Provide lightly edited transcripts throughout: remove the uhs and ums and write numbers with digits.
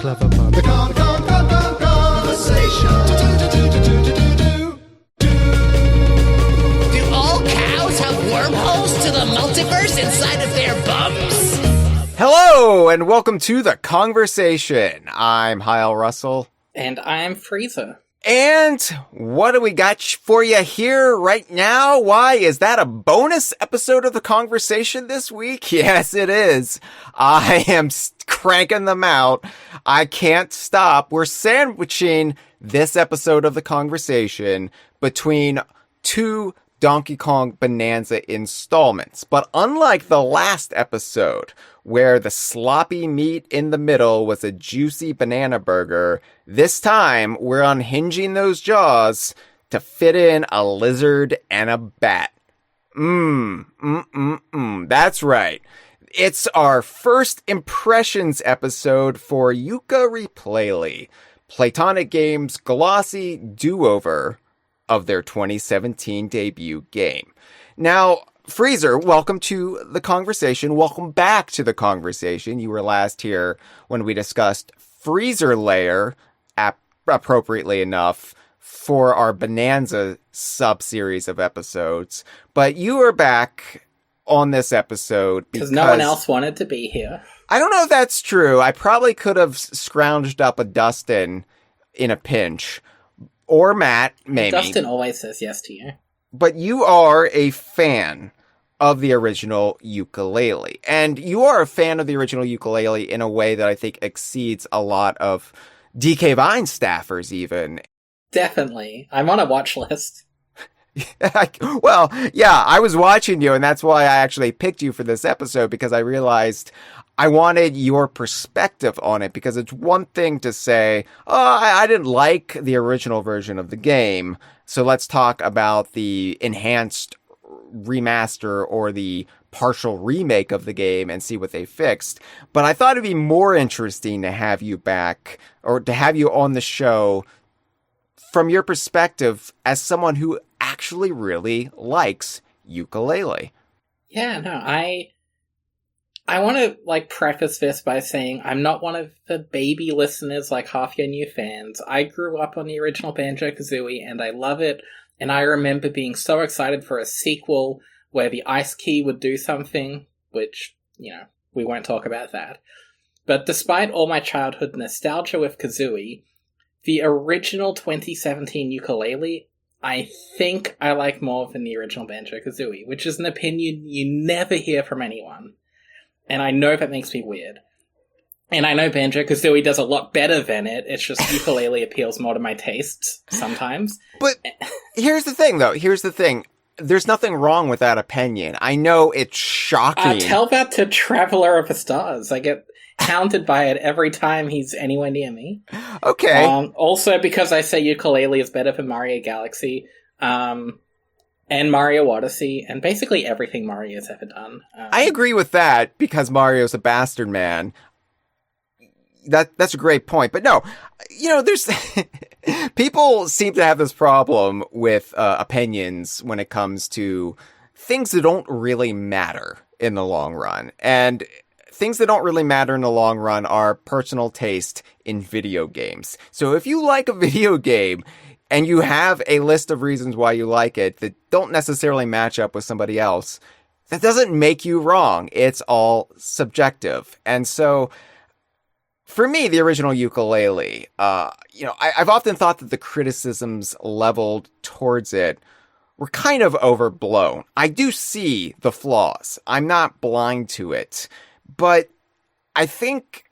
clever pun. The conversation. Do all cows have wormholes to the multiverse inside of their bums? Hello, and welcome to The Kongversation. I'm Hyle Russell. And I'm Freezer. And what do we got for you here right now? Why, is that a bonus episode of The Kongversation this week? Yes, it is. I am cranking them out. I can't stop. We're sandwiching this episode of The Kongversation between two Donkey Kong Bonanza installments. But unlike the last episode, where the sloppy meat in the middle was a juicy banana burger, this time we're unhinging those jaws to fit in a lizard and a bat. That's right. It's our first impressions episode for Yooka-Replaylee, Playtonic Games' glossy do-over of their 2017 debut game. Now, Freezer, welcome to The Kongversation. Welcome back to The Kongversation. You were last here when we discussed Freezer Layer, appropriately enough, for our Bonanza sub-series of episodes. But you are back on this episode because no one else wanted to be here. I don't know if that's true. I probably could have scrounged up a Dustin in a pinch. Or Matt, maybe. Dustin always says yes to you. But you are a fan of the original Yooka-Laylee. And you are a fan of the original Yooka-Laylee in a way that I think exceeds a lot of DK Vine staffers, even. Definitely. I'm on a watch list. Well, yeah, I was watching you, and that's why I actually picked you for this episode, because I realized I wanted your perspective on it, because it's one thing to say, oh, I didn't like the original version of the game, so let's talk about the enhanced remaster or the partial remake of the game and see what they fixed. But I thought it'd be more interesting to have you back, or to have you on the show from your perspective as someone who actually really likes Yooka-Laylee. Yeah, no, I want to, preface this by saying I'm not one of the baby listeners like half your new fans. I grew up on the original Banjo-Kazooie, and I love it, and I remember being so excited for a sequel where the Ice Key would do something, which, we won't talk about that. But despite all my childhood nostalgia with Kazooie, the original 2017 Yooka-Laylee, I think I like more than the original Banjo-Kazooie, which is an opinion you never hear from anyone. And I know that makes me weird. And I know Banjo-Kazooie does a lot better than it. It's just Yooka-Laylee appeals more to my tastes sometimes. But here's the thing, though. Here's the thing. There's nothing wrong with that opinion. I know it's shocking. Tell that to Traveler of the Stars. I get hounded by it every time he's anywhere near me. Okay. Also, because I say Yooka-Laylee is better than Mario Galaxy, and Mario Odyssey, and basically everything Mario's ever done. I agree with that, because Mario's a bastard man. That's a great point. But no, there's people seem to have this problem with opinions when it comes to things that don't really matter in the long run. And things that don't really matter in the long run are personal taste in video games. So if you like a video game and you have a list of reasons why you like it that don't necessarily match up with somebody else, that doesn't make you wrong. It's all subjective. And so for me, the original Yooka-Laylee, I've often thought that the criticisms leveled towards it were kind of overblown. I do see the flaws. I'm not blind to it. But I think,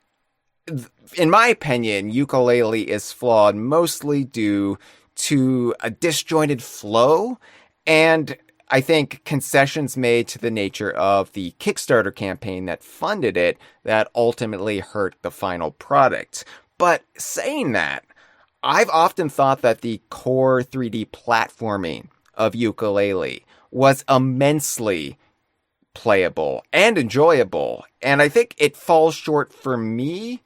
in my opinion, Yooka-Laylee is flawed mostly due to a disjointed flow, and I think concessions made to the nature of the Kickstarter campaign that funded it that ultimately hurt the final product. But saying that, I've often thought that the core 3D platforming of Yooka-Laylee was immensely playable and enjoyable, and I think it falls short for me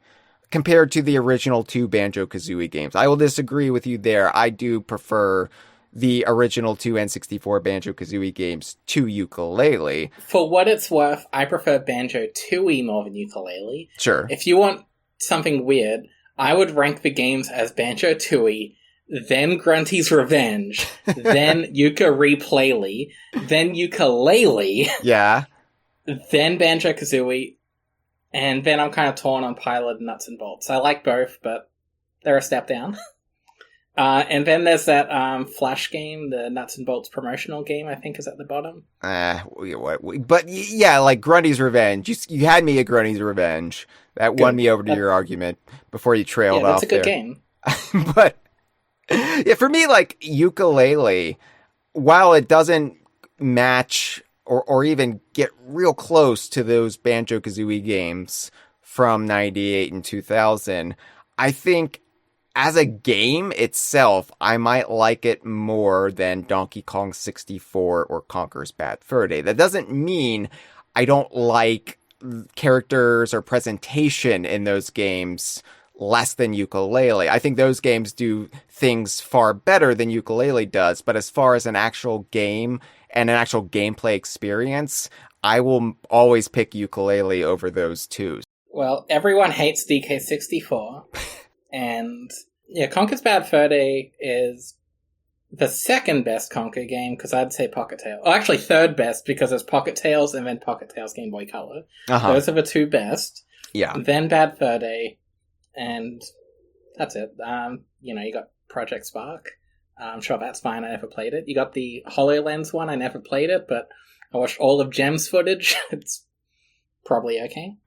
compared to the original two Banjo-Kazooie games. I will disagree with you there. I do prefer the original two N64 Banjo-Kazooie games to Yooka-Laylee. For what it's worth, I prefer Banjo-Tooie more than Yooka-Laylee. Sure. If you want something weird, I would rank the games as Banjo-Tooie, then Grunty's Revenge, then Yooka-Replaylee, then Yooka-Laylee, Yeah. then Banjo-Kazooie, and then I'm kind of torn on Pilot and Nuts and Bolts. I like both, but they're a step down. And then there's that Flash game, the Nuts and Bolts promotional game, I think is at the bottom. But yeah, like Grunty's Revenge. You had me at Grunty's Revenge. That won me over to your argument before you trailed off there. That's a good game. But yeah, for me, like Yooka-Laylee, while it doesn't match or even get real close to those Banjo-Kazooie games from 98 and 2000, I think as a game itself, I might like it more than Donkey Kong 64 or Conker's Bad Fur Day. That doesn't mean I don't like characters or presentation in those games less than Yooka-Laylee. I think those games do things far better than Yooka-Laylee does, but as far as an actual game and an actual gameplay experience, I will always pick Yooka-Laylee over those two. Well, everyone hates DK64, and yeah, Conker's Bad Fur Day is the second best Conker game, because I'd say Pocket Tales. Oh, actually, third best, because there's Pocket Tales and then Pocket Tales Game Boy Color. Those are the two best. Yeah. Then Bad Fur Day, and that's it. You got Project Spark. I'm sure that's fine. I never played it. You got the HoloLens one. I never played it, but I watched all of Gem's footage. It's probably okay.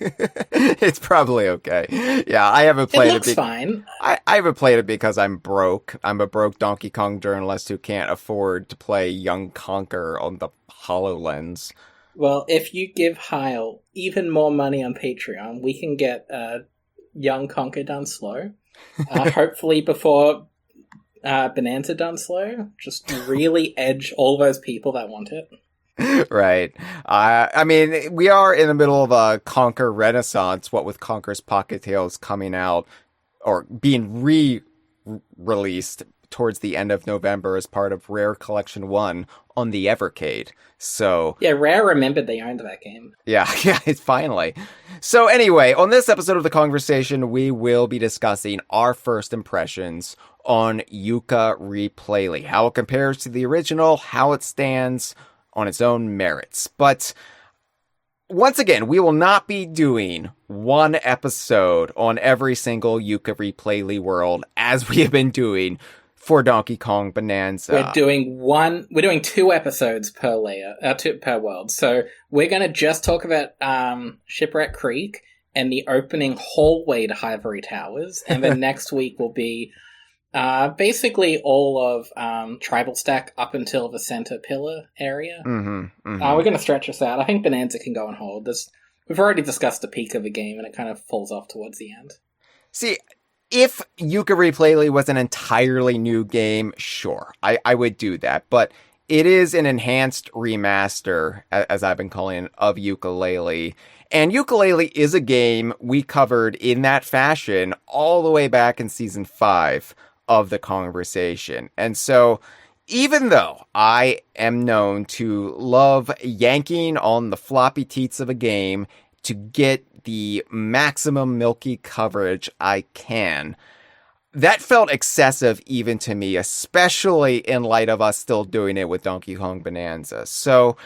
It's probably okay. Yeah, I haven't played it. Looks fine. I haven't played it because I'm broke. I'm a broke Donkey Kong journalist who can't afford to play Young Conker on the HoloLens. Well, if you give Hyle even more money on Patreon, we can get Young Conker done slow. Hopefully before Bonanza done slow. Just really edge all those people that want it. Right. I mean, we are in the middle of a Conker renaissance, what with Conker's Pocket Tales coming out, or being re-released towards the end of November as part of Rare Collection 1 on the Evercade. So yeah, Rare remembered they owned that game. Yeah, it's finally. So anyway, on this episode of The Kongversation, we will be discussing our first impressions on Yooka-Replaylee, how it compares to the original, how it stands on its own merits. But once again, we will not be doing one episode on every single Yooka-Replaylee world as we have been doing for Donkey Kong Bonanza. We're doing 2 episodes per per world. So we're going to just talk about Shipwreck Creek and the opening hallway to Ivory Towers, and then next week will be basically all of Tribal Stack up until the center pillar area. We're going to stretch this out. I think Bonanza can go on hold. We've already discussed the peak of the game, and it kind of falls off towards the end. See, if Yooka-Replaylee was an entirely new game, sure, I would do that. But it is an enhanced remaster, as I've been calling it, of Yooka-Laylee. And Yooka-Laylee is a game we covered in that fashion all the way back in Season 5 of The Kongversation. And so, even though I am known to love yanking on the floppy teats of a game to get the maximum milky coverage I can, that felt excessive even to me, especially in light of us still doing it with Donkey Kong Bonanza. So,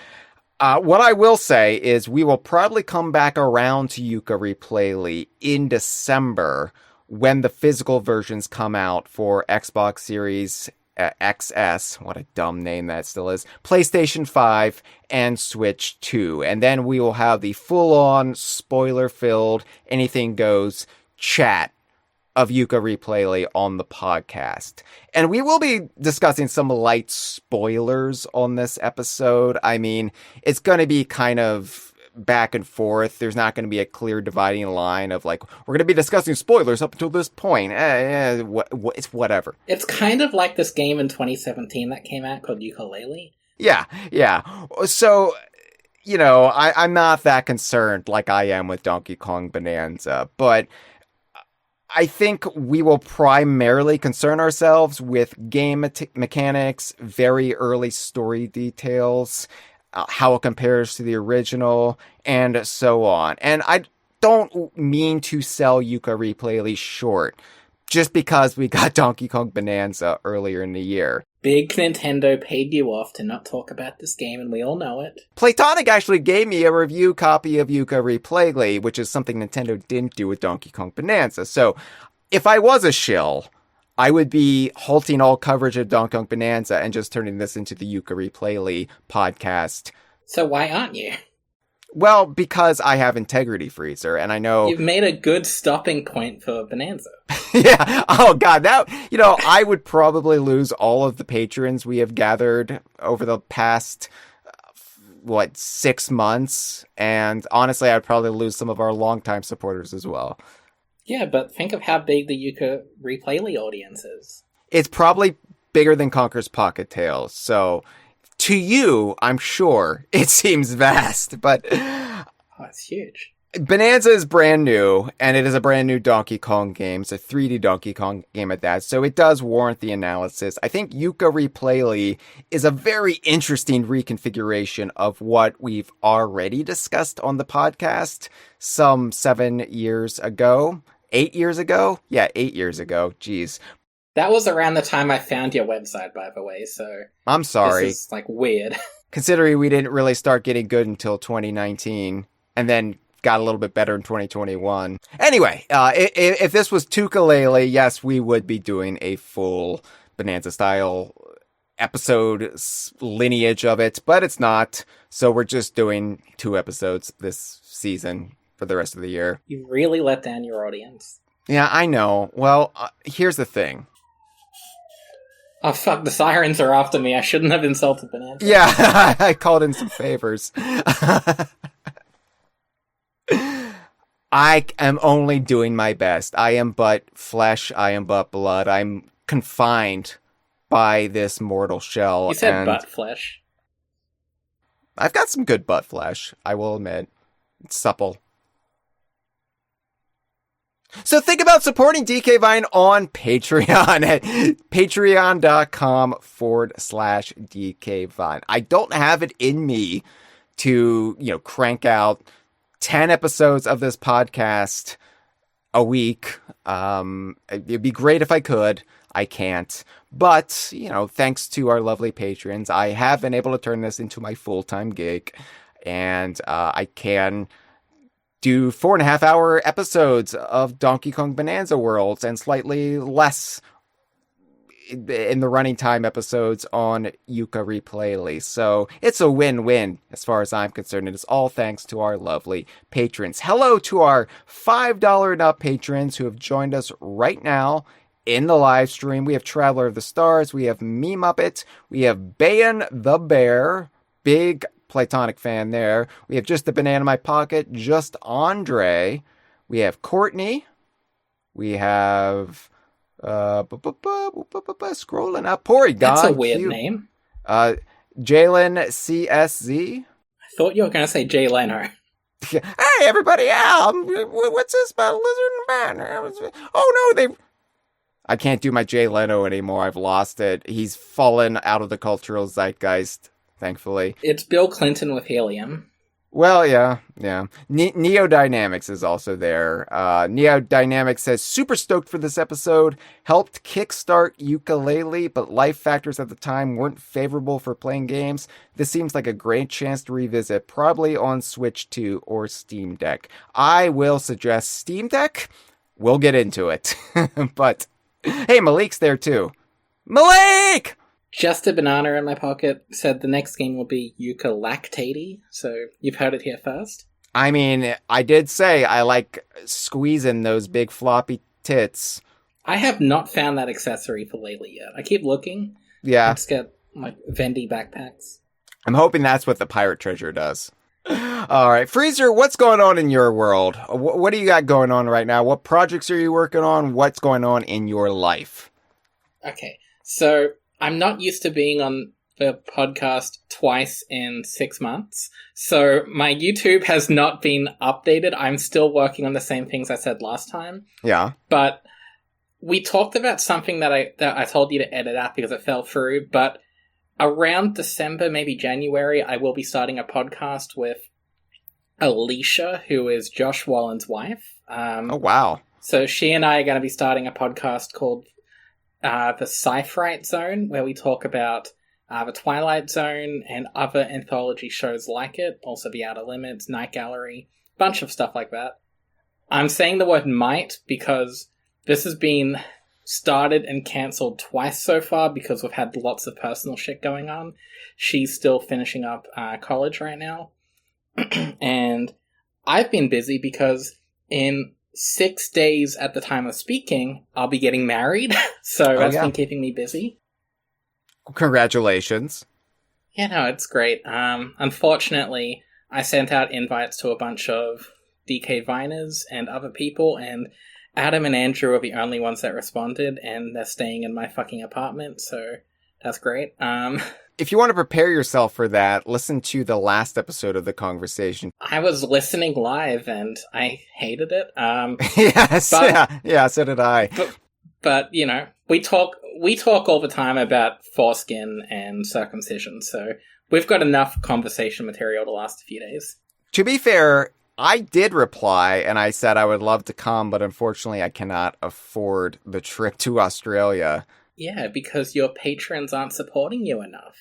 what I will say is we will probably come back around to Yooka-Replaylee in December when the physical versions come out for Xbox Series XS, what a dumb name that still is, PlayStation 5, and Switch 2. And then we will have the full-on, spoiler-filled, anything goes chat of Yooka-Replaylee on the podcast. And we will be discussing some light spoilers on this episode. I mean, it's going to be kind of back and forth. There's not going to be a clear dividing line of like, we're going to be discussing spoilers up until this point. It's whatever. It's kind of like this game in 2017 that came out called Yooka-Laylee. Yeah. So, I'm not that concerned like I am with Donkey Kong Bonanza, but I think we will primarily concern ourselves with game mechanics, very early story details, how it compares to the original, and so on. And don't mean to sell Yooka-Replaylee short just because we got Donkey Kong Bonanza earlier in the year. Big Nintendo paid you off to not talk about this game, and we all know it. Playtonic actually gave me a review copy of Yooka-Replaylee, which is something Nintendo didn't do with Donkey Kong Bonanza. So, if I was a shill, I would be halting all coverage of Donkey Kong Bonanza and just turning this into the Yooka-Replaylee podcast. So why aren't you? Well, because I have integrity, Freezer, and I know... You've made a good stopping point for Bonanza. Yeah. Oh, God. I would probably lose all of the patrons we have gathered over the past, 6 months. And honestly, I'd probably lose some of our longtime supporters as well. Yeah, but think of how big the Yooka-Replaylee audience is. It's probably bigger than Conker's Pocket Tales. So, to you, I'm sure it seems vast, but... Oh, it's huge. Bonanza is brand new, and it is a brand new Donkey Kong game. It's a 3D Donkey Kong game at that, so it does warrant the analysis. I think Yooka-Replaylee is a very interesting reconfiguration of what we've already discussed on the podcast some 7 years ago. 8 years ago? Yeah, 8 years ago. Jeez. That was around the time I found your website, by the way, so... I'm sorry. This is, weird. Considering we didn't really start getting good until 2019, and then got a little bit better in 2021. Anyway, if this was Yooka-Laylee, yes, we would be doing a full Bonanza-style episode lineage of it, but it's not, so we're just doing 2 episodes this season for the rest of the year. You really let down your audience. Yeah, I know. Well, here's the thing. Oh, fuck, the sirens are after me. I shouldn't have insulted Bonanza. Yeah, I called in some favors. I am only doing my best. I am but flesh. I am but blood. I'm confined by this mortal shell. You said butt flesh. I've got some good butt flesh, I will admit. It's supple. So think about supporting DK Vine on Patreon at patreon.com/DK Vine. I don't have it in me to, crank out 10 episodes of this podcast a week. It'd be great if I could. I can't. But, thanks to our lovely patrons, I have been able to turn this into my full-time gig. And I can do 4.5-hour episodes of Donkey Kong Bonanza Worlds and slightly less in the running time episodes on Yooka-Replaylee. So it's a win-win as far as I'm concerned. It is all thanks to our lovely patrons. Hello to our $5 and up patrons who have joined us right now in the live stream. We have Traveler of the Stars, we have Me Muppet, we have Bayan the Bear, big Playtonic fan there. We have Just the Banana in My Pocket, Just Andre. We have Courtney. We have scrolling up. Porygon. That's a weird name. Jalen CSZ. I thought you were going to say Jay Leno. Hey everybody! What's this about Lizard and Man? Oh no, I can't do my Jay Leno anymore. I've lost it. He's fallen out of the cultural zeitgeist. Thankfully. It's Bill Clinton with helium. Well, yeah. Neodynamics is also there. Neodynamics says, super stoked for this episode. Helped kickstart Yooka-Laylee, but life factors at the time weren't favorable for playing games. This seems like a great chance to revisit, probably on Switch 2 or Steam Deck. I will suggest Steam Deck. We'll get into it. But, hey, Malik's there too. Malik! Just a Banana in My Pocket said the next game will be Yooka-Lactate, so you've heard it here first. I mean, I did say I like squeezing those big floppy tits. I have not found that accessory for Laylee yet. I keep looking. Yeah. Let's get, Vendy backpacks. I'm hoping that's what the pirate treasure does. All right, Freezer, what's going on in your world? What do you got going on right now? What projects are you working on? What's going on in your life? Okay, so I'm not used to being on the podcast twice in 6 months, so my YouTube has not been updated. I'm still working on the same things I said last time. Yeah. But we talked about something that I told you to edit out because it fell through, but around December, maybe January, I will be starting a podcast with Alicia, who is Josh Wallen's wife. Oh, wow. So she and I are going to be starting a podcast called The Sci-Fright Zone, where we talk about the Twilight Zone and other anthology shows like it, also The Outer Limits, Night Gallery, bunch of stuff like that. I'm saying the word might because this has been started and cancelled twice so far because we've had lots of personal shit going on. She's still finishing up college right now. And I've been busy because in 6 days at the time of speaking, I'll be getting married. So that's been keeping me busy. Congratulations. Yeah, no, it's great. Unfortunately, I sent out invites to a bunch of DK Viners and other people, and Adam and Andrew are the only ones that responded, and they're staying in my fucking apartment, so that's great. If you want to prepare yourself for that, listen to the last episode of the Conversation. I was listening live, and I hated it. Yes, so did I. But you know, we talk all the time about foreskin and circumcision, so we've got enough conversation material to last a few days. To be fair, I did reply, and I said I would love to come, but unfortunately I cannot afford the trip to Australia. Yeah, because your patrons aren't supporting you enough.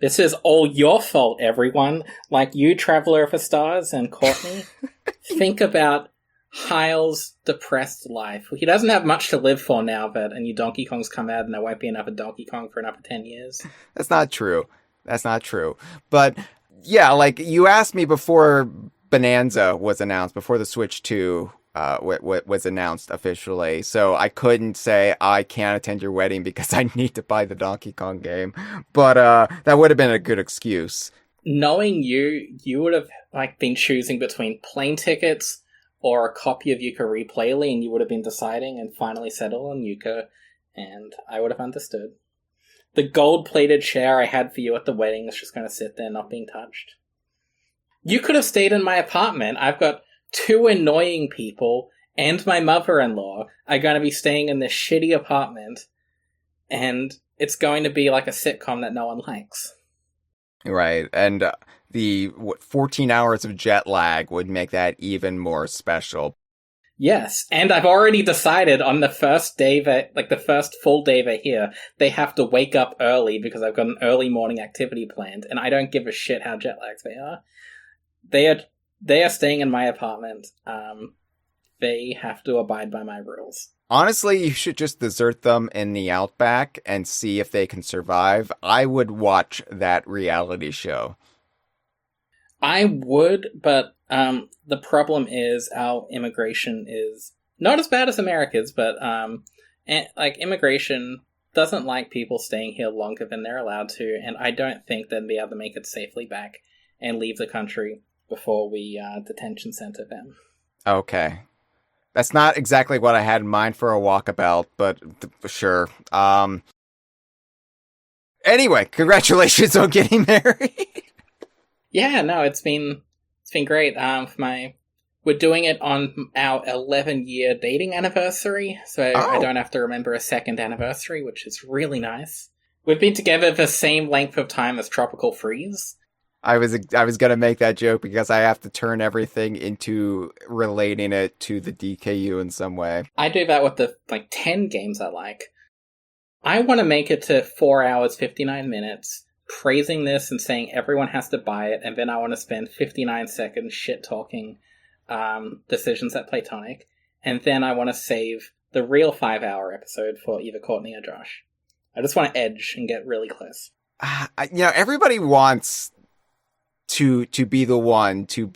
This is all your fault, everyone. Like you, Traveler of the Stars, and Courtney. Think about Hyle's depressed life. He doesn't have much to live for now that a new Donkey Kong's come out and there won't be another Donkey Kong for another 10 years. That's not true. But yeah, like you asked me before Bonanza was announced, before the Switch 2 was announced officially, so I couldn't say I can't attend your wedding because I need to buy the Donkey Kong game, but that would have been a good excuse. Knowing you would have like been choosing between plane tickets or a copy of Yooka-Replaylee, and you would have been deciding and finally settled on Yooka, and I would have understood. The gold-plated chair I had for you at the wedding is just going to sit there not being touched. You could have stayed in my apartment. I've got 2 annoying people and my mother-in-law are going to be staying in this shitty apartment, and it's going to be like a sitcom that no one likes. Right, and the 14 hours of jet lag would make that even more special. Yes, and I've already decided on the first day the first full day they're here, they have to wake up early because I've got an early morning activity planned, and I don't give a shit how jet lagged they are. They are staying in my apartment. They have to abide by my rules. Honestly, you should just desert them in the outback and see if they can survive. I would watch that reality show. I would, but the problem is our immigration is not as bad as America's, but immigration doesn't like people staying here longer than they're allowed to, and I don't think they'd be able to make it safely back and leave the country before we detention center them. Okay. That's not exactly what I had in mind for a walkabout, but sure. Anyway, congratulations on getting married. Yeah, no, it's been great. We're doing it on our 11-year dating anniversary, so I don't have to remember a second anniversary, which is really nice. We've been together the same length of time as Tropical Freeze. I was going to make that joke because I have to turn everything into relating it to the DKU in some way. I do that with the 10 games I like. I want to make it to 4 hours, 59 minutes, praising this and saying everyone has to buy it, and then I want to spend 59 seconds shit-talking decisions at Playtonic, and then I want to save the real 5-hour episode for either Courtney or Josh. I just want to edge and get really close. Everybody wants to be the one to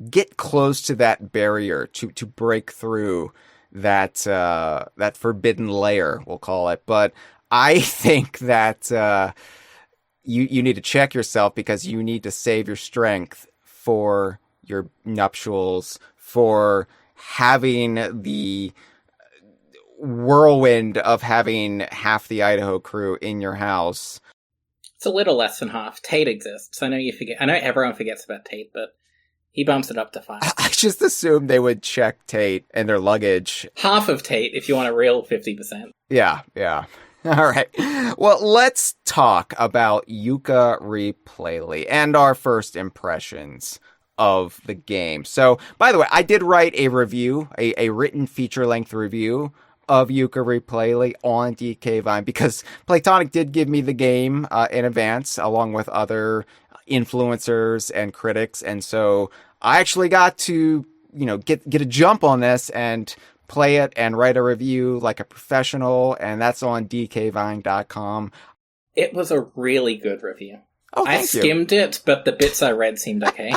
get close to that barrier, to break through that forbidden layer, we'll call it. But I think that you need to check yourself, because you need to save your strength for your nuptials, for having the whirlwind of having half the Idaho crew in your house. It's a little less than half. Tate exists. I know you forget. I know everyone forgets about Tate, but he bumps it up to 5. I just assumed they would check Tate and their luggage. Half of Tate, if you want a real 50%. Yeah. All right. Well, let's talk about Yooka-Replaylee and our first impressions of the game. So, by the way, I did write a review, a written feature-length review of Yooka-Replaylee on DK Vine, because Playtonic did give me the game in advance, along with other influencers and critics, and so I actually got to, get a jump on this and play it and write a review like a professional, and that's on dkvine.com. It was a really good review. Oh, I skimmed it, but the bits I read seemed okay.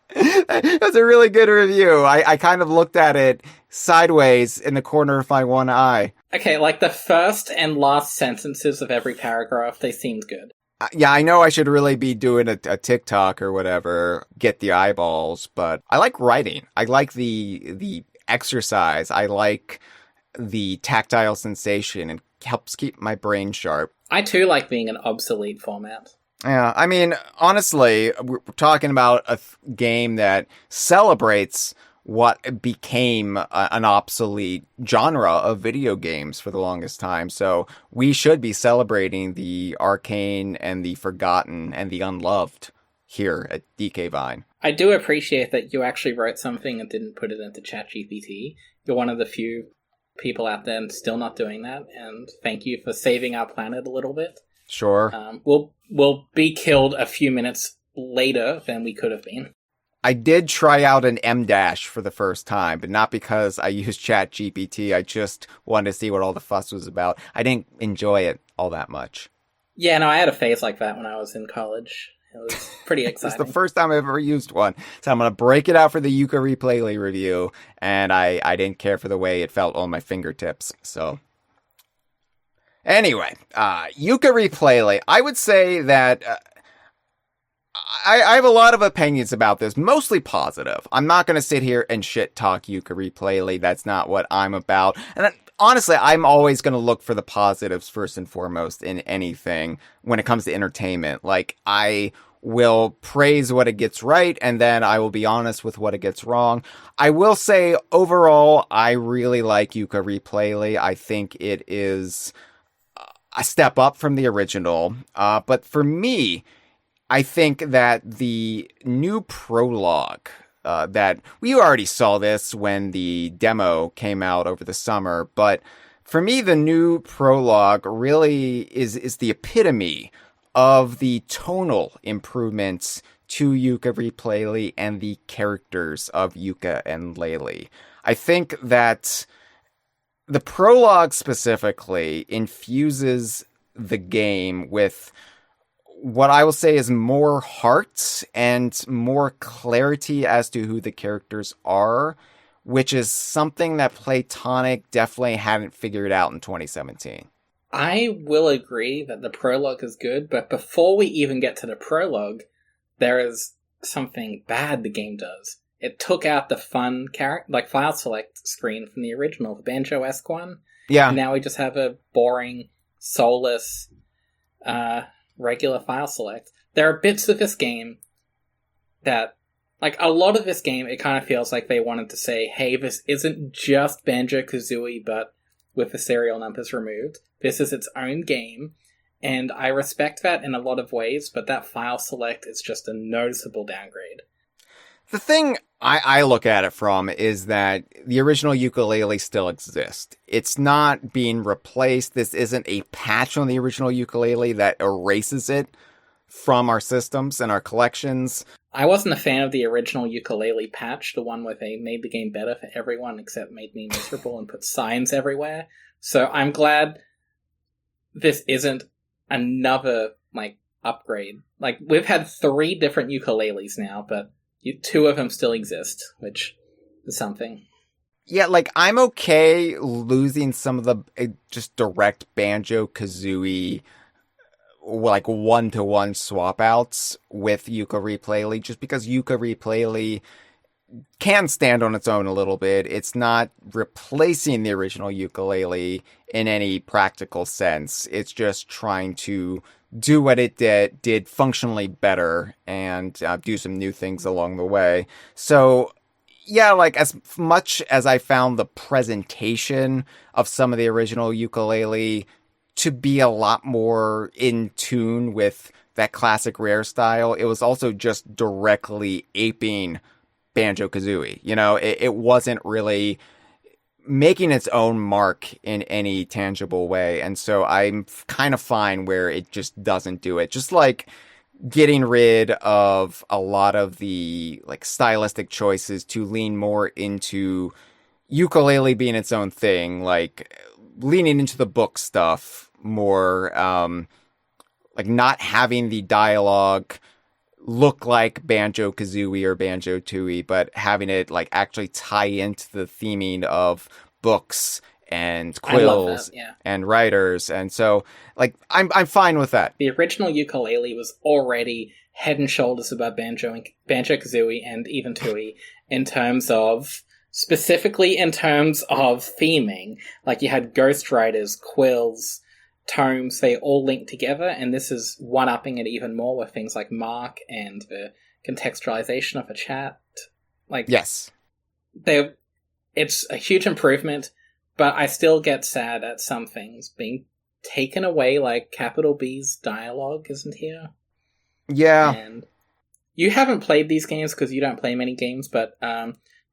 It was a really good review. I kind of looked at it sideways in the corner of my one eye. Okay, like the first and last sentences of every paragraph, they seemed good. Yeah, I know I should really be doing a TikTok or whatever, get the eyeballs, but I like writing. I like the exercise. I like the tactile sensation, and helps keep my brain sharp. I too like being an obsolete format. Yeah, I mean, honestly, we're talking about a game that celebrates what became an obsolete genre of video games for the longest time. So we should be celebrating the arcane and the forgotten and the unloved here at DK Vine. I do appreciate that you actually wrote something and didn't put it into ChatGPT. You're one of the few people out there still not doing that, and thank you for saving our planet a little bit. Sure. We'll be killed a few minutes later than we could have been. I did try out an M-dash for the first time, but not because I used ChatGPT. I just wanted to see what all the fuss was about. I didn't enjoy it all that much. Yeah, no, I had a phase like that when I was in college. It was pretty exciting. It's the first time I've ever used one. So I'm going to break it out for the Yooka-Replaylee review, and I didn't care for the way it felt on my fingertips. So anyway, Yooka-Replaylee. I would say that I have a lot of opinions about this, mostly positive. I'm not going to sit here and shit talk Yooka-Replaylee. That's not what I'm about. And honestly, I'm always going to look for the positives first and foremost in anything when it comes to entertainment. Like, I will praise what it gets right, and then I will be honest with what it gets wrong. I will say, overall, I really like Yooka-Replaylee. I think it is a step up from the original. But for me, I think that the new prologue, that we already saw this when the demo came out over the summer, but for me, the new prologue really is the epitome of the tonal improvements to Yooka-Replaylee and the characters of Yooka and Laylee. I think that the prologue specifically infuses the game with what I will say is more heart and more clarity as to who the characters are, which is something that Playtonic definitely hadn't figured out in 2017. I will agree that the prologue is good, but before we even get to the prologue, there is something bad the game does. It took out the fun file select screen from the original, the Banjo-esque one. Yeah. Now we just have a boring, soulless, regular file select. There are bits of this game that, like, a lot of this game, it kind of feels like they wanted to say, hey, this isn't just Banjo-Kazooie, but with the serial numbers removed. This is its own game, and I respect that in a lot of ways, but that file select is just a noticeable downgrade. The thing I look at it from is that the original Yooka-Laylee still exists. It's not being replaced. This isn't a patch on the original Yooka-Laylee that erases it from our systems and our collections. I wasn't a fan of the original Yooka-Laylee patch, the one where they made the game better for everyone except made me miserable and put signs everywhere. So I'm glad this isn't another, upgrade. We've had 3 different Yooka-Laylees now, but 2 of them still exist, which is something. Yeah, I'm okay losing some of the just direct Banjo-Kazooie, one-to-one swap-outs with Yooka-Replaylee, just because Yooka-Replaylee can stand on its own a little bit. It's not replacing the original Yooka-Laylee in any practical sense. It's just trying to do what it did functionally better and do some new things along the way. So, yeah, as much as I found the presentation of some of the original Yooka-Laylee to be a lot more in tune with that classic Rare style, it was also just directly aping Banjo-Kazooie. You know, it wasn't really making its own mark in any tangible way. And so I'm kind of fine where it just doesn't do it. Just like getting rid of a lot of the like stylistic choices to lean more into Yooka-Laylee being its own thing, like leaning into the book stuff more, like not having the dialogue look like Banjo-Kazooie or Banjo-Tooie, but having it like actually tie into the theming of books and quills and writers. And so like I'm fine with that. The original Yooka-Laylee was already head and shoulders above Banjo-Kazooie and even Tooie in terms of, specifically in terms of theming. Like you had ghostwriters, quills, tomes, they all link together, and this is one-upping it even more with things like Mark and the contextualization of a chat. Like, yes, it's a huge improvement, but I still get sad at some things being taken away, like Capital B's dialogue isn't here. Yeah. And you haven't played these games because you don't play many games, but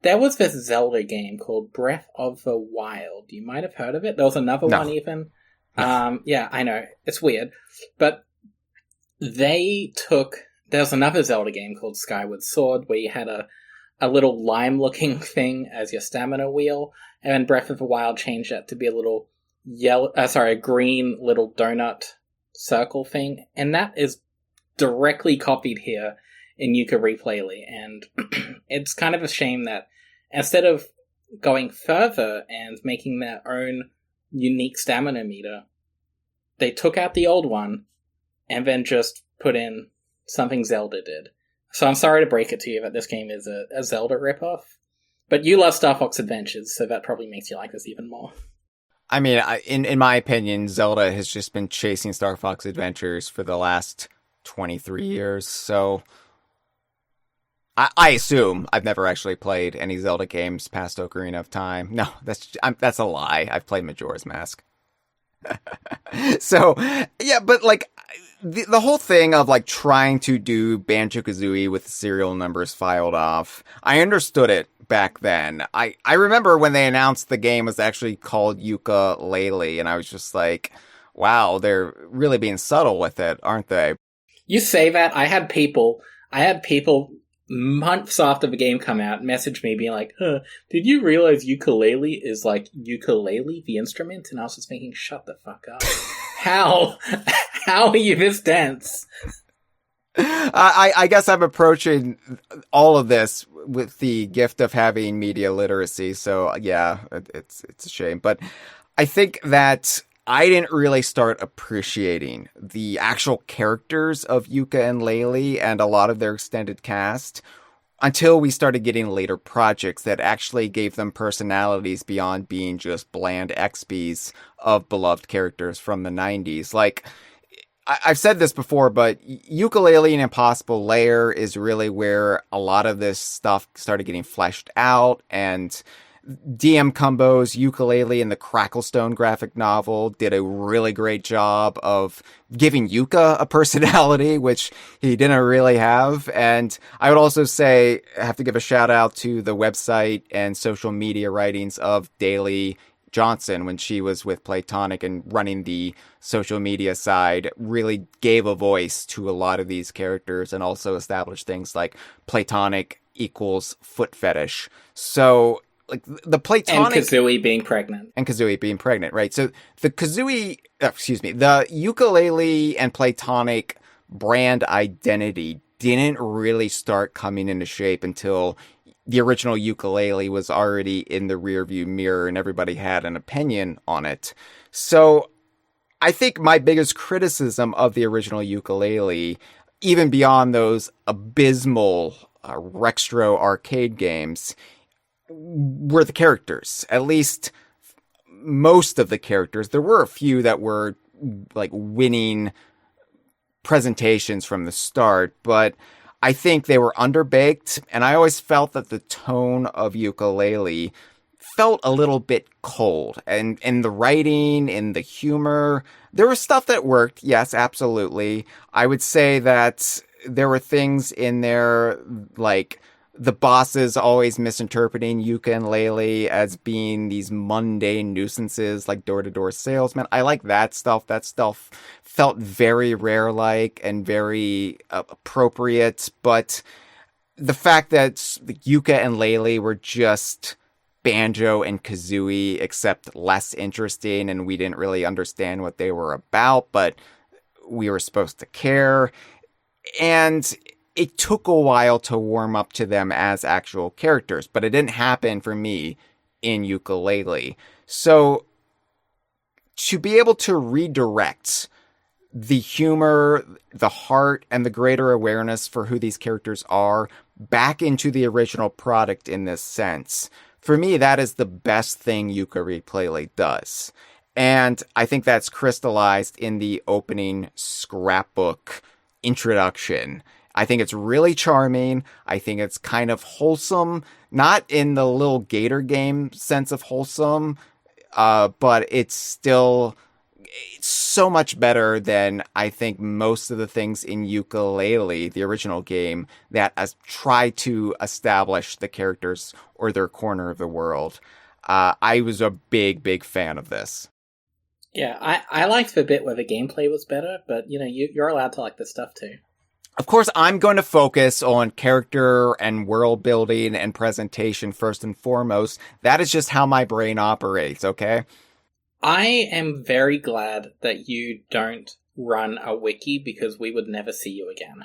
there was this Zelda game called Breath of the Wild. You might have heard of it. There was another one even. Yeah, I know. It's weird. But there's another Zelda game called Skyward Sword where you had a little lime-looking thing as your stamina wheel, and then Breath of the Wild changed that to be a little green little donut circle thing, and that is directly copied here in Yooka-Replaylee, and it's kind of a shame that instead of going further and making their own unique stamina meter, they took out the old one and then just put in something Zelda did. So I'm sorry to break it to you that this game is a Zelda ripoff, but you love Star Fox Adventures, so that probably makes you like this even more. I mean, in my opinion, Zelda has just been chasing Star Fox Adventures for the last 23 years, so I assume I've never actually played any Zelda games past Ocarina of Time. No, that's a lie. I've played Majora's Mask. So, yeah, but like the whole thing of like trying to do Banjo-Kazooie with serial numbers filed off, I understood it back then. I remember when they announced the game was actually called Yooka-Laylee, and I was just like, wow, they're really being subtle with it, aren't they? You say that. I had people months after the game come out message me being like, did you realize Yooka-Laylee is like ukulele, the instrument? And I was just thinking, shut the fuck up. How are you this dense? I guess I'm approaching all of this with the gift of having media literacy. So yeah, it's a shame, but I think that I didn't really start appreciating the actual characters of Yooka and Laylee and a lot of their extended cast until we started getting later projects that actually gave them personalities beyond being just bland XPs of beloved characters from the 90s. Like, I've said this before, but Yooka-Laylee and Impossible Lair is really where a lot of this stuff started getting fleshed out, and DM Kumbo's Yooka-Laylee in the Cracklestone graphic novel did a really great job of giving Yooka a personality, which he didn't really have. And I would also say, I have to give a shout out to the website and social media writings of Daily Johnson when she was with Playtonic and running the social media side, really gave a voice to a lot of these characters and also established things like Playtonic equals foot fetish. So like the Playtonic... And Kazooie being pregnant. Right? So the the Yooka-Laylee and Playtonic brand identity didn't really start coming into shape until the original Yooka-Laylee was already in the rearview mirror and everybody had an opinion on it. So I think my biggest criticism of the original Yooka-Laylee, even beyond those abysmal Rextro arcade games, were the characters. At least most of the characters. There were a few that were like winning presentations from the start, but I think they were underbaked, and I always felt that the tone of Yooka-Laylee felt a little bit cold. And in the writing, in the humor, there was stuff that worked. Yes, absolutely. I would say that there were things in there like the bosses always misinterpreting Yooka and Laylee as being these mundane nuisances like door-to-door salesmen. I like that stuff. That stuff felt very Rare-like and very appropriate. But the fact that Yooka and Laylee were just Banjo and Kazooie, except less interesting, and we didn't really understand what they were about, but we were supposed to care. And it took a while to warm up to them as actual characters, but it didn't happen for me in Yooka-Laylee. So to be able to redirect the humor, the heart, and the greater awareness for who these characters are back into the original product in this sense, for me, that is the best thing Yooka-Replaylee does. And I think that's crystallized in the opening scrapbook introduction. I think it's really charming. I think it's kind of wholesome, not in the little Gator game sense of wholesome, but it's so much better than I think most of the things in Yooka-Laylee, the original game, that try to establish the characters or their corner of the world. I was a big fan of this. Yeah, I liked the bit where the gameplay was better, but you're allowed to like this stuff too. Of course, I'm going to focus on character and world building and presentation first and foremost. That is just how my brain operates, okay? I am very glad that you don't run a wiki because we would never see you again.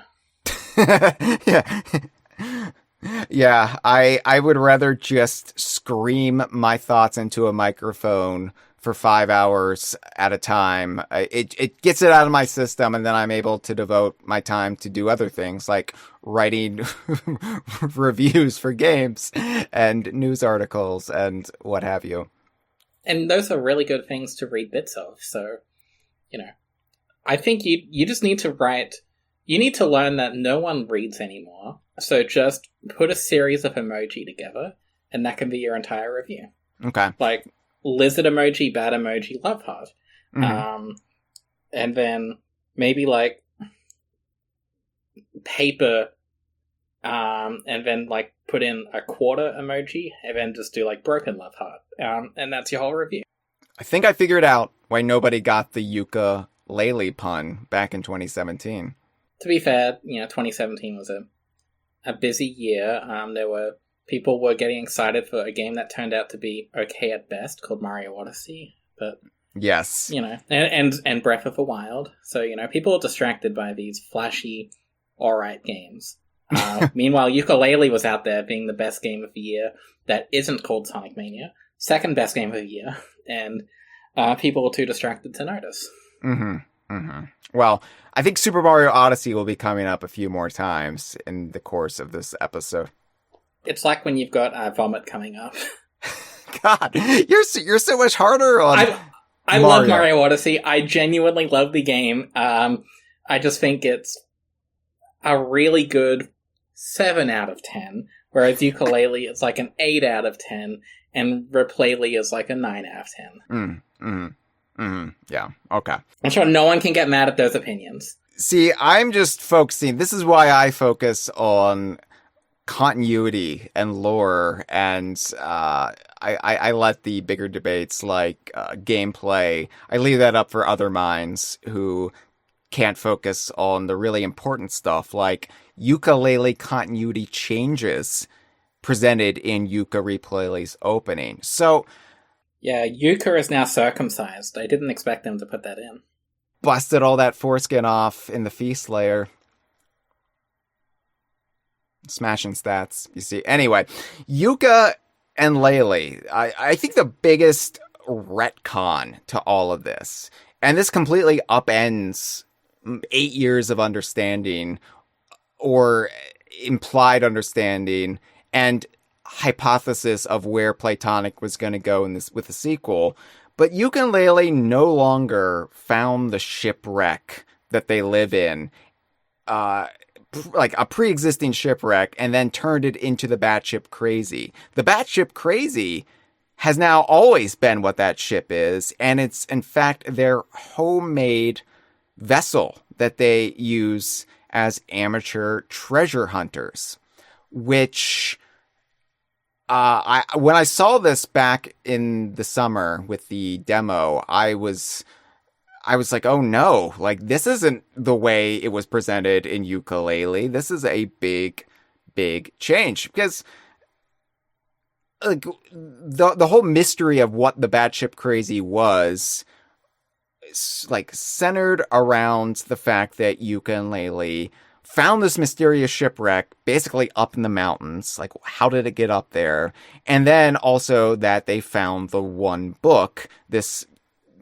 Yeah, I would rather just scream my thoughts into a microphone for 5 hours at a time. It gets it out of my system, and then I'm able to devote my time to do other things like writing reviews for games and news articles and what have you. And those are really good things to read bits of. So, I think you just need to write. You need to learn that no one reads anymore. So just put a series of emoji together, and that can be your entire review. Okay. Like lizard emoji, bat emoji, love heart. Mm-hmm. And then maybe like paper, and then like put in a quarter emoji, and then just do like broken love heart. And that's your whole review. I think I figured out why nobody got the Yooka-Laylee pun back in 2017. To be fair, 2017 was a busy year. People were getting excited for a game that turned out to be okay at best, called Mario Odyssey. But yes, and Breath of the Wild. So people are distracted by these flashy, alright games. Meanwhile, Yooka-Laylee was out there being the best game of the year that isn't called Sonic Mania, second best game of the year, and people were too distracted to notice. Well, I think Super Mario Odyssey will be coming up a few more times in the course of this episode. It's like when you've got vomit coming up. God, you're so much harder on I love Mario Odyssey. I genuinely love the game. I just think it's a really good 7 out of 10, whereas Yooka-Laylee is like an 8 out of 10, and Replaylee is like a 9 out of 10. Yeah, okay. I'm sure no one can get mad at those opinions. See, I'm just focusing, this is why I focus on continuity and lore, and I let the bigger debates like gameplay, I leave that up for other minds who can't focus on the really important stuff like Yooka-Laylee continuity changes presented in Yooka-Replaylee's opening. So yeah, Yooka is now circumcised. I didn't expect them to put that in. Busted all that foreskin off in the feast layer. Smashing stats, you see. Anyway, Yooka and Laylee. I think the biggest retcon to all of this, and this completely upends 8 years of understanding or implied understanding and hypothesis of where Playtonic was going to go in this with the sequel. But Yooka-Laylee no longer found the shipwreck that they live in, like a pre-existing shipwreck, and then turned it into the batship crazy. The batship crazy has now always been what that ship is, and it's in fact their homemade vessel that they use as amateur treasure hunters, which when I saw this back in the summer with the demo, I was like, oh no, like this isn't the way it was presented in Yooka-Laylee. This is a big change, because like the whole mystery of what the batship crazy was, like, centered around the fact that Yooka and Laylee found this mysterious shipwreck basically up in the mountains. Like, how did it get up there? And then also that they found the one book, this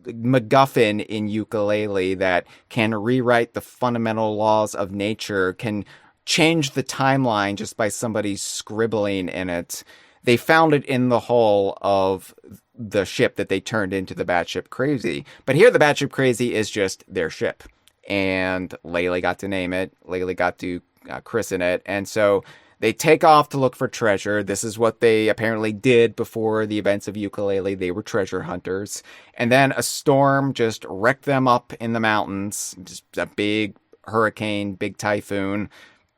MacGuffin in Yooka-Laylee that can rewrite the fundamental laws of nature, can change the timeline just by somebody scribbling in it. They found it in the hull of the ship that they turned into the batship crazy. But here the batship crazy is just their ship. And Laylee got to name it. Laylee got to christen it. And so they take off to look for treasure. This is what they apparently did before the events of Yooka-Laylee. They were treasure hunters. And then a storm just wrecked them up in the mountains. Just a big hurricane, big typhoon,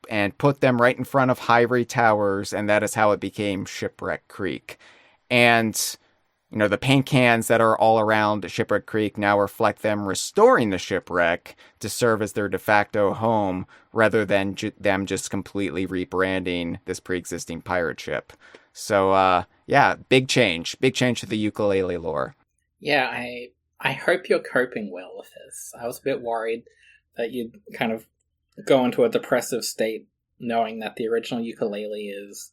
and put them right in front of Hivory Towers. And that is how it became Shipwreck Creek. And, you know, the paint cans that are all around Shipwreck Creek now reflect them restoring the shipwreck to serve as their de facto home, rather than them just completely rebranding this pre-existing pirate ship. So, yeah, big change to the Yooka-Laylee lore. Yeah, I hope you're coping well with this. I was a bit worried that you'd kind of go into a depressive state knowing that the original Yooka-Laylee is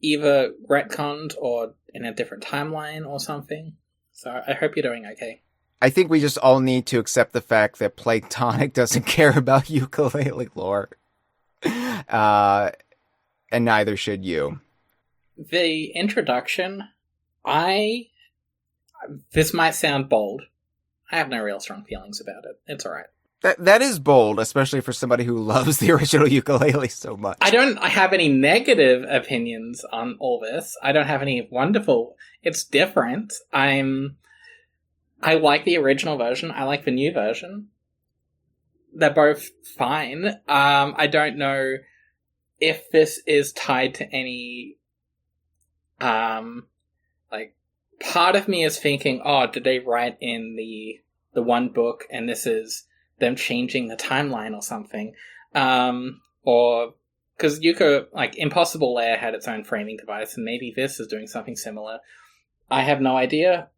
either retconned or in a different timeline or something. So I hope you're doing okay. I think we just all need to accept the fact that Playtonic doesn't care about Yooka-Laylee lore. And neither should you. The introduction, this might sound bold. I have no real strong feelings about it. It's alright. That is bold, especially for somebody who loves the original Yooka-Laylee so much. I don't have any negative opinions on all this. I don't have any wonderful... It's different. I like the original version. I like the new version. They're both fine. I don't know if this is tied to any... part of me is thinking, oh, did they write in the one book and this is them changing the timeline or something? Or because Yooka, Impossible Lair had its own framing device, and maybe this is doing something similar. I have no idea.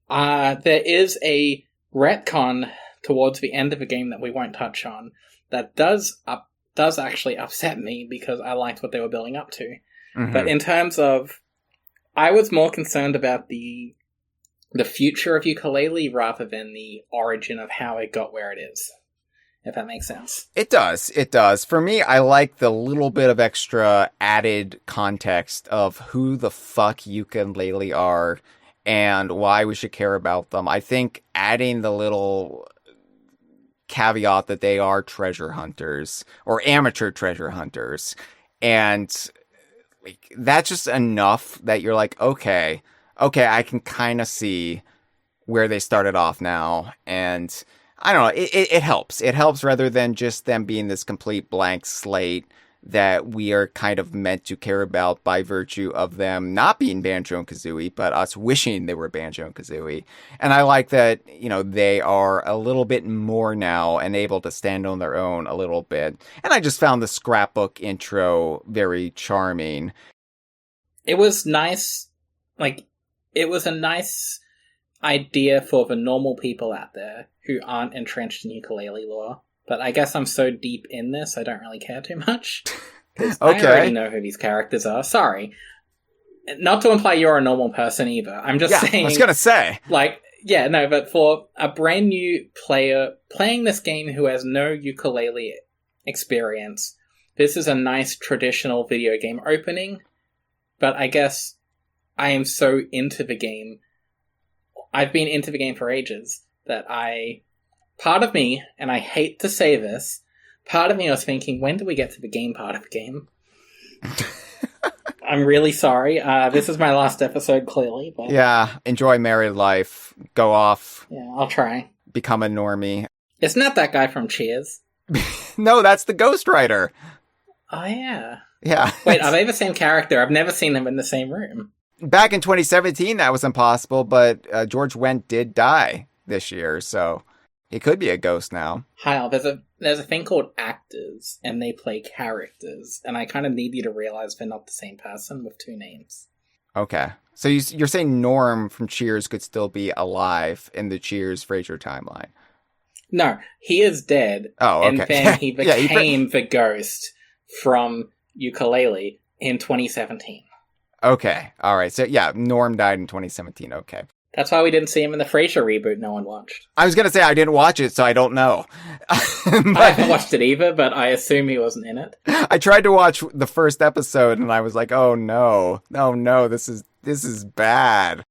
There is a retcon towards the end of the game that we won't touch on that does actually upset me, because I liked what they were building up to. Mm-hmm. But in terms of, I was more concerned about the future of Yooka-Laylee rather than the origin of how it got where it is, if that makes sense. It does. For me, I like the little bit of extra added context of who the fuck Yooka and Laylee are and why we should care about them. I think adding the little caveat that they are treasure hunters, or amateur treasure hunters, and that's just enough that you're like, okay, I can kind of see where they started off now. And I don't know, it helps. It helps rather than just them being this complete blank slate that we are kind of meant to care about by virtue of them not being Banjo and Kazooie, but us wishing they were Banjo and Kazooie. And I like that, you know, they are a little bit more now and able to stand on their own a little bit. And I just found the scrapbook intro very charming. It was nice, it was a nice idea for the normal people out there who aren't entrenched in Yooka-Laylee lore. But I guess I'm so deep in this, I don't really care too much. Okay. I already know who these characters are. Sorry. Not to imply you're a normal person either. I'm just saying... I was gonna say. But for a brand new player playing this game who has no Yooka-Laylee experience, this is a nice traditional video game opening. But I guess I am so into the game. I've been into the game for ages that part of me, and I hate to say this, part of me was thinking, when do we get to the game part of the game? I'm really sorry. This is my last episode, clearly. But Yeah, enjoy married life. Go off. yeah, I'll try. Become a normie. It's not that guy from Cheers. No, that's the ghostwriter. Oh, yeah. Yeah. Wait, are they the same character? I've never seen them in the same room. Back in 2017, that was impossible, but George Wendt did die this year, so he could be a ghost now. Hyle, there's a thing called actors, and they play characters, and I kind of need you to realize they're not the same person with two names. Okay. So you're saying Norm from Cheers could still be alive in the Cheers Frasier timeline? No, he is dead. Oh, okay. And then he Yeah, became the ghost from Yooka-Laylee in 2017. Okay. All right. So, yeah, Norm died in 2017. Okay. That's why we didn't see him in the Frasier reboot no one watched. I was going to say I didn't watch it, so I don't know. I haven't watched it either, but I assume he wasn't in it. I tried to watch the first episode, and I was like, oh, no. Oh, no. This is bad.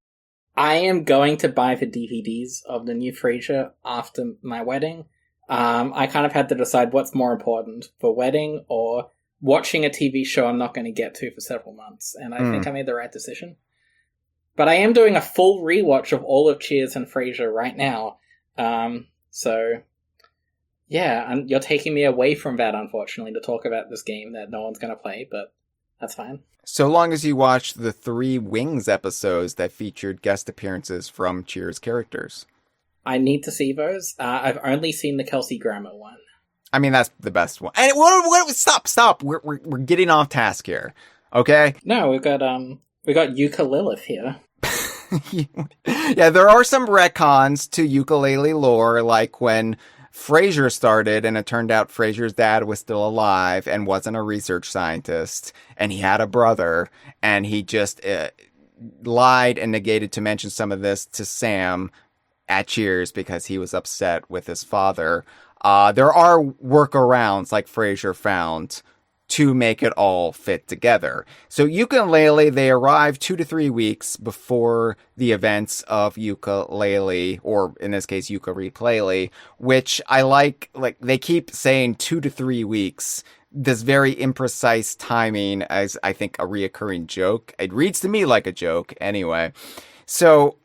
I am going to buy the DVDs of the new Frasier after my wedding. I kind of had to decide what's more important, the wedding or watching a TV show I'm not going to get to for several months. And I think I made the right decision. But I am doing a full rewatch of all of Cheers and Frasier right now. So, yeah, and you're taking me away from that, unfortunately, to talk about this game that no one's going to play, but that's fine. So long as you watch the 3 Wings episodes that featured guest appearances from Cheers characters. I need to see those. I've only seen the Kelsey Grammer one. I mean, that's the best one. And stop. We're getting off task here. Okay? No, we got Yooka-Lilith here. Yeah, there are some retcons to Yooka-Laylee lore, like when Frasier started and it turned out Frasier's dad was still alive and wasn't a research scientist, and he had a brother, and he just lied and negated to mention some of this to Sam at Cheers because he was upset with his father. There are workarounds like Frasier found to make it all fit together. So Yooka-Laylee, they arrive 2 to 3 weeks before the events of Yooka-Laylee, or in this case, Yooka-Replaylee, which I like they keep saying 2 to 3 weeks. This very imprecise timing as I think a reoccurring joke. It reads to me like a joke anyway. So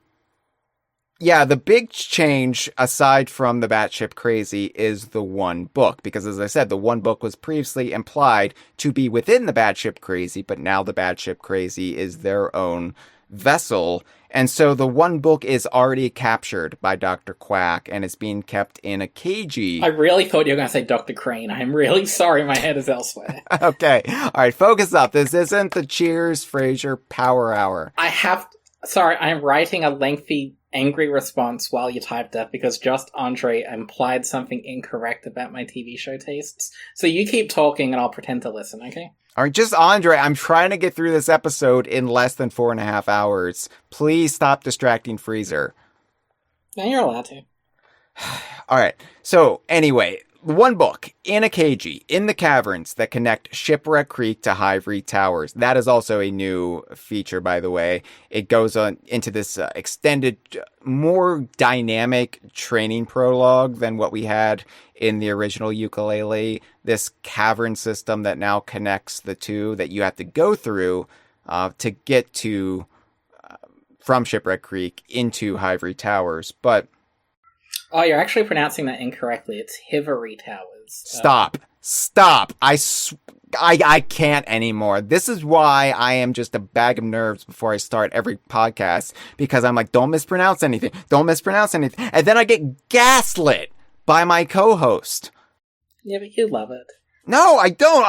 yeah, the big change, aside from the batshit crazy, is the one book. Because as I said, the one book was previously implied to be within the batshit crazy, but now the batshit crazy is their own vessel. And so the one book is already captured by Dr. Quack and is being kept in a cagey. I really thought you were going to say Dr. Crane. I'm really sorry, my head is elsewhere. Okay. All right, focus up. This isn't the Cheers Frasier Power Hour. Sorry, I'm writing a lengthy angry response while you typed that because Just Andre implied something incorrect about my TV show tastes. So you keep talking and I'll pretend to listen, okay? All right, Just Andre, I'm trying to get through this episode in less than 4.5 hours. Please stop distracting Freezer. No, you're allowed to. All right, so anyway, one book in a cagey in the caverns that connect Shipwreck Creek to Hivory Towers. That is also a new feature, by the way. It goes on into this extended, more dynamic training prologue than what we had in the original Yooka-Laylee. This cavern system that now connects the two that you have to go through to get to from Shipwreck Creek into Hivory Towers, but Oh, you're actually pronouncing that incorrectly. It's Hivory Towers. Stop. I can't anymore. This is why I am just a bag of nerves before I start every podcast, because I'm like, don't mispronounce anything. And then I get gaslit by my co-host. Yeah, but you love it. No, I don't.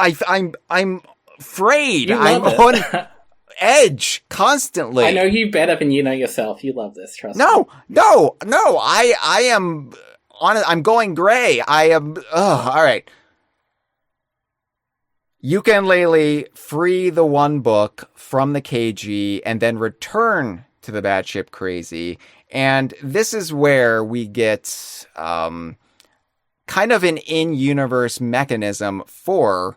I'm afraid. I'm on edge constantly. I know you better than you know yourself. You love this, trust me. No. I am on. I'm going gray. I am. All right. Yooka-Laylee free the one book from the KG and then return to the batship crazy. And this is where we get kind of an in-universe mechanism for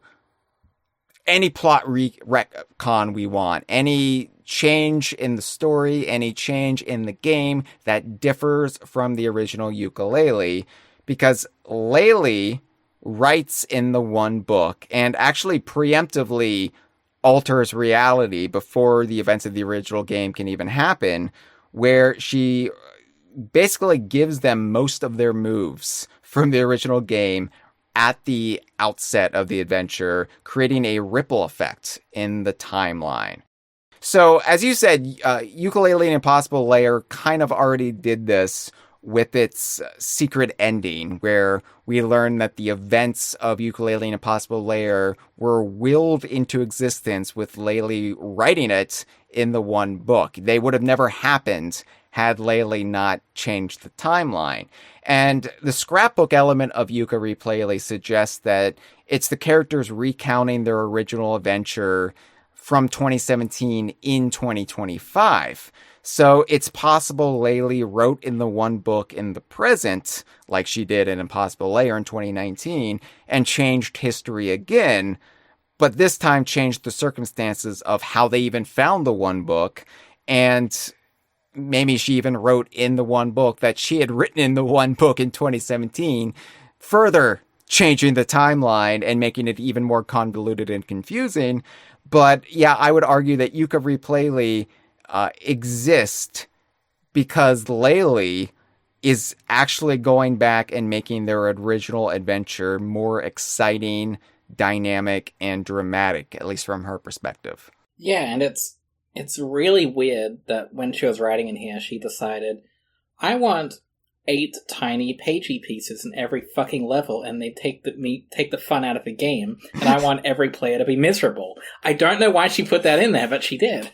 any plot retcon we want, any change in the story, any change in the game that differs from the original Yooka-Laylee, because Laylee writes in the one book and actually preemptively alters reality before the events of the original game can even happen, where she basically gives them most of their moves from the original game at the outset of the adventure, creating a ripple effect in the timeline. So, as you said, Yooka-Laylee and Impossible Lair kind of already did this with its secret ending, where we learn that the events of Yooka-Laylee and Impossible Lair were willed into existence with Laylee writing it in the one book. They would have never happened had Laylee not changed the timeline. And the scrapbook element of Yooka-Replaylee suggests that it's the characters recounting their original adventure from 2017 in 2025. So it's possible Laylee wrote in the one book in the present, like she did in Impossible Lair in 2019, and changed history again, but this time changed the circumstances of how they even found the one book, and maybe she even wrote in the one book that she had written in the one book in 2017, further changing the timeline and making it even more convoluted and confusing. But yeah, I would argue that Yooka-Replaylee exist because Laylee is actually going back and making their original adventure more exciting, dynamic, and dramatic, at least from her perspective. Yeah, and it's really weird that when she was writing in here, she decided, I want 8 tiny pagey pieces in every fucking level, and they take the fun out of the game, and I want every player to be miserable. I don't know why she put that in there, but she did.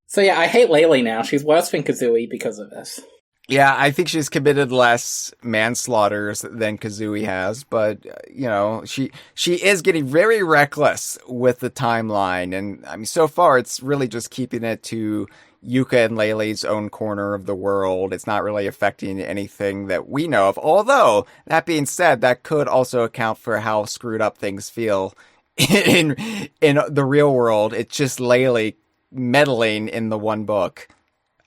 So yeah, I hate Laylee now. She's worse than Kazooie because of this. Yeah, I think she's committed less manslaughters than Kazooie has, but, you know, she is getting very reckless with the timeline, and, I mean, so far it's really just keeping it to Yooka and Laylee's own corner of the world. It's not really affecting anything that we know of, although, that being said, that could also account for how screwed up things feel in the real world. It's just Laylee meddling in the one book.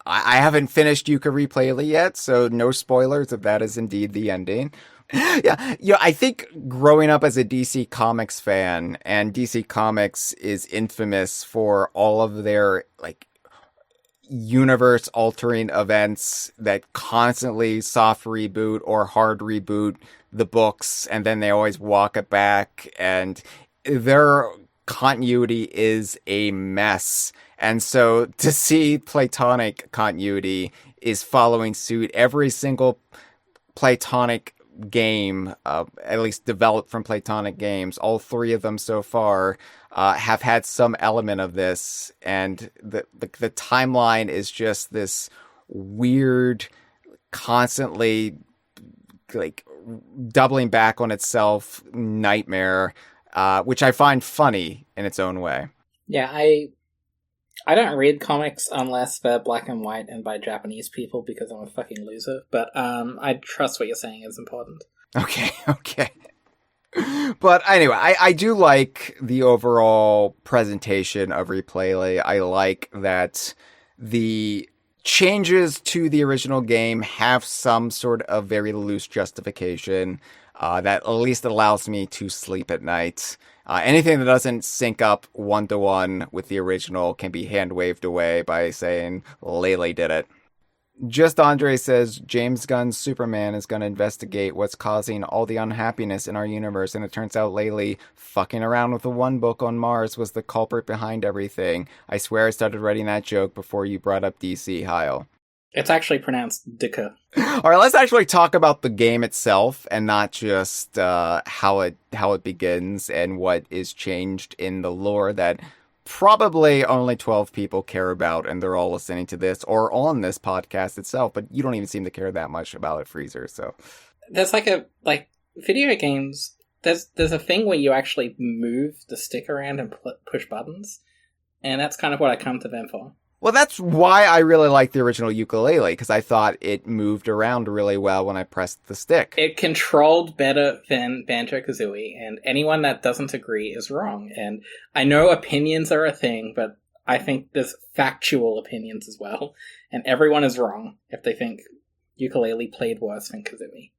I haven't finished Yooka-Replaylee yet, so no spoilers if that is indeed the ending. Yeah, I think growing up as a DC Comics fan, and DC Comics is infamous for all of their, like, universe-altering events that constantly soft reboot or hard reboot the books, and then they always walk it back, and their continuity is a mess. And so to see Playtonic continuity is following suit. Every single Playtonic game, at least developed from Playtonic games, all 3 of them so far, have had some element of this. And the timeline is just this weird, constantly, like, doubling back on itself nightmare, which I find funny in its own way. Yeah, I don't read comics unless they're black and white and by Japanese people because I'm a fucking loser, but I trust what you're saying is important. Okay. But anyway, I do like the overall presentation of Replaylee. I like that the changes to the original game have some sort of very loose justification that at least allows me to sleep at night. Anything that doesn't sync up 1-to-1 with the original can be hand-waved away by saying, Laylee did it. Just Andre says, James Gunn's Superman is going to investigate what's causing all the unhappiness in our universe, and it turns out Laylee fucking around with the one book on Mars was the culprit behind everything. I swear I started writing that joke before you brought up DC, Hyle. It's actually pronounced Dika. All right, let's actually talk about the game itself and not just how it begins and what is changed in the lore that probably only 12 people care about, and they're all listening to this or on this podcast itself, but you don't even seem to care that much about it, Freezer, so. There's video games, there's a thing where you actually move the stick around and push buttons, and that's kind of what I come to them for. Well, that's why I really like the original Yooka-Laylee, because I thought it moved around really well when I pressed the stick. It controlled better than Banjo-Kazooie, and anyone that doesn't agree is wrong. And I know opinions are a thing, but I think there's factual opinions as well. And everyone is wrong if they think Yooka-Laylee played worse than Kazooie.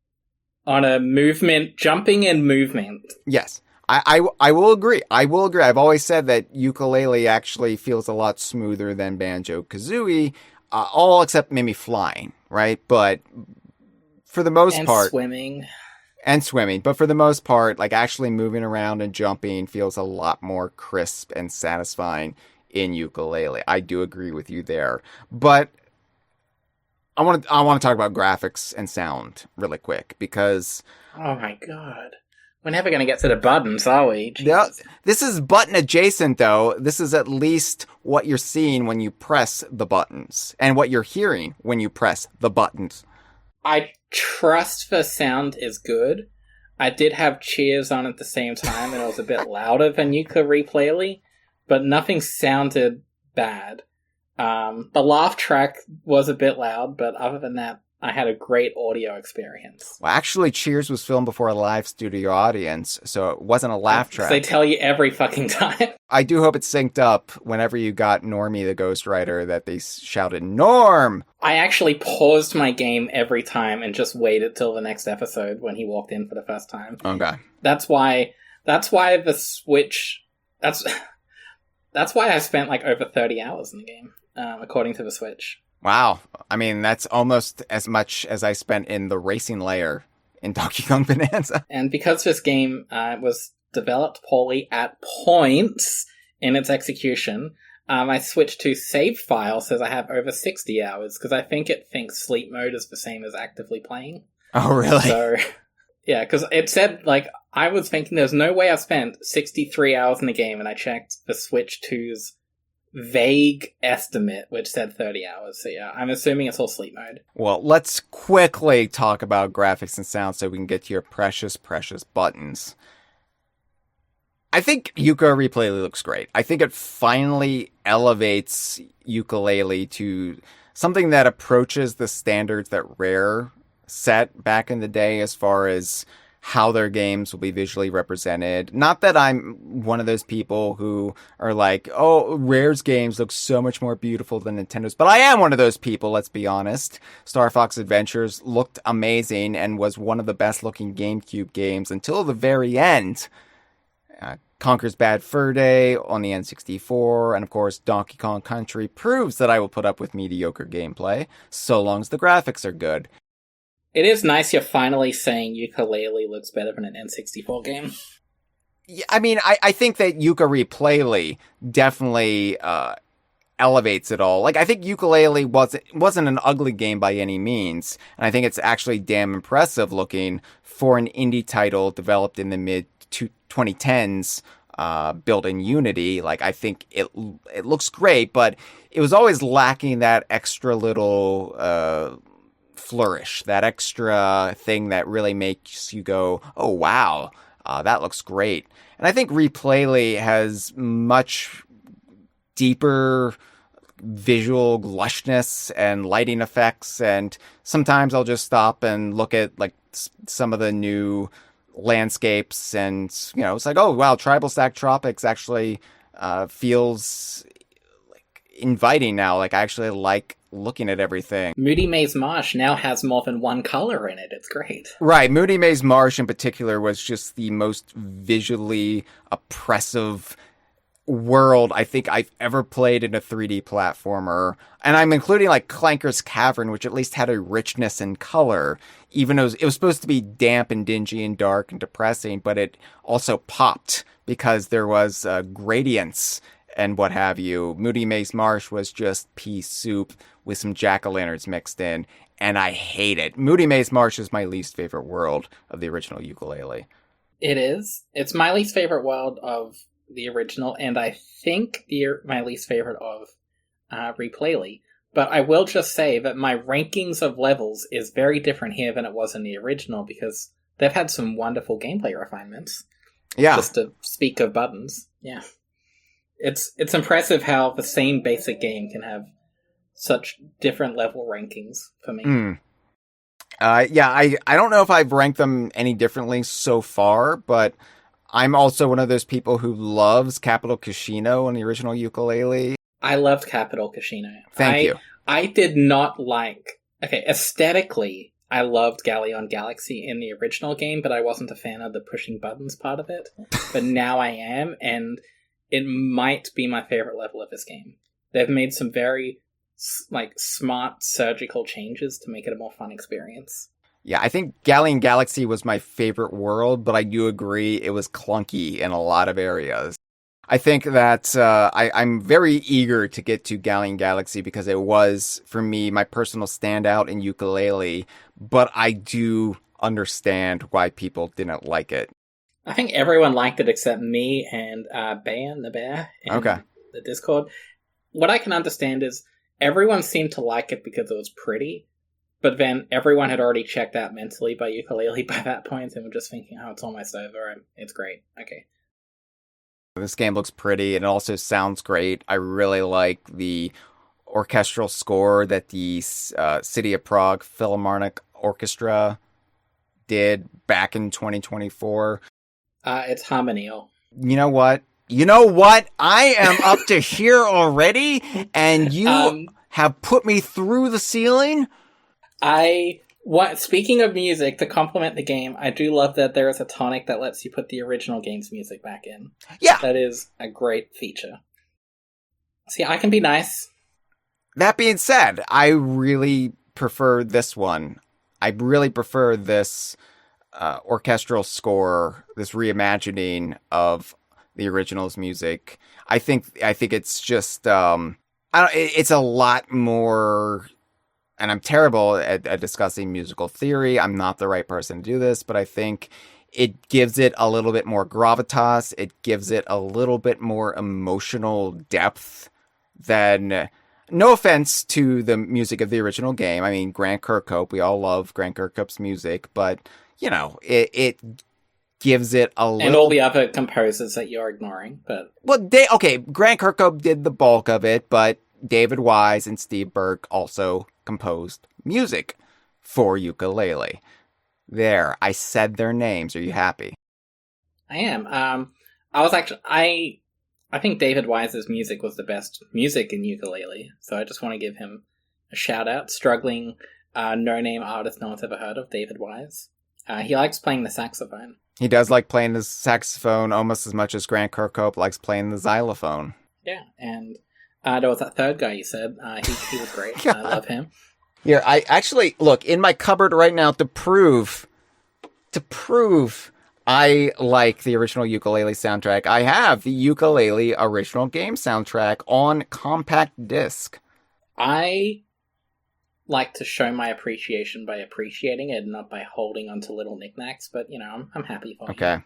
On a movement, jumping and movement. Yes. I will agree. I will agree. I've always said that Yooka-Laylee actually feels a lot smoother than Banjo-Kazooie, all except maybe flying, right? But for the most part... And swimming. But for the most part, like actually moving around and jumping feels a lot more crisp and satisfying in Yooka-Laylee. I do agree with you there. But I want to talk about graphics and sound really quick because... Oh my god. We're never going to get to the buttons, are we? Yeah, this is button adjacent, though. This is at least what you're seeing when you press the buttons and what you're hearing when you press the buttons. I trust the sound is good. I did have cheers on at the same time, and it was a bit louder than Yooka-Replaylee, but nothing sounded bad. The laugh track was a bit loud, but other than that, I had a great audio experience. Well, actually, Cheers was filmed before a live studio audience, so it wasn't a laugh track. They tell you every fucking time. I do hope it synced up whenever you got Normie the ghostwriter that they shouted, Norm! I actually paused my game every time and just waited till the next episode when he walked in for the first time. Okay. That's why the Switch... That's why I spent like over 30 hours in the game, according to the Switch. Wow. I mean, that's almost as much as I spent in the racing layer in Donkey Kong Bonanza. And because this game was developed poorly at points in its execution, I switched to save file, says I have over 60 hours, because I think it thinks sleep mode is the same as actively playing. Oh, really? So, yeah, because it said, like, I was thinking there's no way I've spent 63 hours in the game, and I checked the Switch 2's vague estimate, which said 30 hours. So yeah, I'm assuming it's all sleep mode. Well, let's quickly talk about graphics and sound so we can get to your precious, precious buttons. I think Yooka-Replaylee looks great. I think it finally elevates Yooka-Laylee to something that approaches the standards that Rare set back in the day as far as how their games will be visually represented. Not that I'm one of those people who are like, oh, Rare's games look so much more beautiful than Nintendo's, but I am one of those people, let's be honest. Star Fox Adventures looked amazing and was one of the best looking GameCube games until the very end. Conker's Bad Fur Day on the N64, and of course Donkey Kong Country proves that I will put up with mediocre gameplay, so long as the graphics are good. It is nice you're finally saying Yooka-Laylee looks better than an N64 game. Yeah, I mean, I think that Yooka-Replaylee definitely elevates it all. Like, I think Yooka-Laylee wasn't an ugly game by any means, and I think it's actually damn impressive looking for an indie title developed in the mid-2010s, built in Unity. Like, I think it looks great, but it was always lacking that extra little flourish, that extra thing that really makes you go, oh wow, that looks great. And I think Replaylee has much deeper visual lushness and lighting effects, and sometimes I'll just stop and look at like some of the new landscapes, and you know, it's like, oh wow, Tribal Stack Tropics actually feels like inviting now. Like I actually like looking at everything. Moody Maze Marsh now has more than one color in it. It's great. Right. Moody Maze Marsh in particular was just the most visually oppressive world I think I've ever played in a 3D platformer. And I'm including like Clanker's Cavern, which at least had a richness in color, even though it was supposed to be damp and dingy and dark and depressing, but it also popped because there was gradients and what have you. Moody Maze Marsh was just pea soup with some jack-o'-lanterns mixed in, and I hate it. Moody Maze Marsh is my least favorite world of the original Yooka-Laylee. It is. It's my least favorite world of the original, and I think my least favorite of Replaylee. But I will just say that my rankings of levels is very different here than it was in the original, because they've had some wonderful gameplay refinements. Yeah. Just to speak of buttons. Yeah. It's impressive how the same basic game can have such different level rankings for me. Yeah, I don't know if I've ranked them any differently so far, but I'm also one of those people who loves Capital Casino in the original Yooka-Laylee. I loved Capital Casino. Thank you. I did not like... Okay, aesthetically, I loved Galleon Galaxy in the original game, but I wasn't a fan of the pushing buttons part of it. But now I am, and it might be my favorite level of this game. They've made some very smart surgical changes to make it a more fun experience. Yeah, I think Galleon Galaxy was my favorite world, but I do agree it was clunky in a lot of areas. I think that I'm very eager to get to Galleon Galaxy because it was, for me, my personal standout in Yooka-Laylee, but I do understand why people didn't like it. I think everyone liked it except me and Bayan, the bear, in the Discord. What I can understand is everyone seemed to like it because it was pretty, but then everyone had already checked out mentally by Yooka-Laylee by that point and were just thinking, oh, it's almost over and it's great. Okay. This game looks pretty and it also sounds great. I really like the orchestral score that the City of Prague Philharmonic Orchestra did back in 2024. It's Harmonial. You know what? I am up to here already, and you have put me through the ceiling. Speaking of music, to complement the game, I do love that there is a tonic that lets you put the original game's music back in. Yeah. That is a great feature. See, I can be nice. That being said, I really prefer this one. I really prefer this orchestral score, this reimagining of the original's music. I think it's just it's a lot more. And I'm terrible at discussing musical theory. I'm not the right person to do this, but I think it gives it a little bit more gravitas. It gives it a little bit more emotional depth than, no offense to the music of the original game. I mean, Grant Kirkhope, we all love Grant Kirkhope's music, but, it gives it a little... And all the other composers that you're ignoring, but... Well, Grant Kirkhope did the bulk of it, but David Wise and Steve Burke also composed music for Yooka-Laylee. There, I said their names. Are you happy? I am. I think David Wise's music was the best music in Yooka-Laylee, so I just want to give him a shout out. Struggling, no-name artist no one's ever heard of, David Wise. He likes playing the saxophone. He does like playing the saxophone almost as much as Grant Kirkhope likes playing the xylophone. Yeah, and there was that third guy you said. He was great. I love him. Here, I actually, look, in my cupboard right now to prove I like the original Yooka-Laylee soundtrack, I have the Yooka-Laylee original game soundtrack on compact disc. I like to show my appreciation by appreciating it, not by holding onto little knickknacks, but, I'm happy for you.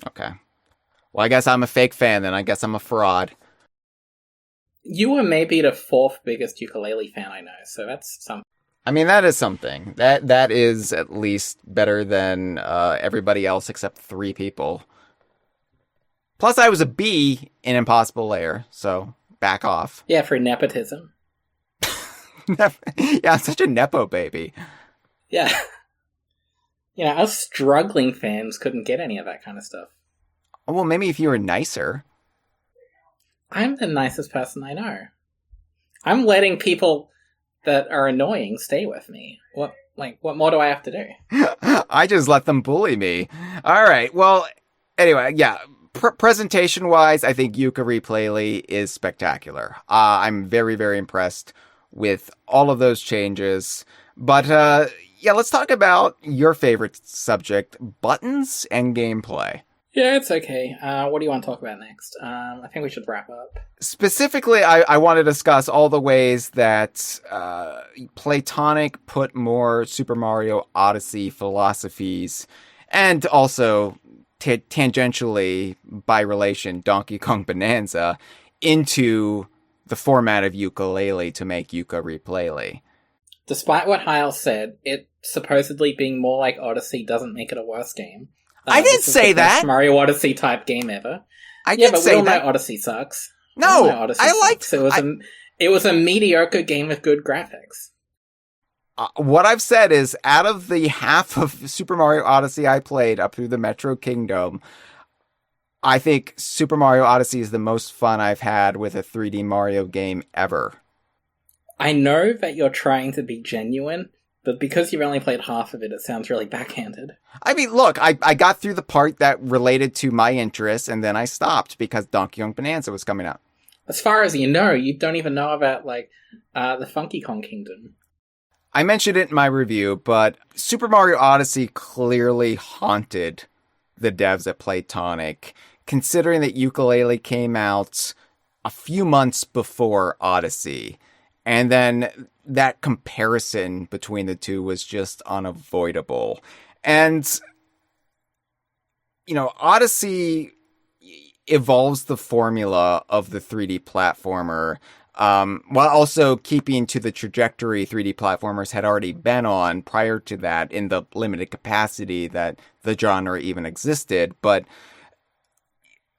Okay. Well, I guess I'm a fake fan then. I guess I'm a fraud. You were maybe the fourth biggest Yooka-Laylee fan I know, so that's something. I mean, that is something. That is at least better than everybody else except 3 people. Plus, I was a B in Impossible Lair, so back off. Yeah, for nepotism. Yeah, I'm such a nepo baby. Yeah. Us struggling fans couldn't get any of that kind of stuff. Well, maybe if you were nicer. I'm the nicest person I know. I'm letting people that are annoying stay with me. What more do I have to do? I just let them bully me. All right. Well, anyway, yeah. Presentation-wise, I think Yooka-Replaylee is spectacular. I'm very, very impressed with all of those changes. But, let's talk about your favorite subject, buttons and gameplay. Yeah, it's okay. What do you want to talk about next? I think we should wrap up. Specifically, I want to discuss all the ways that Playtonic put more Super Mario Odyssey philosophies, and also tangentially, by relation, Donkey Kong Bonanza, into the format of Yooka-Laylee to make Yooka-Replaylee. Despite what Hyle said, it supposedly being more like Odyssey doesn't make it a worse game. I didn't say that. Best Mario Odyssey type game ever. I did say that. We all know Odyssey sucks. No, I liked it was a mediocre game with good graphics. What I've said is, out of the half of Super Mario Odyssey I played up through the Metro Kingdom, I think Super Mario Odyssey is the most fun I've had with a 3D Mario game ever. I know that you're trying to be genuine, But because you've only played half of it, it sounds really backhanded. I mean, look, I got through the part that related to my interests, and then I stopped because Donkey Kong Bonanza was coming out. As far as you don't even know about, the Funky Kong Kingdom. I mentioned it in my review, but Super Mario Odyssey clearly haunted the devs at Playtonic, considering that Yooka-Laylee came out a few months before Odyssey. And then that comparison between the two was just unavoidable. And, Odyssey evolves the formula of the 3D platformer, while also keeping to the trajectory 3D platformers had already been on prior to that in the limited capacity that the genre even existed. But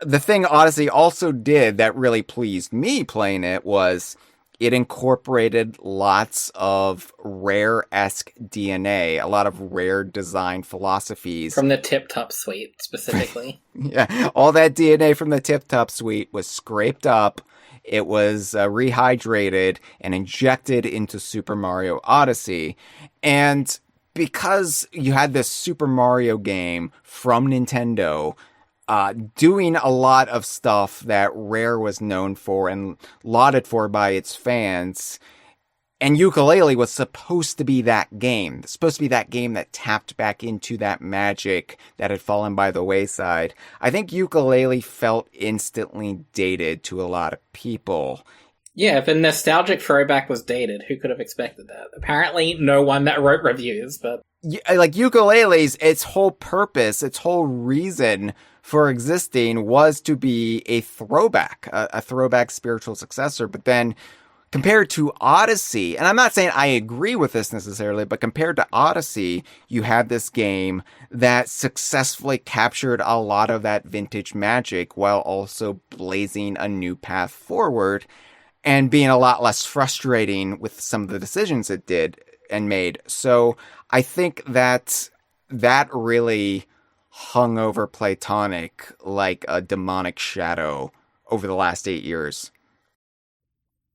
the thing Odyssey also did that really pleased me playing it was it incorporated lots of Rare-esque DNA, a lot of Rare design philosophies. From the Tip Top suite, specifically. Yeah, all that DNA from the Tip Top suite was scraped up, it was rehydrated, and injected into Super Mario Odyssey. And because you had this Super Mario game from Nintendo, doing a lot of stuff that Rare was known for and lauded for by its fans. And Yooka-Laylee was supposed to be that game. It's supposed to be that game that tapped back into that magic that had fallen by the wayside. I think Yooka-Laylee felt instantly dated to a lot of people. Yeah, if a nostalgic throwback was dated, who could have expected that? Apparently no one that wrote reviews, but... Like, Yooka-Laylee's, its whole purpose, its whole reason for existing was to be a throwback spiritual successor. But then compared to Odyssey, and I'm not saying I agree with this necessarily, but compared to Odyssey, you had this game that successfully captured a lot of that vintage magic while also blazing a new path forward and being a lot less frustrating with some of the decisions it did and made. So I think that really hung over Playtonic like a demonic shadow over the last 8 years.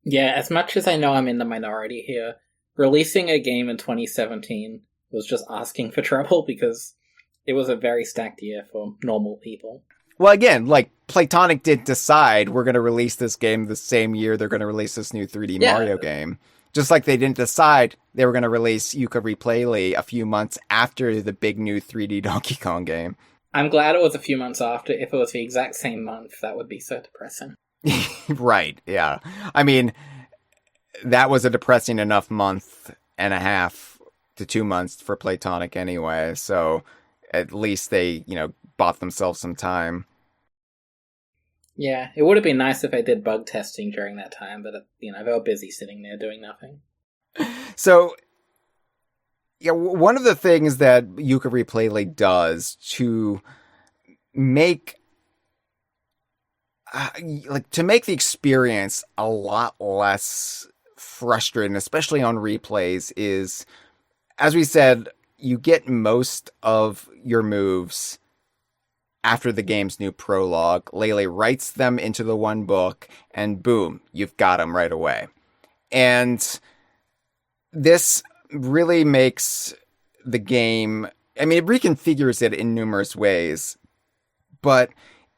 Yeah, as much as I know I'm in the minority here, releasing a game in 2017 was just asking for trouble because it was a very stacked year for normal people. Well, again, like, Playtonic did decide we're going to release this game the same year they're going to release this new 3D Mario game. Just like they didn't decide they were going to release Yooka-Replaylee a few months after the big new 3D Donkey Kong game. I'm glad it was a few months after. If it was the exact same month, that would be so depressing. Right, yeah. I mean, that was a depressing enough month and a half to 2 months for Playtonic anyway, so at least they, bought themselves some time. Yeah, it would have been nice if I did bug testing during that time, but, they were busy sitting there doing nothing. So, yeah, one of the things that Yooka-Replaylee does to make the experience a lot less frustrating, especially on replays, is, as we said, you get most of your moves after the game's new prologue. Laylee writes them into the one book, and boom, you've got them right away. And this really makes the game... I mean, it reconfigures it in numerous ways, but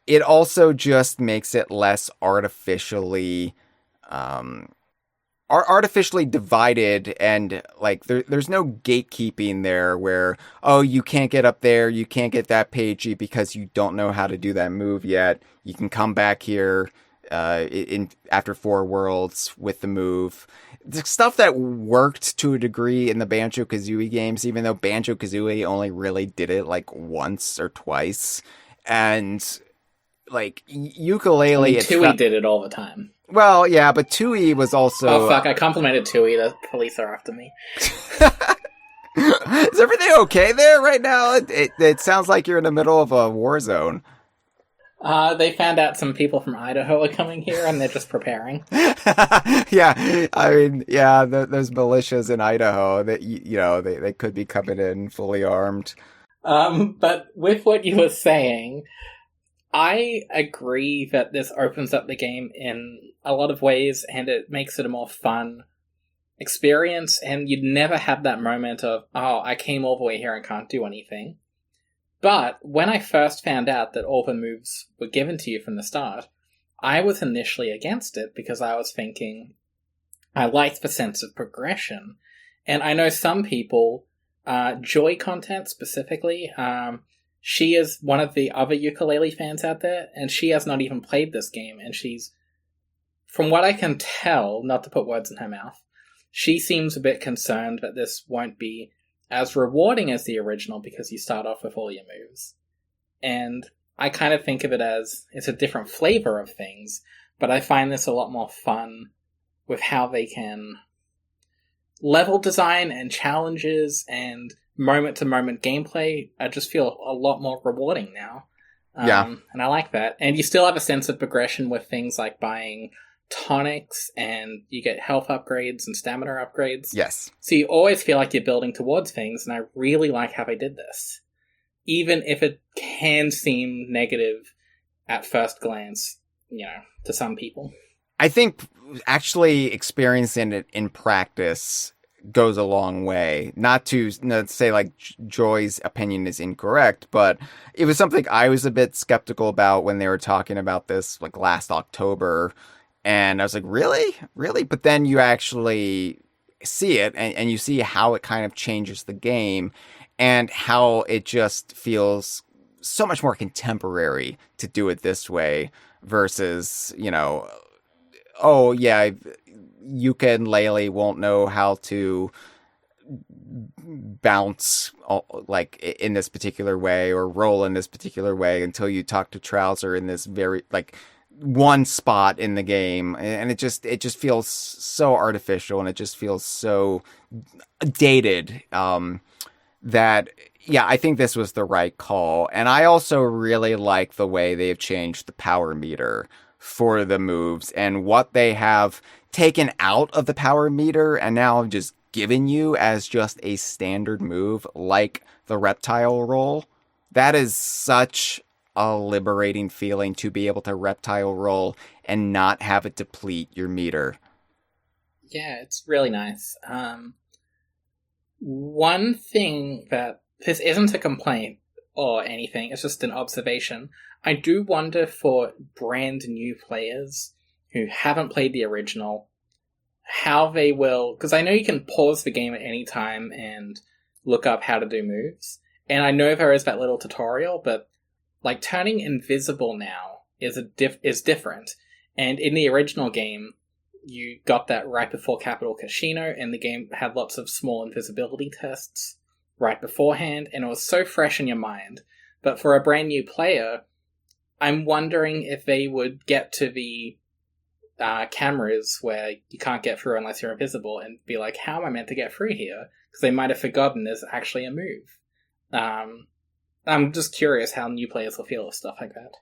it also just makes it less artificially divided, and there's no gatekeeping there where, oh, you can't get up there, you can't get that pagey because you don't know how to do that move yet. You can come back here in after 4 worlds with the move. The stuff that worked to a degree in the Banjo-Kazooie games, even though Banjo-Kazooie only really did it once or twice, and Yooka-Laylee, Tooie did it all the time. Well, yeah, but Tooie was also... Oh, fuck, I complimented Tooie. The police are after me. Is everything okay there right now? It sounds like you're in the middle of a war zone. They found out some people from Idaho are coming here, and they're just preparing. Yeah, I mean, yeah, those militias in Idaho, that they could be coming in fully armed. But with what you were saying... I agree that this opens up the game in a lot of ways, and it makes it a more fun experience, and you'd never have that moment of, oh, I came all the way here and can't do anything. But when I first found out that all the moves were given to you from the start, I was initially against it because I was thinking I liked the sense of progression. And I know some people, Joy Content specifically, she is one of the other Yooka-Laylee fans out there, and she has not even played this game, and she's, from what I can tell, not to put words in her mouth, she seems a bit concerned that this won't be as rewarding as the original because you start off with all your moves. And I kind of think of it as it's a different flavor of things, but I find this a lot more fun with how they can level design and challenges and moment-to-moment gameplay. I just feel a lot more rewarding now. Yeah. And I like that. And you still have a sense of progression with things like buying tonics, and you get health upgrades and stamina upgrades. Yes. So you always feel like you're building towards things, and I really like how they did this. Even if it can seem negative at first glance, to some people. I think actually experiencing it in practice goes a long way. Not to say like Joy's opinion is incorrect, but it was something I was a bit skeptical about when they were talking about this like last October. And I was like, really? Really? But then you actually see it and you see how it kind of changes the game and how it just feels so much more contemporary to do it this way versus, oh yeah, Yooka and Laylee won't know how to bounce like in this particular way or roll in this particular way until you talk to Trouser in this very like one spot in the game, and it just feels so artificial and it just feels so dated that yeah, I think this was the right call. And I also really like the way they've changed the power meter for the moves and what they have taken out of the power meter and now just given you as just a standard move like the reptile roll. That is such a liberating feeling to be able to reptile roll and not have it deplete your meter. Yeah, it's really nice. One thing that this isn't a complaint or anything, it's just an observation. I do wonder for brand new players who haven't played the original, how they will, because I know you can pause the game at any time and look up how to do moves. And I know there is that little tutorial, but like turning invisible now is different. And in the original game, you got that right before Capital Casino, and the game had lots of small invisibility tests right beforehand, and it was so fresh in your mind. But for a brand new player, I'm wondering if they would get to the cameras where you can't get through unless you're invisible and be like, how am I meant to get through here? Because they might have forgotten there's actually a move. I'm just curious how new players will feel with stuff like that.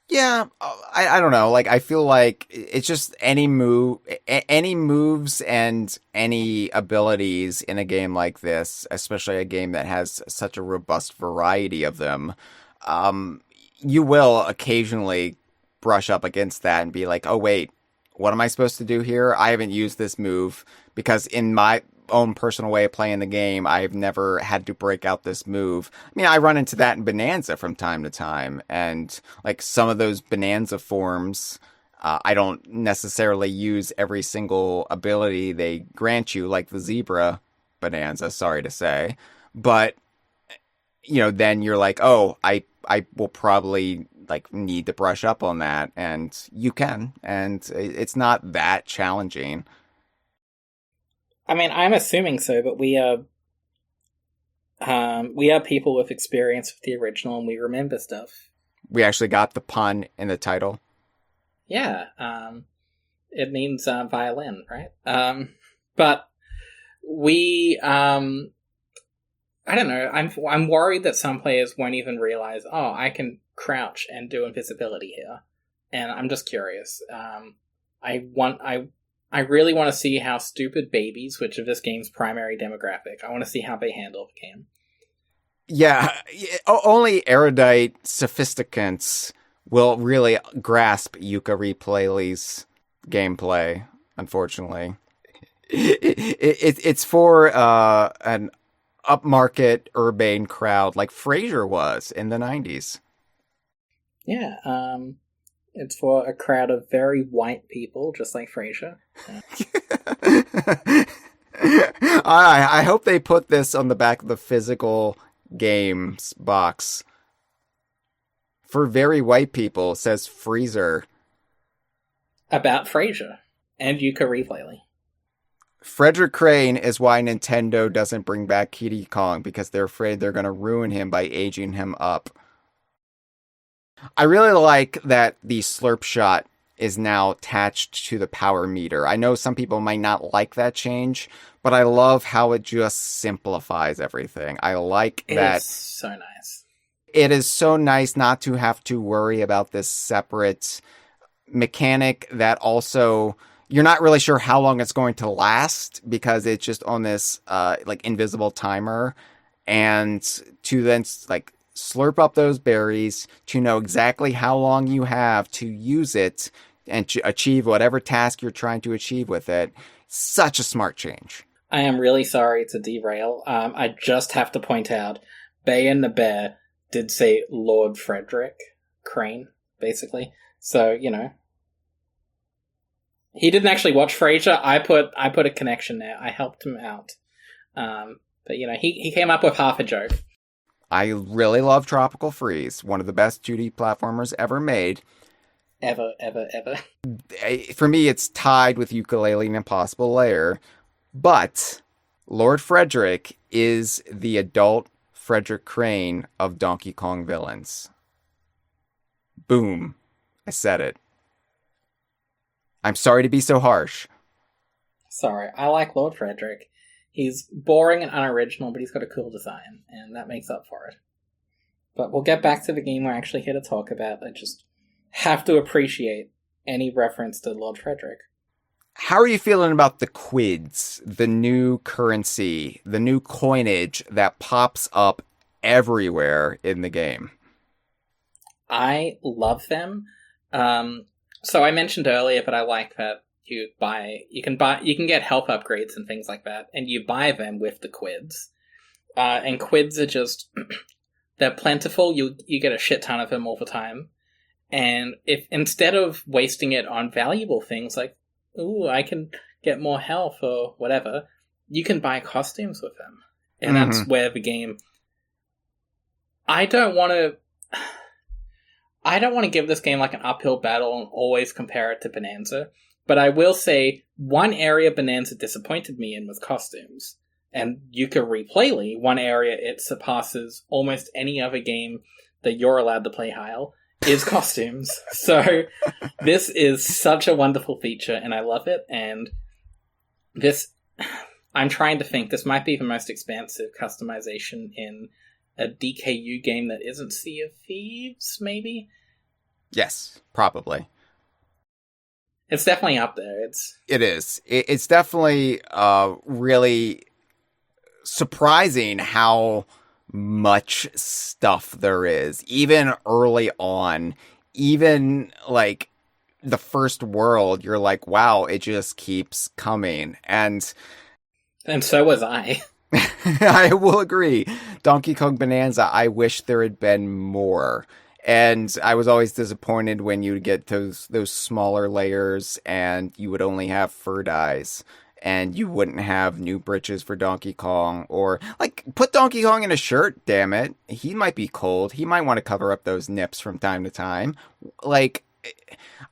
Yeah, I don't know. Like, I feel like it's just any moves and any abilities in a game like this, especially a game that has such a robust variety of them, you will occasionally brush up against that and be like, oh, wait, what am I supposed to do here? I haven't used this move because in my own personal way of playing the game, I've never had to break out this move. I mean, I run into that in Bonanza from time to time, and like some of those Bonanza forms, I don't necessarily use every single ability they grant you, like the Zebra Bonanza, sorry to say, but then you're like, oh, I will probably like need to brush up on that, and you can, and it's not that challenging. I mean, I'm assuming so, but we are people with experience with the original, and we remember stuff. We actually got the pun in the title. Yeah, it means violin, right? But we, I don't know. I'm worried that some players won't even realize, oh, I can crouch and do invisibility here, and I'm just curious. I really want to see how stupid babies, which are this game's primary demographic, I want to see how they handle the game. Yeah, only erudite sophisticants will really grasp Yooka-Replaylee's gameplay, unfortunately. It's for an upmarket urban crowd like Frasier was in the 90s. Yeah, it's for a crowd of very white people, just like Frasier. I hope they put this on the back of the physical games box. For very white people, says Freezer. About Frasier and Yooka-Replaylee. Frederick Crane is why Nintendo doesn't bring back Kiddy Kong, because they're afraid they're going to ruin him by aging him up. I really like that the slurp shot is now attached to the power meter. I know some people might not like that change, but I love how it just simplifies everything. I like that. It's so nice. It is so nice not to have to worry about this separate mechanic that also you're not really sure how long it's going to last, because it's just on this like invisible timer, and to then like slurp up those berries to know exactly how long you have to use it and to achieve whatever task you're trying to achieve with it. Such a smart change. I am really sorry to derail. I just have to point out, Bay and the Bear did say Lord Frederick Crane, basically. So, you know. He didn't actually watch Frasier. I put a connection there. I helped him out. But, you know, he came up with half a joke. I really love Tropical Freeze, one of the best 2D platformers ever made. Ever. For me, it's tied with Yooka-Laylee and Impossible Lair, but Lord Frederick is the adult Frederick Crane of Donkey Kong villains. Boom. I said it. I'm sorry to be so harsh. Sorry, I like Lord Frederick. He's boring and unoriginal, but he's got a cool design, and that makes up for it. But we'll get back to the game we're actually here to talk about. I just have to appreciate any reference to Lord Frederick. How are you feeling about the quids, the new currency, the new coinage that pops up everywhere in the game? I love them. So I mentioned earlier, but I like that you can get health upgrades and things like that, and you buy them with the quids. And quids are just they're plentiful. You get a shit ton of them all the time. And if instead of wasting it on valuable things like, ooh, I can get more health or whatever, you can buy costumes with them. And that's where the game... I don't want to give this game like an uphill battle and always compare it to Bonanza, but I will say one area Bonanza disappointed me in was costumes. And Yooka-Replaylee, one area it surpasses almost any other game that you're allowed to play, Hyle, is costumes. So this is such a wonderful feature, and I love it. And this, I'm trying to think, this might be the most expansive customization in a DKU game that isn't Sea of Thieves, maybe? Yes, probably. It's definitely up there. It is. It's definitely really surprising how much stuff there is, even early on. Even like the first world, you're like, wow, it just keeps coming. And so was I. I will agree. Donkey Kong Bonanza, I wish there had been more. And I was always disappointed when you would get those smaller layers and you would only have fur dyes. And you wouldn't have new britches for Donkey Kong. Or, like, put Donkey Kong in a shirt, damn it. He might be cold. He might want to cover up those nips from time to time. Like,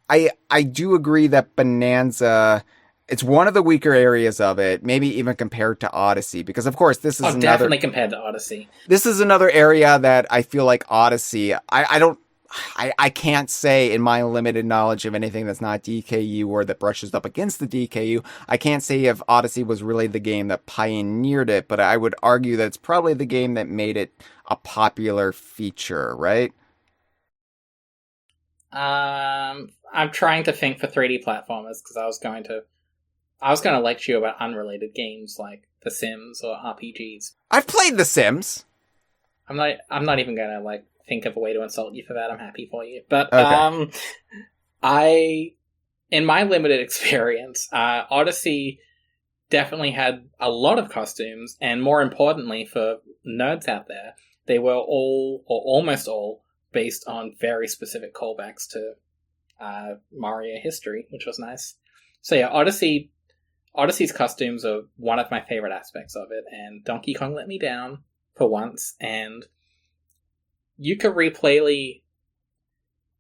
I do agree that Bonanza... It's one of the weaker areas of it, maybe even compared to Odyssey, because of course this is definitely compared to Odyssey. This is another area that I feel like Odyssey. I can't say in my limited knowledge of anything that's not DKU or that brushes up against the DKU. I can't say if Odyssey was really the game that pioneered it, but I would argue that it's probably the game that made it a popular feature, right? I'm trying to think for 3D platformers because I was going to lecture you about unrelated games like The Sims or RPGs. I've played The Sims. I'm not even gonna like think of a way to insult you for that. I'm happy for you. But okay. in my limited experience, Odyssey definitely had a lot of costumes, and more importantly for nerds out there, they were all, or almost all, based on very specific callbacks to Mario history, which was nice. So yeah, Odyssey's costumes are one of my favorite aspects of it, and Donkey Kong let me down for once, and Yooka-Replaylee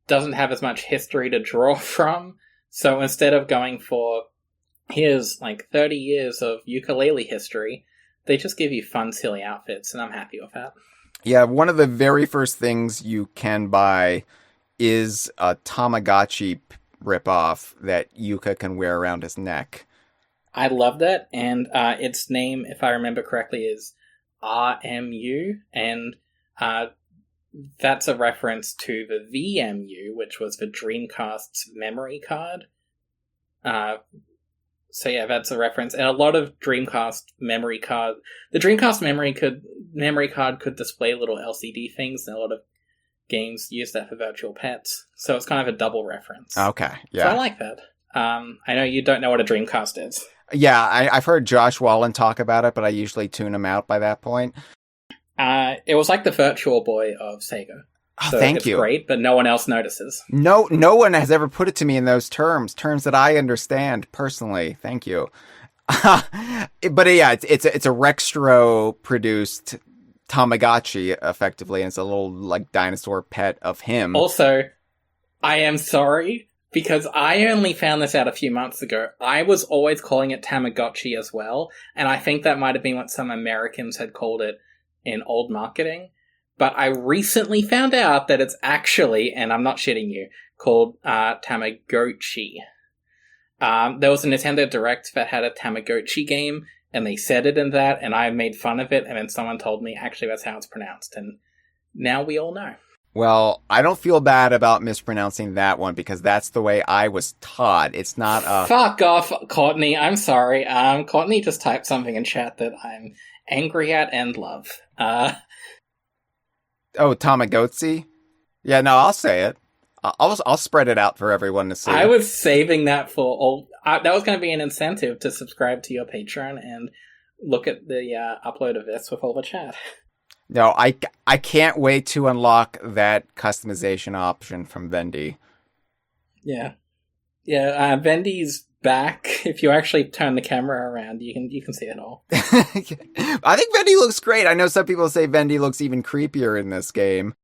doesn't have as much history to draw from, so instead of going for here's 30 years of Yooka-Laylee history, they just give you fun, silly outfits, and I'm happy with that. Yeah, one of the very first things you can buy is a Tamagotchi ripoff that Yooka can wear around his neck. I love that, and its name, if I remember correctly, is RMU, and that's a reference to the VMU, which was the Dreamcast's memory card. So yeah, that's a reference, and a lot of Dreamcast memory card. The Dreamcast memory card could display little LCD things, and a lot of games use that for virtual pets. So it's kind of a double reference. Okay, yeah. So I like that. I know you don't know what a Dreamcast is. Yeah, I've heard Josh Wallen talk about it, but I usually tune him out by that point. It was like the Virtual Boy of Sega. Oh, so thank you. It's great, but no one else notices. No one has ever put it to me in those terms that I understand personally. Thank you. But yeah, it's a Rextro produced Tamagotchi, effectively, and it's a little dinosaur pet of him. Also, I am sorry, because I only found this out a few months ago. I was always calling it Tamagotchi as well, and I think that might have been what some Americans had called it in old marketing. But I recently found out that it's actually, and I'm not shitting you, called Tamagotchi. There was a Nintendo Direct that had a Tamagotchi game, and they said it in that, and I made fun of it, and then someone told me, actually, that's how it's pronounced, and now we all know. Well, I don't feel bad about mispronouncing that one, because that's the way I was taught. It's not a... Fuck off, Courtney. I'm sorry. Courtney just typed something in chat that I'm angry at and love. Oh, Tamagotchi? Yeah, no, I'll say it. I'll spread it out for everyone to see. I was saving that for all... that was going to be an incentive to subscribe to your Patreon and look at the upload of this with all the chat. No, I can't wait to unlock that customization option from Vendy. Yeah. Yeah, Vendy's back. If you actually turn the camera around, you can see it all. I think Vendy looks great. I know some people say Vendy looks even creepier in this game.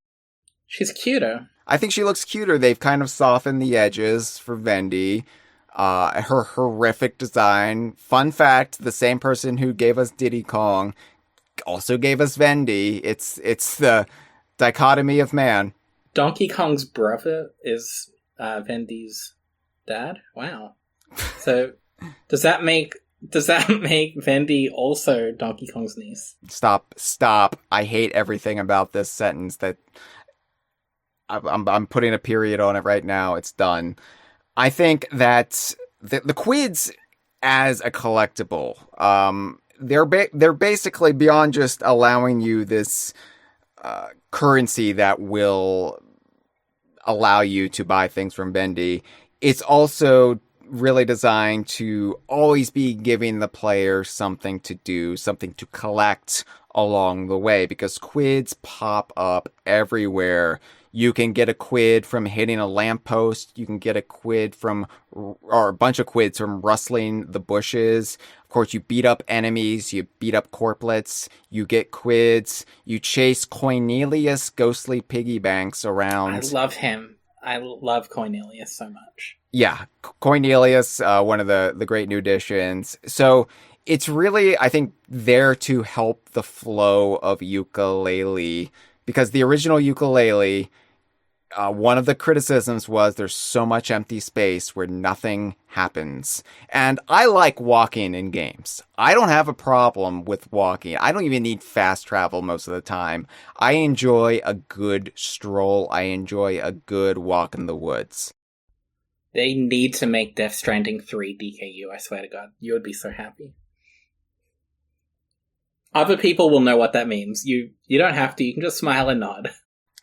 She's cuter. I think she looks cuter. They've kind of softened the edges for Vendy. Her horrific design. Fun fact, the same person who gave us Diddy Kong also gave us Vendy. It's the dichotomy of man. Donkey Kong's brother is Vendy's dad? Wow. So does that make Vendy also Donkey Kong's niece? Stop. I hate everything about this sentence. That I'm putting a period on it right now. It's done. I think that the quids as a collectible, they're basically beyond just allowing you this currency that will allow you to buy things from Vendy. It's also really designed to always be giving the player something to do, something to collect along the way, because quids pop up everywhere. You can get a quid from hitting a lamppost. You can get a quid or a bunch of quids from rustling the bushes. Of course, you beat up enemies. You beat up corplets. You get quids. You chase Cornelius ghostly piggy banks around. I love him. I love Cornelius so much. Yeah, Cornelius, one of the great new additions. So it's really, I think, there to help the flow of Yooka-Laylee, because the original Yooka-Laylee, one of the criticisms was there's so much empty space where nothing happens. And I like walking in games. I don't have a problem with walking. I don't even need fast travel most of the time. I enjoy a good stroll. I enjoy a good walk in the woods. They need to make Death Stranding 3 DKU, I swear to God. You would be so happy. Other people will know what that means. You don't have to. You can just smile and nod.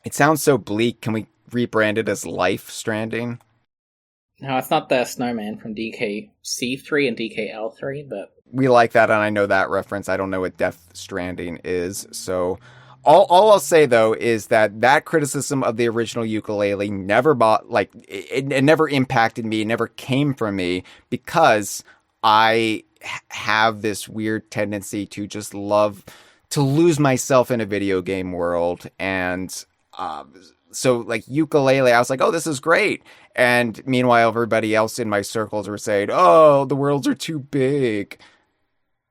It sounds so bleak. Can we rebrand it as Life Stranding? No, it's not the snowman from DKC3 and DKL3, but... We like that, and I know that reference. I don't know what Death Stranding is, so... All I'll say, though, is that criticism of the original Yooka-Laylee never it never impacted me, it never came from me, because I have this weird tendency to just love to lose myself in a video game world, and so, like, Yooka-Laylee, I was like, oh, this is great, and meanwhile, everybody else in my circles were saying, oh, the worlds are too big.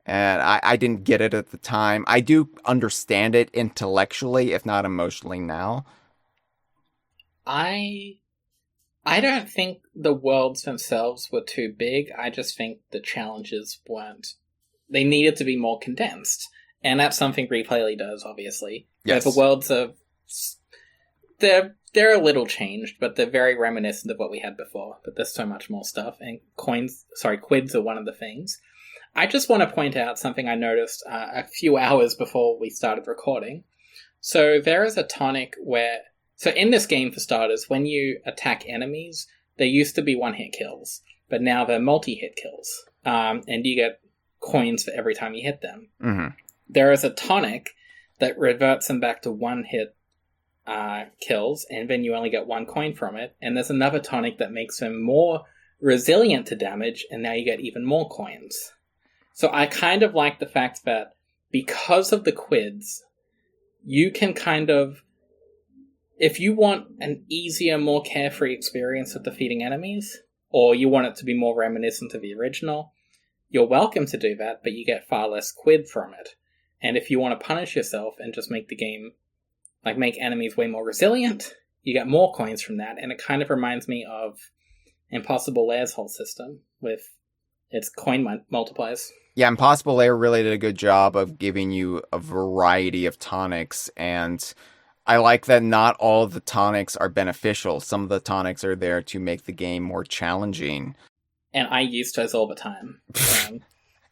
And I didn't get it at the time. I do understand it intellectually, if not emotionally now. I don't think the worlds themselves were too big. I just think the challenges weren't. They needed to be more condensed. And that's something Replaylee does, obviously. Yes. The worlds are... They're a little changed, but they're very reminiscent of what we had before. But there's so much more stuff. And quids are one of the things. I just want to point out something I noticed a few hours before we started recording. So there is a tonic where... So in this game, for starters, when you attack enemies, they used to be one-hit kills, but now they're multi-hit kills. And you get coins for every time you hit them. Mm-hmm. There is a tonic that reverts them back to one-hit kills, and then you only get 1 coin from it. And there's another tonic that makes them more resilient to damage, and now you get even more coins. So I kind of like the fact that because of the quids, you can kind of, if you want an easier, more carefree experience of defeating enemies, or you want it to be more reminiscent of the original, you're welcome to do that, but you get far less quid from it. And if you want to punish yourself and just make the game, like make enemies way more resilient, you get more coins from that. And it kind of reminds me of Impossible Lair's whole system with its coin multipliers. Yeah, Impossible Lair really did a good job of giving you a variety of tonics, and I like that not all of the tonics are beneficial. Some of the tonics are there to make the game more challenging. And I use those all the time.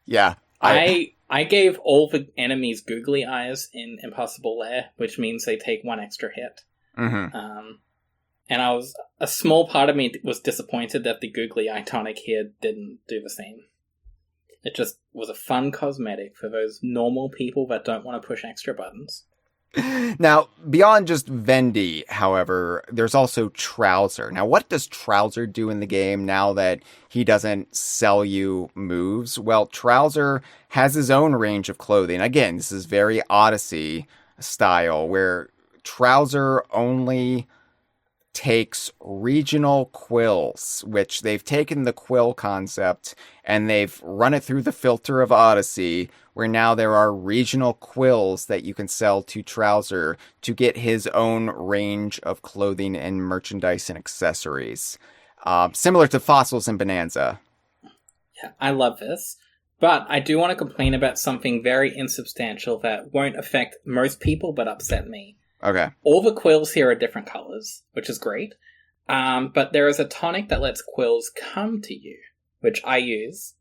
Yeah. I gave all the enemies googly eyes in Impossible Lair, which means they take 1 extra hit. Mm-hmm. And a small part of me was disappointed that the googly eye tonic here didn't do the same. It just was a fun cosmetic for those normal people that don't want to push extra buttons. Now, beyond just Vendy, however, there's also Trouser. Now, what does Trouser do in the game now that he doesn't sell you moves? Well, Trouser has his own range of clothing. Again, this is very Odyssey style, where Trouser only takes regional quills, which they've taken the quill concept and they've run it through the filter of Odyssey, where now there are regional quills that you can sell to Trouser to get his own range of clothing and merchandise and accessories. Similar to Fossils and Bonanza. Yeah, I love this. But I do want to complain about something very insubstantial that won't affect most people but upset me. Okay. All the quills here are different colors, which is great. But there is a tonic that lets quills come to you, which I use.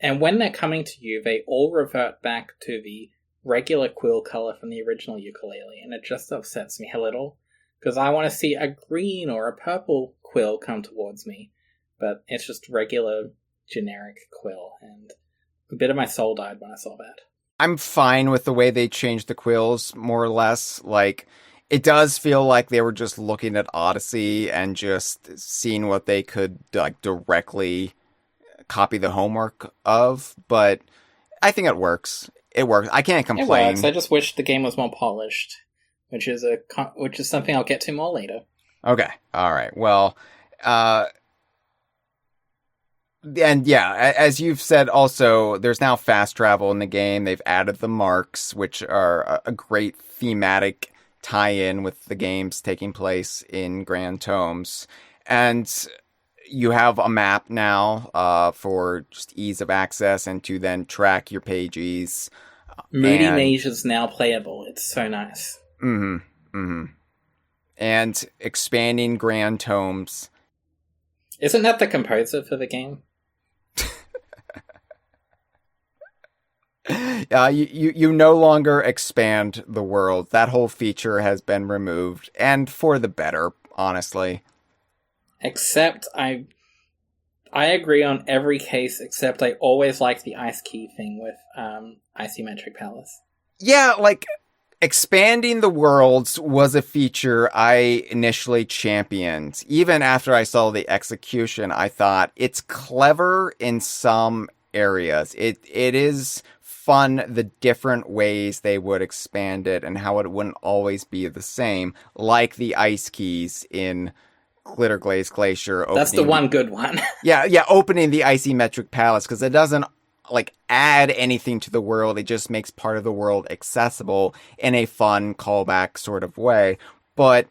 And when they're coming to you, they all revert back to the regular quill color from the original Yooka-Laylee. And it just upsets me a little, because I want to see a green or a purple quill come towards me. But it's just regular, generic quill. And a bit of my soul died when I saw that. I'm fine with the way they changed the quills, more or less. Like, it does feel like they were just looking at Odyssey and just seeing what they could, like, directly copy the homework of, but I think it works. It works. I can't complain. It works. I just wish the game was more polished, which is something I'll get to more later. Okay. All right. Well, and yeah, as you've said also, there's now fast travel in the game. They've added the marks, which are a great thematic tie-in with the games taking place in Grand Tomes. And you have a map now for just ease of access and to then track your pages. Moody Mage is now playable. It's so nice. Mm-hmm. Mm-hmm. And expanding Grand Tomes. Isn't that the composer for the game? You no longer expand the world. That whole feature has been removed, and for the better, honestly. Except I agree on every case, except I always liked the ice key thing with Isometric Palace. Yeah, like, expanding the worlds was a feature I initially championed. Even after I saw the execution, I thought it's clever in some areas. It is fun the different ways they would expand it and how it wouldn't always be the same, like the ice keys in Glitter Glaze Glacier. That's the one good one. Yeah, opening the Isometric Palace, because it doesn't like add anything to the world. It just makes part of the world accessible in a fun callback sort of way. But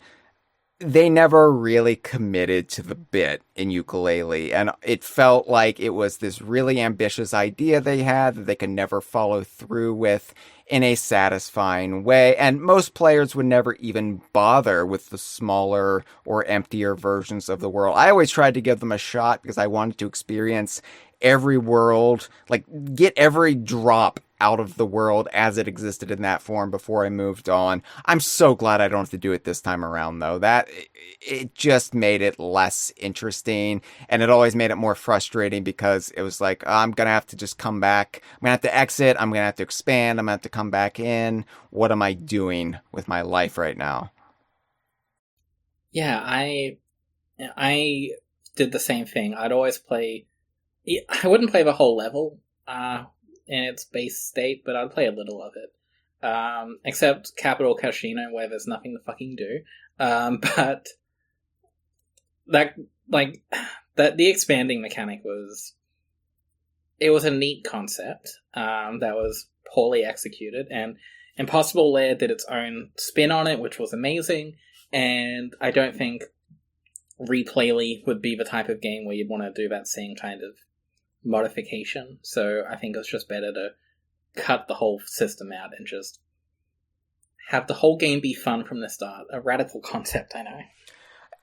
they never really committed to the bit in Yooka-Laylee, and it felt like it was this really ambitious idea they had that they could never follow through with in a satisfying way, and most players would never even bother with the smaller or emptier versions of the world. I always tried to give them a shot because I wanted to experience every world, like get every drop out of the world as it existed in that form before I moved on. I'm so glad I don't have to do it this time around, though. That it just made it less interesting, and it always made it more frustrating because it was like, I'm gonna have to just come back. I'm gonna have to exit. I'm gonna have to expand. I'm gonna have to come back in. What am I doing with my life right now? Yeah, I did the same thing. I'd always play. I wouldn't play the whole level in its base state, but I'd play a little of it. Except Capital Casino, where there's nothing to fucking do. But the expanding mechanic was a neat concept that was poorly executed, and Impossible Lair did its own spin on it, which was amazing. And I don't think Replaylee would be the type of game where you'd want to do that same kind of modification. So I think it's just better to cut the whole system out and just have the whole game be fun from the start. A radical concept, I know.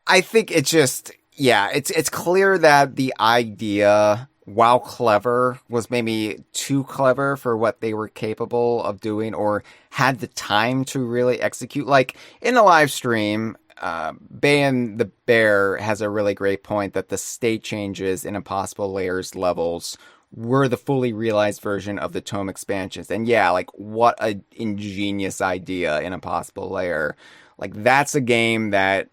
I think it's just, yeah, it's clear that the idea, while clever, was maybe too clever for what they were capable of doing or had the time to really execute. Like, in the live stream, Bayan the Bear has a really great point that the state changes in Impossible Layers levels were the fully realized version of the Tome expansions. And yeah, like, what an ingenious idea in Impossible Layer. Like, that's a game that,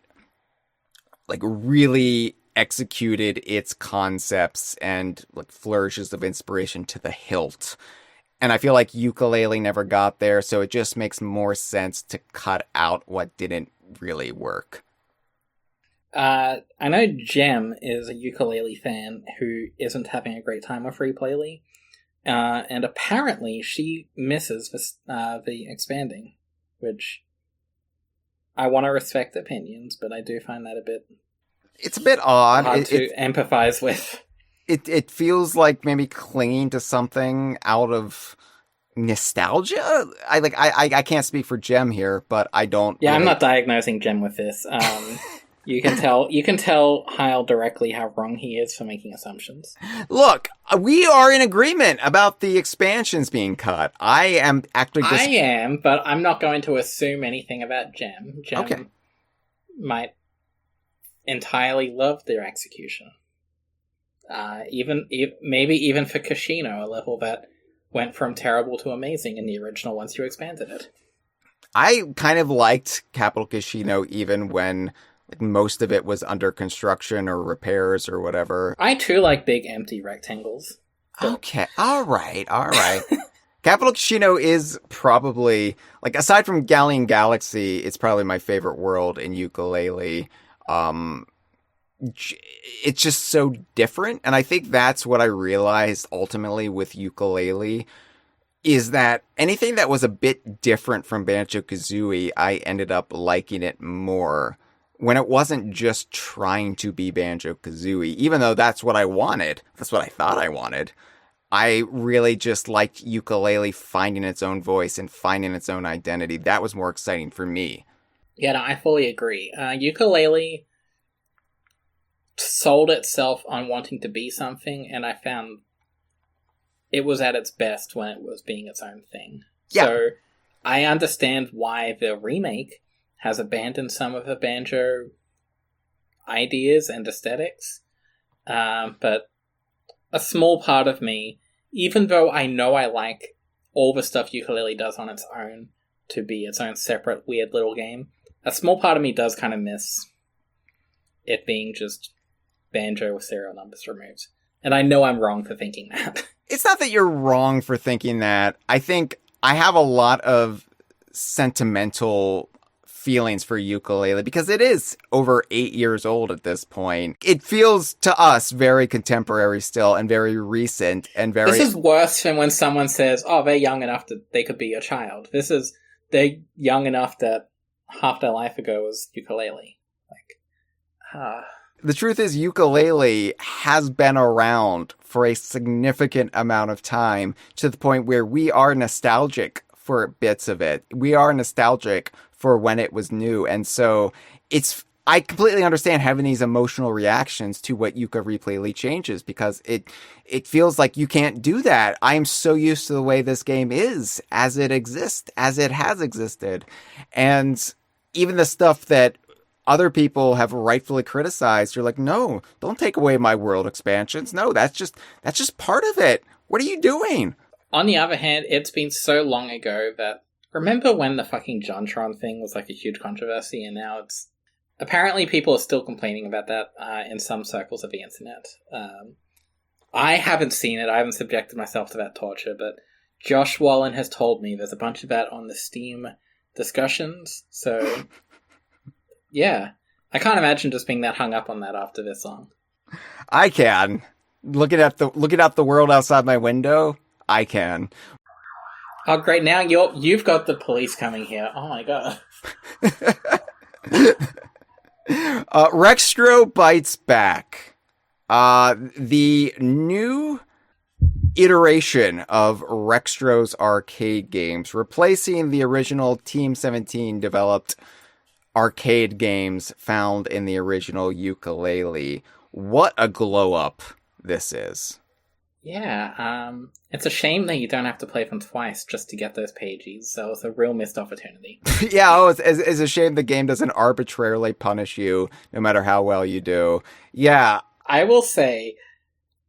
like, really executed its concepts and, like, flourishes of inspiration to the hilt. And I feel like Yooka-Laylee never got there, so it just makes more sense to cut out what didn't really work. I know Gem is a Yooka-Laylee fan who isn't having a great time with Replaylee, and apparently she misses the expanding, which I want to respect opinions, but I do find that a bit... It's a bit odd. Hard to empathize with. It feels like maybe clinging to something out of nostalgia. I can't speak for Gem here, but I don't. Yeah, really... I'm not diagnosing Gem with this. You can tell Hyle directly how wrong he is for making assumptions. Look, we are in agreement about the expansions being cut. I am actually. I am, but I'm not going to assume anything about Gem. Gem might entirely love their execution. Maybe even for Casino, a level that went from terrible to amazing in the original once you expanded it. I kind of liked Capital Casino even when, like, most of it was under construction or repairs or whatever. I too like big empty rectangles. Okay, all right. Capital Casino is probably, like, aside from Galleon Galaxy, it's probably my favorite world in Yooka-Laylee. It's just so different, and I think that's what I realized ultimately with Yooka-Laylee, is that anything that was a bit different from Banjo-Kazooie, I ended up liking it more, when it wasn't just trying to be Banjo-Kazooie, even though that's what I wanted, that's what I thought I wanted. I really just liked Yooka-Laylee finding its own voice and finding its own identity. That was more exciting for me. Yeah, no, I fully agree. Yooka-Laylee sold itself on wanting to be something, and I found it was at its best when it was being its own thing. Yeah. So I understand why the remake has abandoned some of the Banjo ideas and aesthetics, but a small part of me, even though I know I like all the stuff Yooka-Laylee does on its own to be its own separate weird little game, a small part of me does kind of miss it being just Banjo with serial numbers removed. And I know I'm wrong for thinking that. It's not that you're wrong for thinking that. I think I have a lot of sentimental feelings for Yooka-Laylee because it is over 8 years old at this point. It feels to us very contemporary still and very recent and very... This is worse than when someone says, oh, they're young enough that they could be a child. They're young enough that half their life ago was Yooka-Laylee. The truth is, Yooka-Laylee has been around for a significant amount of time to the point where we are nostalgic for bits of it. We are nostalgic for when it was new. And so I completely understand having these emotional reactions to what Yooka-Replaylee changes because it feels like you can't do that. I'm so used to the way this game is as it exists, as it has existed. And even the stuff that other people have rightfully criticized, you're like, no, don't take away my world expansions. No, that's just part of it. What are you doing? On the other hand, it's been so long ago that remember when the fucking JonTron thing was like a huge controversy, and now it's apparently people are still complaining about that in some circles of the internet. I haven't seen it. I haven't subjected myself to that torture, but Josh Wallen has told me there's a bunch of that on the Steam discussions. So yeah, I can't imagine just being that hung up on that after this long. I can. Looking at the world outside my window, I can. Oh, great! Now you've got the police coming here. Oh my god. Rextro bites back. The new iteration of Rextro's arcade games, replacing the original Team 17 developed arcade games found in the original Yooka-Laylee. What a glow up this is. Yeah, it's a shame that you don't have to play them twice just to get those pages, so it's a real missed opportunity. Yeah, it's a shame the game doesn't arbitrarily punish you no matter how well you do. Yeah. I will say,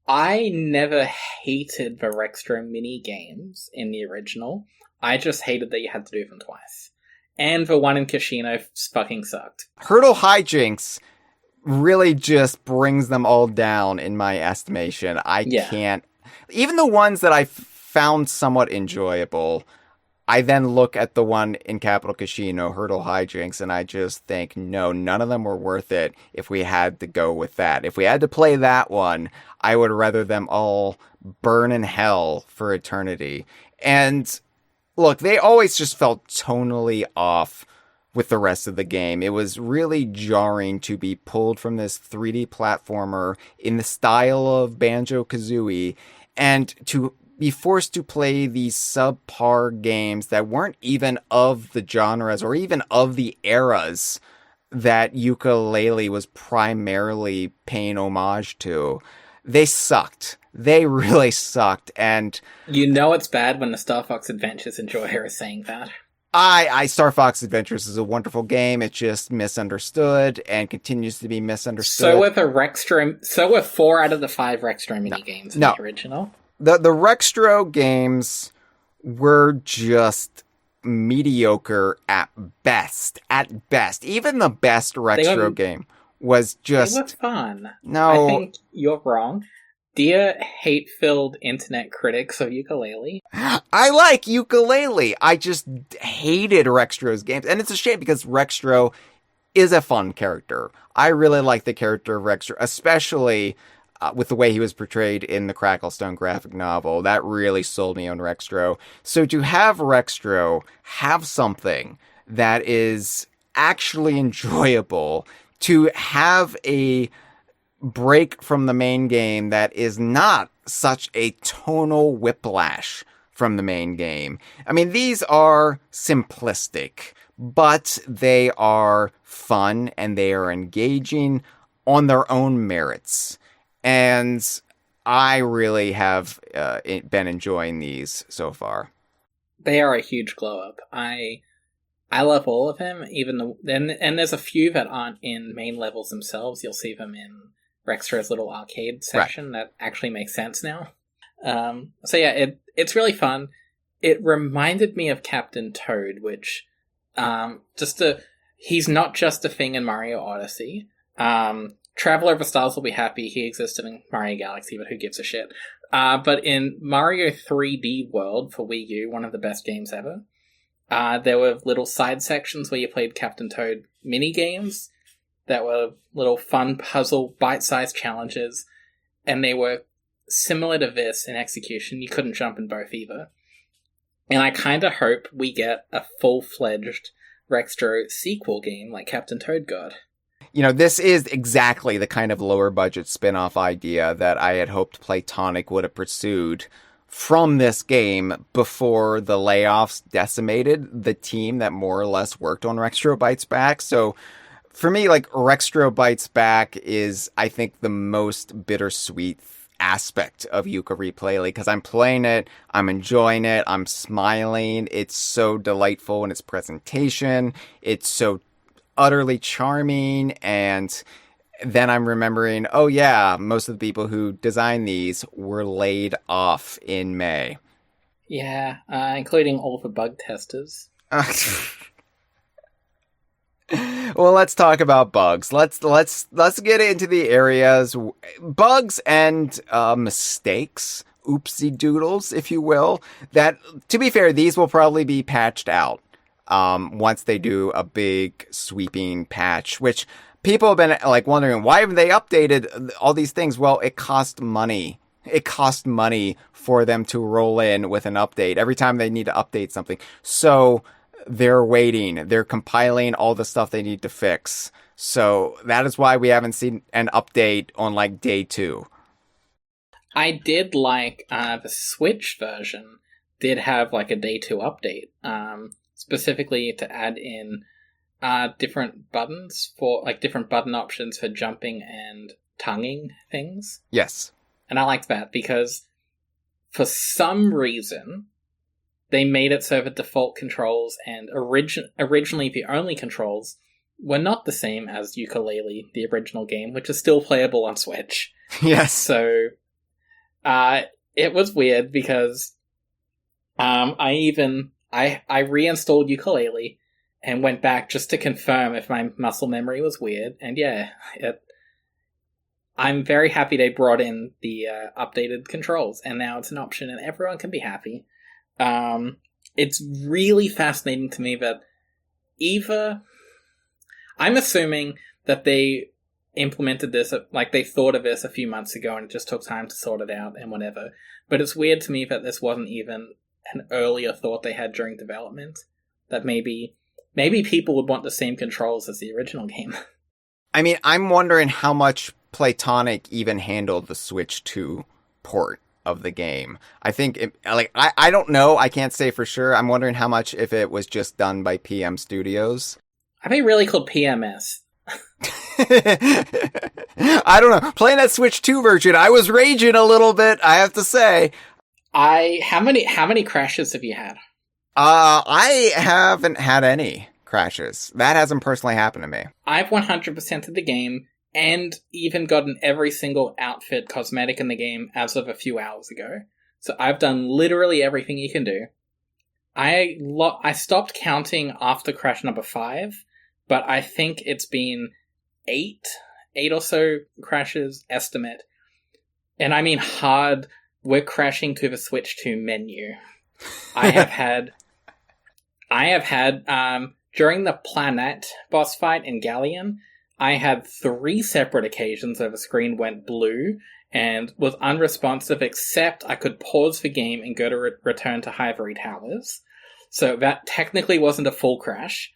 I never hated the Rextro mini games in the original. I just hated that you had to do them twice. And the one in Casino fucking sucked. Hurdle Hijinks really just brings them all down in my estimation. I can't... Even the ones that I found somewhat enjoyable, I then look at the one in Capital Casino, Hurdle Hijinks, and I just think, no, none of them were worth it if we had to go with that. If we had to play that one, I would rather them all burn in hell for eternity. And look, they always just felt tonally off with the rest of the game. It was really jarring to be pulled from this 3D platformer in the style of Banjo-Kazooie and to be forced to play these subpar games that weren't even of the genres or even of the eras that Yooka-Laylee was primarily paying homage to. They sucked. They really sucked, and... You know it's bad when the Star Fox Adventures enjoyer is saying that. Star Fox Adventures is a wonderful game. It's just misunderstood and continues to be misunderstood. So were 4 out of the 5 Rextro mini games in the original. The Rextro games were just mediocre at best. At best. Even the best Rextro game was just... They were fun. No. I think you're wrong. Dear hate-filled internet critics of Yooka-Laylee. I like Yooka-Laylee. I just hated Rextro's games. And it's a shame because Rextro is a fun character. I really like the character of Rextro, especially with the way he was portrayed in the Cracklestone graphic novel. That really sold me on Rextro. So to have Rextro have something that is actually enjoyable, to have a break from the main game that is not such a tonal whiplash from the main game. I mean, these are simplistic, but they are fun and they are engaging on their own merits. And I really have been enjoying these so far. They are a huge glow up. I love all of them, and there's a few that aren't in main levels themselves. You'll see them in Rextra's little arcade section that actually makes sense now. So yeah, it's really fun. It reminded me of Captain Toad, which he's not just a thing in Mario Odyssey. Traveler of the Stars will be happy he existed in Mario Galaxy, but who gives a shit? But in Mario 3D World for Wii U, one of the best games ever, there were little side sections where you played Captain Toad mini games that were little fun puzzle bite-sized challenges, and they were similar to this in execution. You couldn't jump in both either. And I kind of hope we get a full-fledged Rextro sequel game like Captain Toad got. You know, this is exactly the kind of lower-budget spin-off idea that I had hoped Playtonic would have pursued from this game before the layoffs decimated the team that more or less worked on Rextro Bites Back. So for me, like, Rextro Bites Back is, I think, the most bittersweet aspect of Yooka-Replaylee, because I'm playing it, I'm enjoying it, I'm smiling. It's so delightful in its presentation. It's so utterly charming, and then I'm remembering, oh yeah, most of the people who designed these were laid off in May. Yeah, including all the bug testers. Well, let's talk about bugs. Let's get into the areas, bugs and mistakes, oopsie doodles, if you will. That, to be fair, these will probably be patched out once they do a big sweeping patch, which people have been like wondering, why haven't they updated all these things? Well, it cost money. It cost money for them to roll in with an update every time they need to update something. So they're waiting. They're compiling all the stuff they need to fix. So that is why we haven't seen an update on like day 2. I did like the Switch version did have like a day 2 update, specifically to add in different buttons for like different button options for jumping and tonguing things. Yes. And I liked that because for some reason they made it so the default controls and originally the only controls were not the same as Yooka-Laylee, the original game, which is still playable on Switch. Yes. So it was weird because I reinstalled Yooka-Laylee and went back just to confirm if my muscle memory was weird. And yeah, I'm very happy they brought in the updated controls, and now it's an option and everyone can be happy. It's really fascinating to me that I'm assuming that they implemented this, like they thought of this a few months ago and it just took time to sort it out and whatever. But it's weird to me that this wasn't even an earlier thought they had during development. That maybe people would want the same controls as the original game. I mean, I'm wondering how much Playtonic even handled the Switch 2 port of the game. I think, I don't know. I can't say for sure. I'm wondering how much if it was just done by PM Studios. I think really called PMS. I don't know. Playing that Switch 2 version, I was raging a little bit, I have to say. How many crashes have you had? I haven't had any crashes. That hasn't personally happened to me. I've 100% of the game and even gotten every single outfit cosmetic in the game as of a few hours ago. So I've done literally everything you can do. I stopped counting after crash number 5, but I think it's been 8 or so crashes estimate. And I mean hard, we're crashing to the Switch 2 menu. I have had during the Planet boss fight in Galleon, I had 3 separate occasions where the screen went blue and was unresponsive, except I could pause the game and go to return to Ivory Towers. So that technically wasn't a full crash.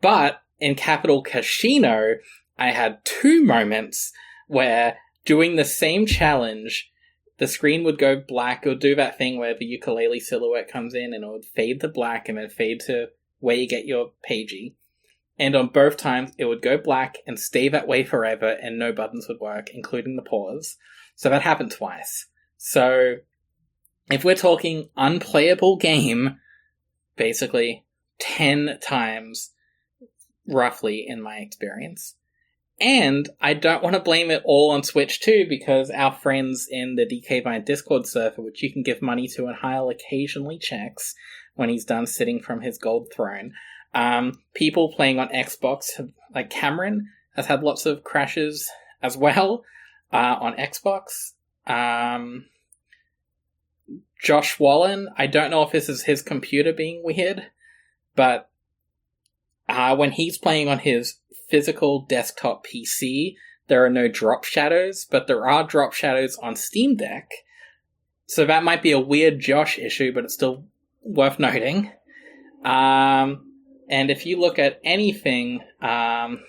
But in Capital Casino, I had 2 moments where doing the same challenge, the screen would go black. It would do that thing where the Yooka-Laylee silhouette comes in and it would fade to black and then fade to where you get your pagey. And on both times, it would go black and stay that way forever and no buttons would work, including the pause. So that happened twice. So if we're talking unplayable game, basically 10 times, roughly, in my experience. And I don't want to blame it all on Switch 2, because our friends in the DK Vine Discord server, which you can give money to and Hyle occasionally checks when he's done sitting from his gold throne, people playing on Xbox, like Cameron, has had lots of crashes as well on Xbox. Josh Wallen, I don't know if this is his computer being weird, but when he's playing on his physical desktop PC, there are no drop shadows, but there are drop shadows on Steam Deck. So that might be a weird Josh issue, but it's still worth noting. And if you look at anything, Adam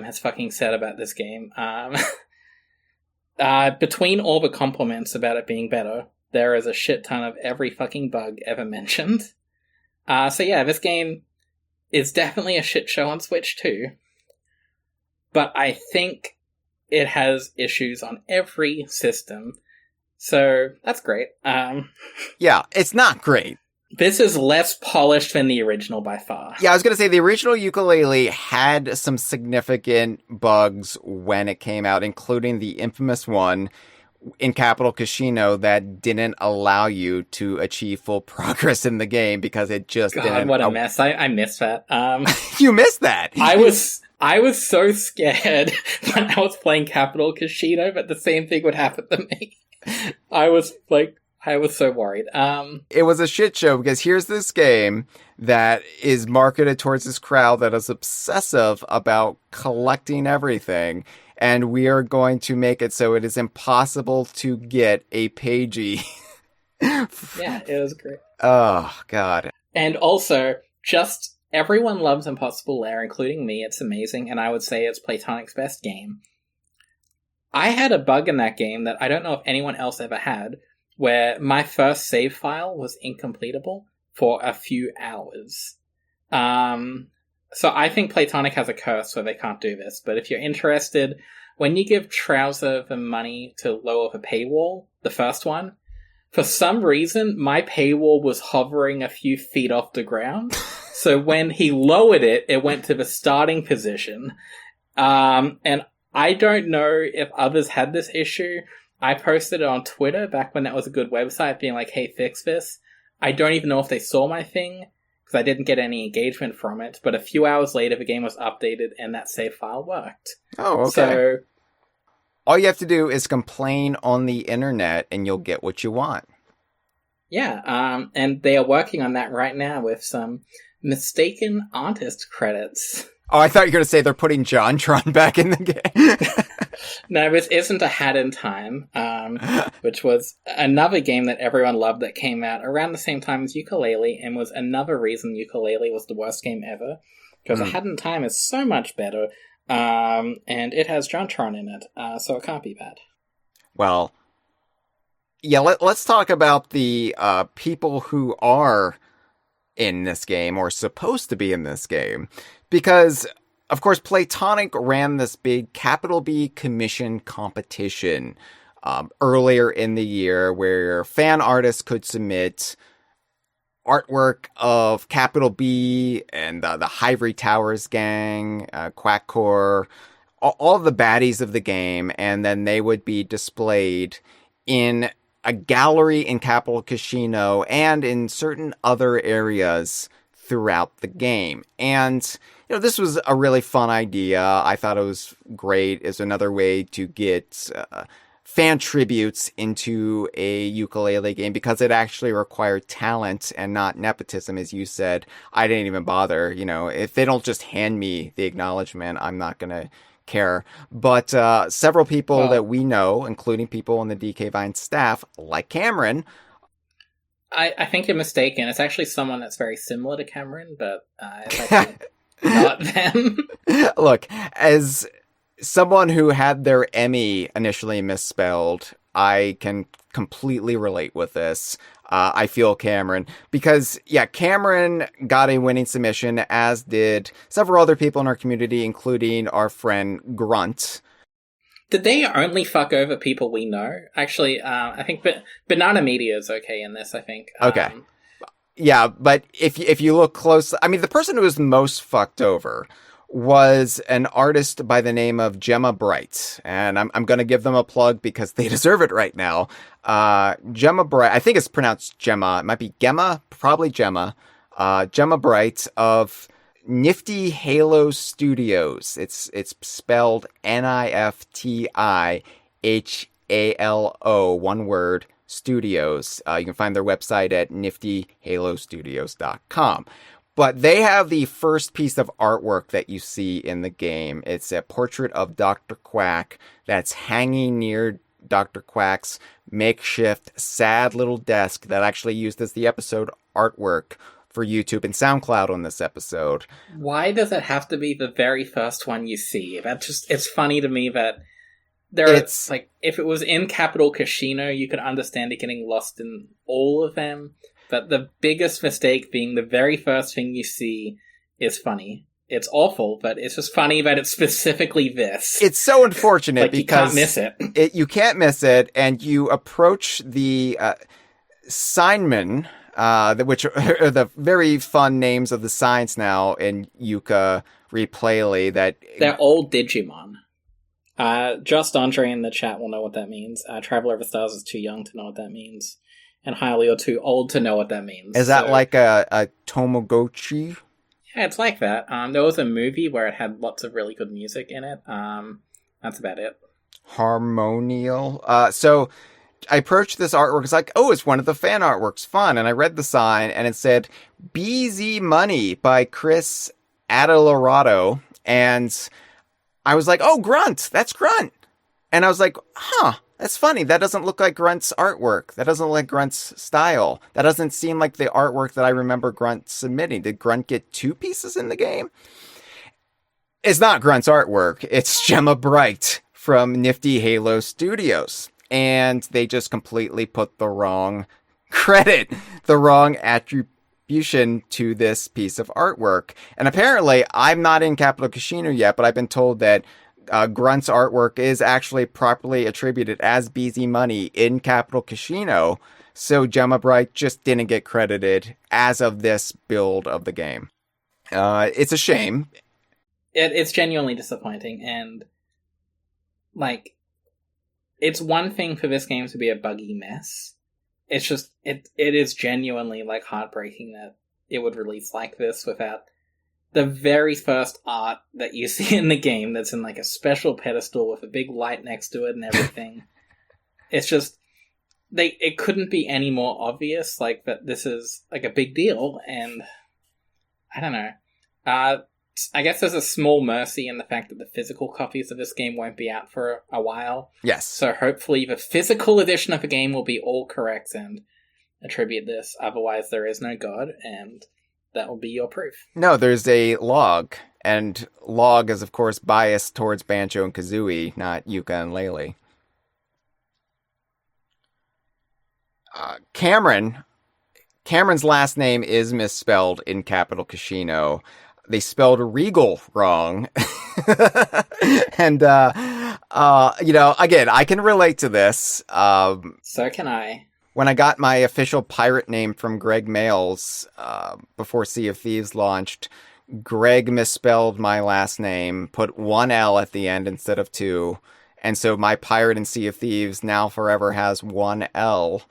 has fucking said about this game, between all the compliments about it being better, there is a shit ton of every fucking bug ever mentioned. So yeah, this game is definitely a shit show on Switch too. But I think it has issues on every system. So that's great. Yeah, it's not great. This is less polished than the original by far. Yeah, I was going to say the original Yooka-Laylee had some significant bugs when it came out, including the infamous one in Capital Casino that didn't allow you to achieve full progress in the game because it just didn't. What a mess. I missed that. You missed that. I was so scared when I was playing Capital Casino that the same thing would happen to me. I was so worried. It was a shit show because here's this game that is marketed towards this crowd that is obsessive about collecting everything. And we are going to make it so it is impossible to get a pagey. Yeah, it was great. Oh, God. And also, just everyone loves Impossible Lair, including me. It's amazing, and I would say it's Playtonic's best game. I had a bug in that game that I don't know if anyone else ever had, where my first save file was incompletable for a few hours. So I think Playtonic has a curse where they can't do this, but if you're interested, when you give Trouser the money to lower the paywall, the first one, for some reason, my paywall was hovering a few feet off the ground. So when he lowered it, it went to the starting position. And I don't know if others had this issue. I posted it on Twitter back when that was a good website, being like, hey, fix this. I don't even know if they saw my thing, because I didn't get any engagement from it, but a few hours later the game was updated and that save file worked. Oh, okay. So all you have to do is complain on the internet and you'll get what you want. Yeah, and they are working on that right now with some mistaken artist credits. Oh, I thought you were going to say they're putting JonTron back in the game. No, this isn't A Hat in Time, which was another game that everyone loved that came out around the same time as Yooka-Laylee, and was another reason Yooka-Laylee was the worst game ever, because A Hat in Time is so much better, and it has JonTron in it, so it can't be bad. Well, yeah, let's talk about the people who are in this game, or supposed to be in this game, because of course, Playtonic ran this big capital B commission competition earlier in the year where fan artists could submit artwork of Capital B and the Ivory Towers gang, Quackcore, all the baddies of the game, and then they would be displayed in a gallery in Capital Casino and in certain other areas throughout the game. And this was a really fun idea. I thought it was great. It's another way to get fan tributes into a Yooka-Laylee game because it actually required talent and not nepotism, as you said. I didn't even bother. If they don't just hand me the acknowledgement, I'm not going to care. But several people that we know, including people on the DK Vine staff, like Cameron, I think you're mistaken. It's actually someone that's very similar to Cameron, but it's actually not them. Look, as someone who had their Emmy initially misspelled, I can completely relate with this. I feel Cameron. Because, yeah, Cameron got a winning submission, as did several other people in our community, including our friend Grunt. Did they only fuck over people we know? Actually, I think Banana Media is okay in this, I think. Okay. Yeah, but if you look close, I mean, the person who was most fucked over was an artist by the name of Gemma Bright. And I'm going to give them a plug because they deserve it right now. Gemma Bright, I think it's pronounced Gemma. It might be Gemma, probably Gemma. Gemma Bright of Nifty Halo Studios. It's spelled NIFTIHALO, one word, Studios. You can find their website at niftyhalostudios.com. But they have the first piece of artwork that you see in the game. It's a portrait of Dr. Quack that's hanging near Dr. Quack's makeshift, sad little desk that actually used as the episode artwork for YouTube and SoundCloud on this episode. Why does it have to be the very first one you see? It's funny to me that it's like, if it was in Capital Casino, you could understand it getting lost in all of them. But the biggest mistake being the very first thing you see is funny. It's awful, but it's just funny that it's specifically this. It's so unfortunate like, because you can't miss it. You can't miss it, and you approach the signmen, which are the very fun names of the signs now in Yooka-Replaylee. They're all Digimon. Just Andre in the chat will know what that means. Traveler Over Stars is too young to know what that means. And Hyle, you're too old to know what that means. Is that like a Tamagotchi? Yeah, it's like that. There was a movie where it had lots of really good music in it. That's about it. Harmonial. So I approached this artwork. It's like, oh, it's one of the fan artworks. Fun. And I read the sign, and it said BZ Money by Chris Adelorado. And I was like, oh, Grunt. That's Grunt. And I was like, huh. That's funny. That doesn't look like Grunt's artwork. That doesn't look like Grunt's style. That doesn't seem like the artwork that I remember Grunt submitting. Did Grunt get two pieces in the game? It's not Grunt's artwork. It's Gemma Bright from Nifty Halo Studios. And they just completely put the wrong credit, the wrong attribution to this piece of artwork. And apparently, I'm not in Capital Casino yet, but I've been told that Grunt's artwork is actually properly attributed as BZ Money in Capital Casino, so Gemma Bright just didn't get credited as of this build of the game. It's a shame. It's genuinely disappointing, and like, it's one thing for this game to be a buggy mess. It's just, it is genuinely like heartbreaking that it would release like this without the very first art that you see in the game that's in like a special pedestal with a big light next to it and everything. It's just, it couldn't be any more obvious, like, that this is like a big deal, and I don't know. I guess there's a small mercy in the fact that the physical copies of this game won't be out for a while. Yes. So hopefully the physical edition of the game will be all correct and attribute this. Otherwise there is no God, and that will be your proof. No, there's a log, and log is, of course, biased towards Banjo and Kazooie, not Yooka and Laylee. Cameron's last name is misspelled in Capital Casino. They spelled Regal wrong. And, again, I can relate to this. So can I. When I got my official pirate name from Greg Mails before Sea of Thieves launched, Greg misspelled my last name, put one L at the end instead of two, and so my pirate in Sea of Thieves now forever has one L,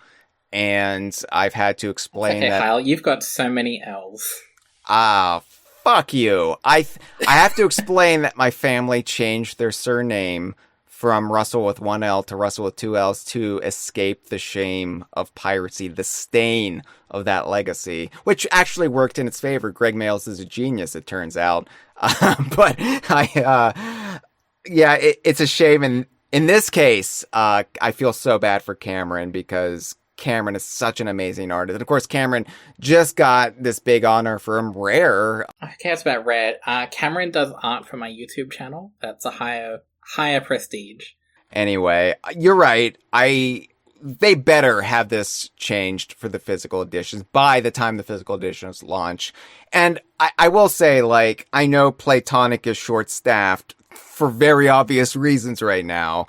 and I've had to explain that... Hyle, you've got so many L's. Fuck you. I have to explain that my family changed their surname from Russell with one L to Russell with two L's to escape the shame of piracy, the stain of that legacy, which actually worked in its favor. Greg Mails is a genius, it turns out. But it's a shame. And in this case, I feel so bad for Cameron because Cameron is such an amazing artist. And of course, Cameron just got this big honor from Rare. Who cares about Rare? Cameron does art for my YouTube channel. That's a higher prestige. Anyway, you're right. They better have this changed for the physical editions by the time the physical editions launch. And I will say, like, I know Playtonic is short-staffed for very obvious reasons right now.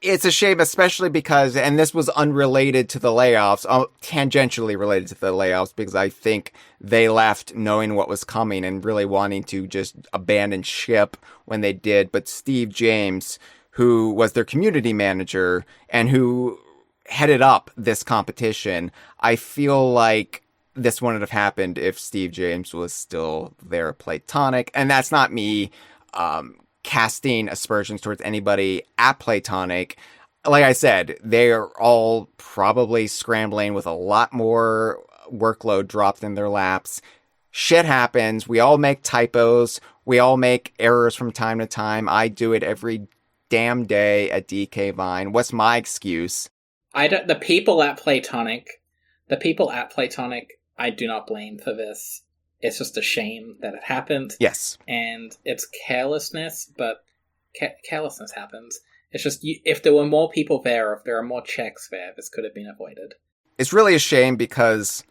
it's a shame, especially because, and this was unrelated to the layoffs, tangentially related to the layoffs, because I think they left knowing what was coming and really wanting to just abandon ship when they did. But Steve James, who was their community manager and who headed up this competition, I feel like this wouldn't have happened if Steve James was still there at Playtonic. And that's not me casting aspersions towards anybody at Playtonic. Like I said, they are all probably scrambling with a lot more workload dropped in their laps. Shit happens. We all make typos. We all make errors from time to time. I do it every damn day at DK Vine. What's my excuse? The people at Playtonic, I do not blame for this. It's just a shame that it happened. Yes. And it's carelessness, but carelessness happens. It's just, if there were more people there, if there are more checks there, this could have been avoided. It's really a shame because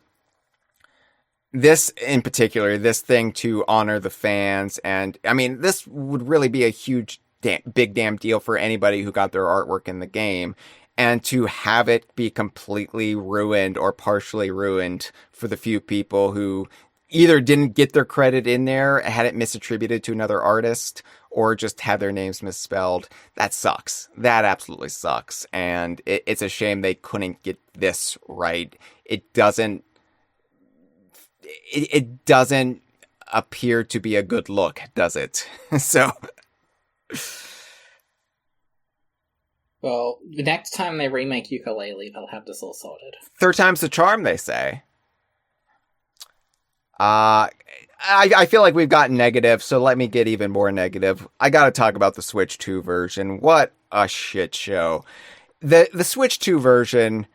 this, in particular, this thing to honor the fans, and, I mean, this would really be a huge, big damn deal for anybody who got their artwork in the game. And to have it be completely ruined or partially ruined for the few people who either didn't get their credit in there, had it misattributed to another artist, or just had their names misspelled. That sucks. That absolutely sucks. And it's a shame they couldn't get this right. It doesn't appear to be a good look, does it? So... Well, the next time they remake Yooka-Laylee, they'll have this all sorted. Third time's the charm, they say. I feel like we've gotten negative, so let me get even more negative. I gotta talk about the Switch 2 version. What a shit show. The Switch 2 version,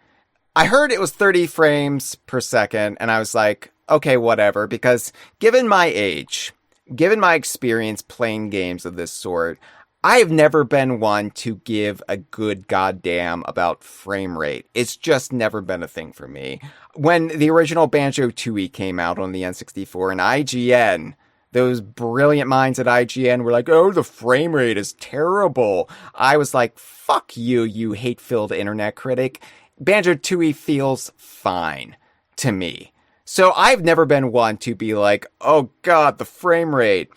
I heard it was 30 frames per second, and I was like, okay, whatever, because given my age, given my experience playing games of this sort, I have never been one to give a good goddamn about frame rate. It's just never been a thing for me. When the original Banjo-Tooie came out on the N64 and IGN, those brilliant minds at IGN were like, oh, the frame rate is terrible. I was like, fuck you, you hate-filled internet critic. Banjo-Tooie feels fine to me. So I've never been one to be like, oh god, the frame rate.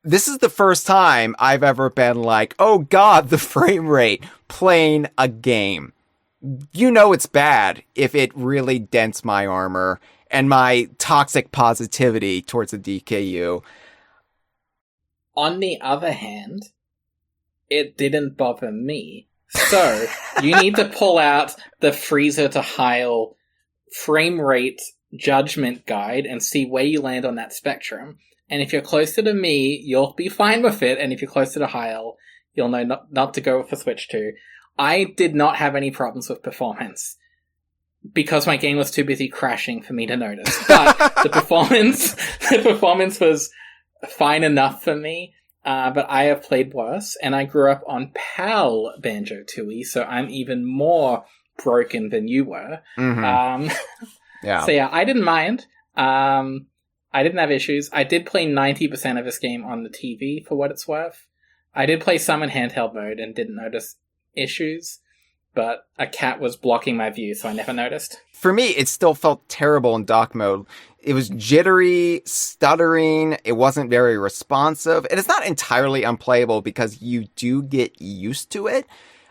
This is the first time I've ever been like, oh god, the frame rate, playing a game. You know it's bad if it really dents my armor and my toxic positivity towards the DKU. On the other hand, it didn't bother me. So, you need to pull out the Freezer to Hyle frame rate judgment guide and see where you land on that spectrum. And if you're closer to me, you'll be fine with it. And if you're closer to Hyle, you'll know not to go with the Switch 2. I did not have any problems with performance because my game was too busy crashing for me to notice. But the performance was fine enough for me. But I have played worse, and I grew up on PAL Banjo-Tooie, so I'm even more broken than you were. Mm-hmm. Yeah. So yeah, I didn't mind. I didn't have issues. I did play 90% of this game on the TV, for what it's worth. I did play some in handheld mode and didn't notice issues, but a cat was blocking my view, so I never noticed. For me, it still felt terrible in dock mode. It was jittery, stuttering, it wasn't very responsive, and it's not entirely unplayable because you do get used to it,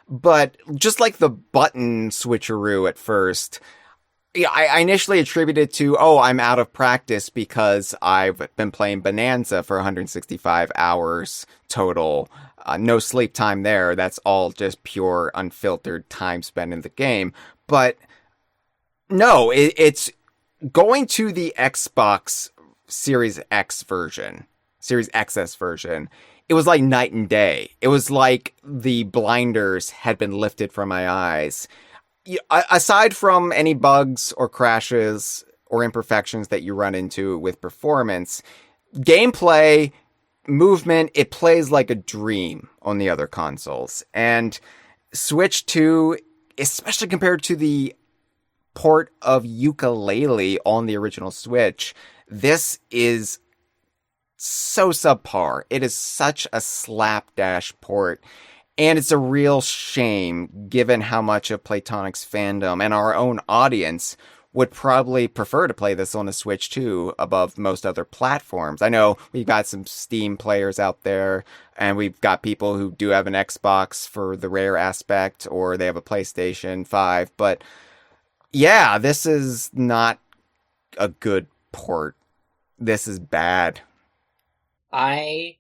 but just like the button switcheroo at first... Yeah, I initially attributed to, I'm out of practice because I've been playing Bonanza for 165 hours total. No sleep time there. That's all just pure, unfiltered time spent in the game. But no, it's going to the Xbox Series X version, Series XS version. It was like night and day. It was like the blinders had been lifted from my eyes. Aside from any bugs or crashes or imperfections that you run into with performance, gameplay, movement, it plays like a dream on the other consoles. And Switch 2, especially compared to the port of Yooka-Laylee on the original Switch, this is so subpar. It is such a slapdash port. And it's a real shame, given how much of Playtonic's fandom and our own audience would probably prefer to play this on the Switch too, above most other platforms. I know we've got some Steam players out there, and we've got people who do have an Xbox for the rare aspect, or they have a PlayStation 5, but yeah, this is not a good port. This is bad. I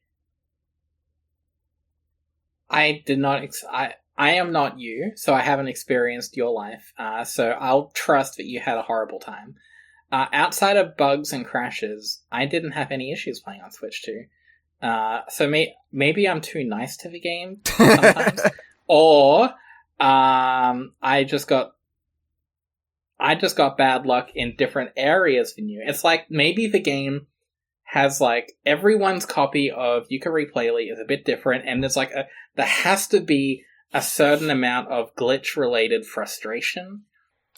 did not. I am not you, so I haven't experienced your life. So I'll trust that you had a horrible time. Outside of bugs and crashes, I didn't have any issues playing on Switch 2. So maybe I'm too nice to the game sometimes, or I just got bad luck in different areas than you. It's like maybe the game has like everyone's copy of Yooka-Replaylee is a bit different, and there's like there has to be a certain amount of glitch-related frustration.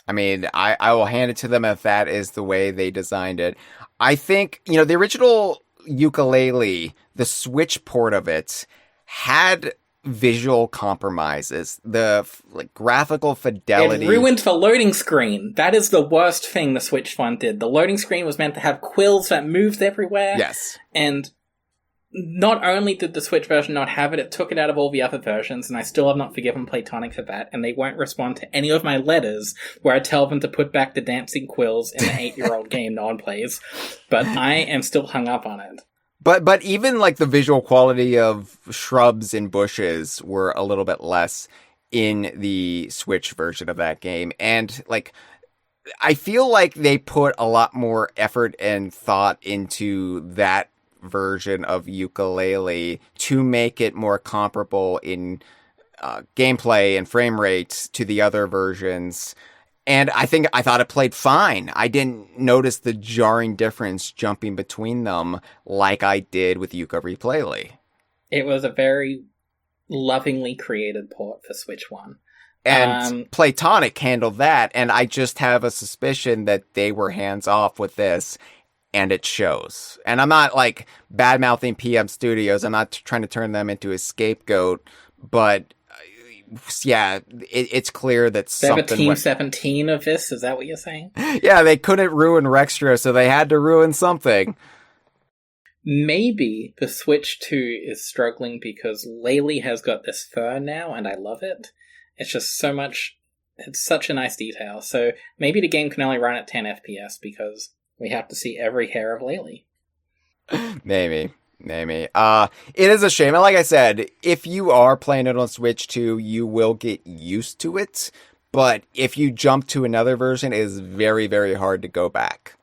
I mean, I will hand it to them if that is the way they designed it. I think, the original Yooka-Laylee, the Switch port of it, had visual compromises. The graphical fidelity. It ruined the loading screen. That is the worst thing the Switch one did. The loading screen was meant to have quills that moved everywhere. Yes. And not only did the Switch version not have it, it took it out of all the other versions, and I still have not forgiven Playtonic for that, and they won't respond to any of my letters where I tell them to put back the dancing quills in the 8-year-old game no one plays. But I am still hung up on it. But even like the visual quality of shrubs and bushes were a little bit less in the Switch version of that game. And like, I feel like they put a lot more effort and thought into that version of Yooka-Laylee to make it more comparable in gameplay and frame rate to the other versions. And I thought it played fine. I didn't notice the jarring difference jumping between them like I did with Yooka-Replaylee. It was a very lovingly created port for Switch 1. And Playtonic handled that, and I just have a suspicion that they were hands off with this, and it shows. And I'm not like bad-mouthing PM Studios. I'm not trying to turn them into a scapegoat, but yeah, it's clear that they have something. Team 17 of this. Is that what you're saying? Yeah, they couldn't ruin Rextra, so they had to ruin something. Maybe the Switch 2 is struggling because Laylee has got this fur now, and I love it. It's just so much. It's such a nice detail. So maybe the game can only run at 10 FPS because we have to see every hair of Laylee. Maybe. It is a shame. And like I said, if you are playing it on Switch 2, you will get used to it. But if you jump to another version, it is very, very hard to go back.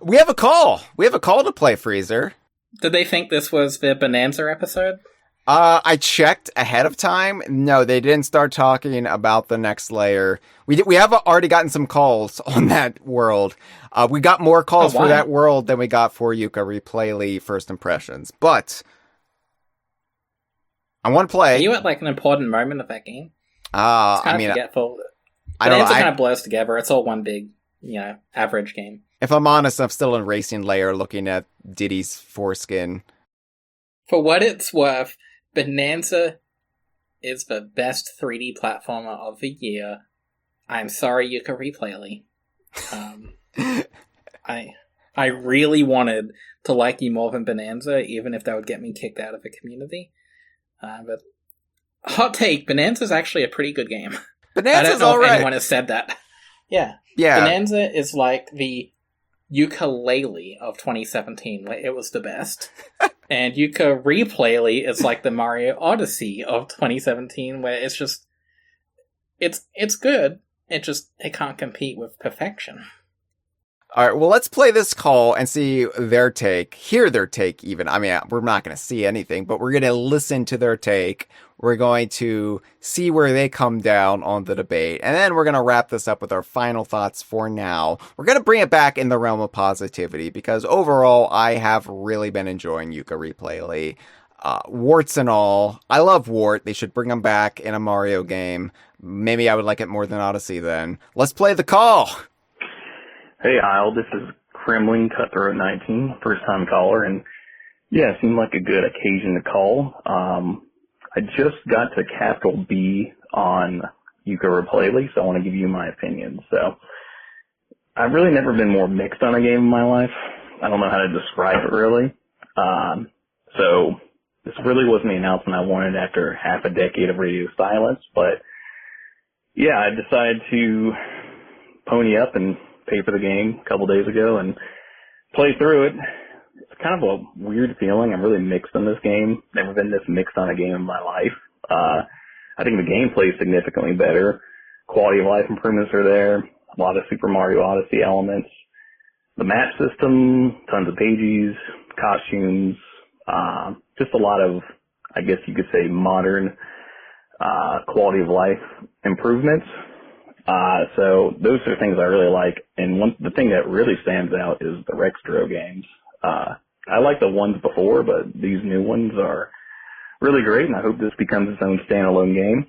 We have a call. To play, Freezer. Did they think this was the Bonanza episode? I checked ahead of time. No, they didn't start talking about the next layer. We have already gotten some calls on that world. We got more calls for that world than we got for Yooka-Replaylee First Impressions. But I want to play. Are you at like an important moment of that game? It's kind of forgetful. Bonanza kind of blurs together. It's all one big, average game. If I'm honest, I'm still in Racing Layer looking at Diddy's foreskin. For what it's worth, Bonanza is the best 3D platformer of the year. I'm sorry, Yooka-Replaylee. I really wanted to like you more than Bonanza, even if that would get me kicked out of the community. But hot take, Bonanza's actually a pretty good game. Bonanza's I don't know if right. anyone has said that. Yeah. Bonanza is like the Yooka-Laylee of 2017, where it was the best. And Yooka-Replaylee is like the Mario Odyssey of 2017, where it's just... It's good. It can't compete with perfection. Alright, well, let's play this call and see their take. Hear their take, even. I mean, we're not going to see anything, but we're going to listen to their take. We're going to see where they come down on the debate. And then we're going to wrap this up with our final thoughts for now. We're going to bring it back in the realm of positivity, because overall, I have really been enjoying Yooka-Replaylee. Warts and all. I love Wart. They should bring him back in a Mario game. Maybe I would like it more than Odyssey then. Let's play the call! Hey, Hyle, this is Kremling Cutthroat 19, first time caller, and yeah, it seemed like a good occasion to call. I just got to capital B on Yooka-Replaylee, so I want to give you my opinion. So I've really never been more mixed on a game in my life. I don't know how to describe it really. So this really wasn't the announcement I wanted after half a decade of radio silence, but yeah, I decided to pony up and pay for the game a couple days ago and play through it. It's kind of a weird feeling. I'm really mixed on this game. Never been this mixed on a game in my life. I think the gameplay is significantly better. Quality of life improvements are there. A lot of Super Mario Odyssey elements. The map system, tons of pages, costumes, just a lot of, I guess you could say, modern quality of life improvements. So those are things I really like. And the thing that really stands out is the Rextro games. I like the ones before, but these new ones are really great, and I hope this becomes its own standalone game.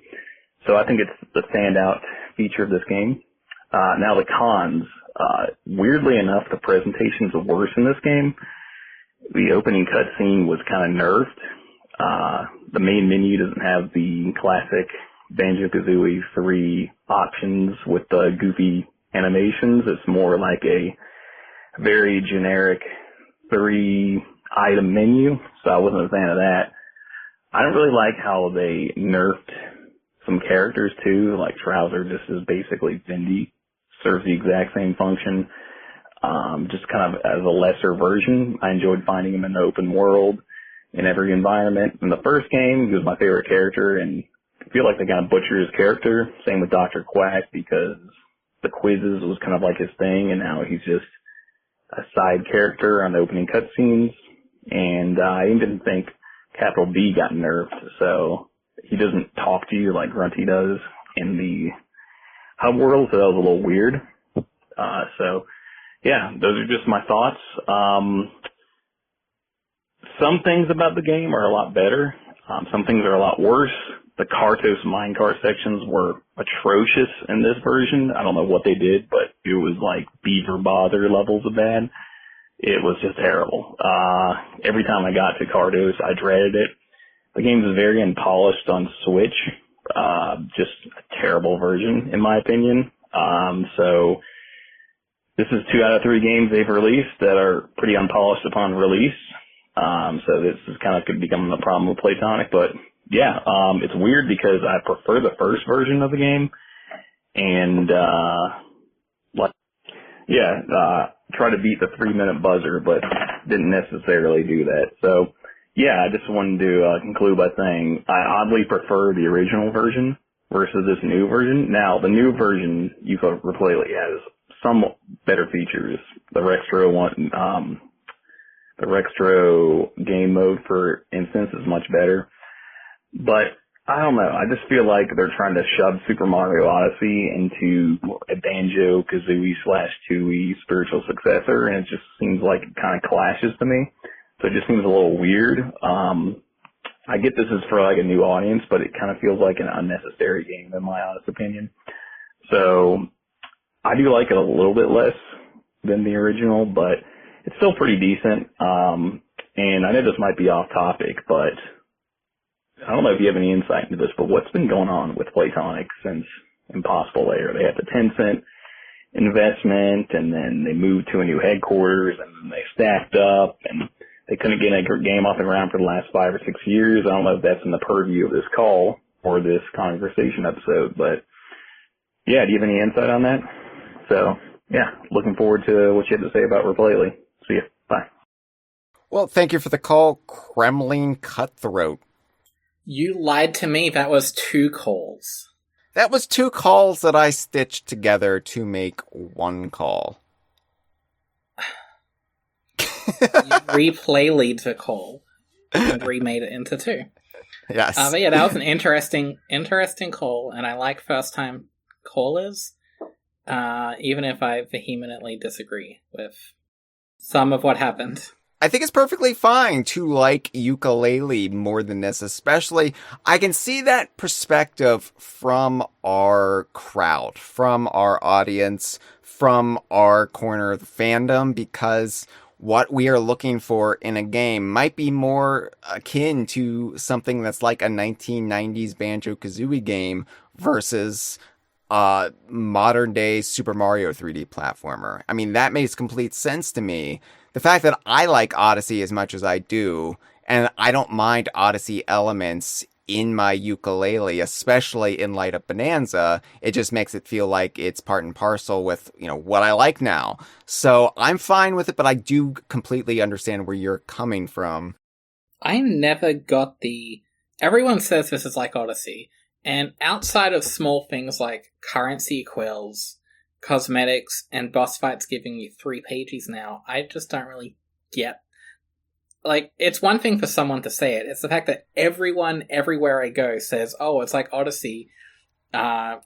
So I think it's the standout feature of this game. Now the cons. Weirdly enough, the presentations are worse in this game. The opening cutscene was kind of nerfed. The main menu doesn't have the classic Banjo-Kazooie 3 options with the goofy animations. It's more like a very generic 3-item menu, so I wasn't a fan of that. I don't really like how they nerfed some characters too, like Trouser just is basically Vindy, serves the exact same function, just kind of as a lesser version. I enjoyed finding him in the open world in every environment. In the first game, he was my favorite character, and I feel like they kind of butchered his character. Same with Dr. Quack, because the quizzes was kind of like his thing, and now he's just a side character on the opening cutscenes. And I even think Capital B got nerfed, so he doesn't talk to you like Grunty does in the hub world, so that was a little weird. So, yeah, those are just my thoughts. Some things about the game are a lot better. Some things are a lot worse. The Kartos minecart sections were atrocious in this version. I don't know what they did, but it was like beaver bother levels of bad. It was just terrible. Every time I got to Kartos, I dreaded it. The game is very unpolished on Switch. Just a terrible version, in my opinion. So this is 2 out of 3 games they've released that are pretty unpolished upon release. So this is kind of could become a problem with Playtonic, but yeah, it's weird because I prefer the first version of the game, and try to beat the 3-minute buzzer, but didn't necessarily do that. So yeah, I just wanted to conclude by saying I oddly prefer the original version versus this new version. Now, the new version, Yooka-Replaylee, has some better features. The Rextro game mode, for instance, is much better. But I don't know. I just feel like they're trying to shove Super Mario Odyssey into a Banjo-Kazooie / 2E spiritual successor, and it just seems like it kind of clashes to me. So it just seems a little weird. I get this is for like a new audience, but it kind of feels like an unnecessary game in my honest opinion. So I do like it a little bit less than the original, but it's still pretty decent. And I know this might be off topic, but I don't know if you have any insight into this, but what's been going on with Playtonic since Impossible Lair? They had the 10-cent investment, and then they moved to a new headquarters, and then they stacked up, and they couldn't get a game off the ground for the last 5 or 6 years. I don't know if that's in the purview of this call or this conversation episode, but yeah, do you have any insight on that? So yeah, looking forward to what you have to say about Replaylee. See ya. Bye. Well, thank you for the call, Kremlin Cutthroat. You lied to me. That was 2 calls. That was 2 calls that I stitched together to make 1 call. You replaylead the call and remade it into 2. Yes. But yeah, that was an interesting call, and I like first-time callers, even if I vehemently disagree with some of what happened. I think it's perfectly fine to like Yooka-Laylee more than this, especially I can see that perspective from our crowd, from our audience, from our corner of the fandom, because what we are looking for in a game might be more akin to something that's like a 1990s Banjo-Kazooie game versus modern day Super Mario 3D platformer. I mean, that makes complete sense to me. The fact that I like Odyssey as much as I do, and I don't mind Odyssey elements in my Yooka-Laylee, especially in light of Bonanza, it just makes it feel like it's part and parcel with, what I like now. So I'm fine with it, but I do completely understand where you're coming from. I never got everyone says this is like Odyssey, and outside of small things like currency quills, cosmetics, and boss fights giving you 3 pages now, I just don't really get. Like, it's one thing for someone to say it. It's the fact that everyone, everywhere I go, says, oh, it's like Odyssey, but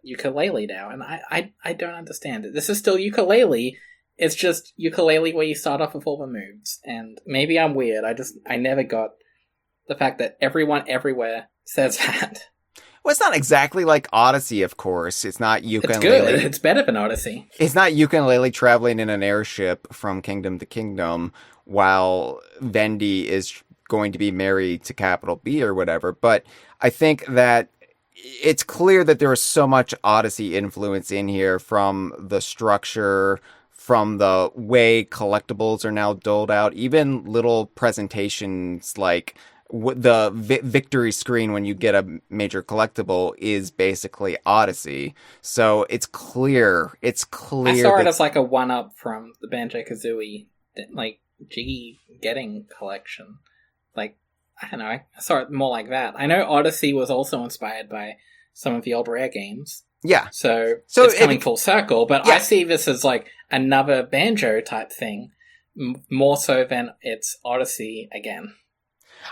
Yooka-Laylee now. And I don't understand it. This is still Yooka-Laylee. It's just Yooka-Laylee where you start off with all the moves. And maybe I'm weird. I never got the fact that everyone everywhere says that. Well, it's not exactly like Odyssey, of course. It's not Yooka-Laylee. It's good. It's better than Odyssey. It's not Yooka-Laylee traveling in an airship from kingdom to kingdom while Vendi is going to be married to capital B or whatever. But I think that it's clear that there is so much Odyssey influence in here, from the structure, from the way collectibles are now doled out, even little presentations like the victory screen when you get a major collectible is basically Odyssey. So it's clear. I saw it as like a one-up from the Banjo-Kazooie, like, Jiggy getting collection. Like, I don't know, I saw it more like that. I know Odyssey was also inspired by some of the old Rare games. Yeah. So it's coming full circle, but yeah. I see this as like another Banjo type thing, more so than it's Odyssey again.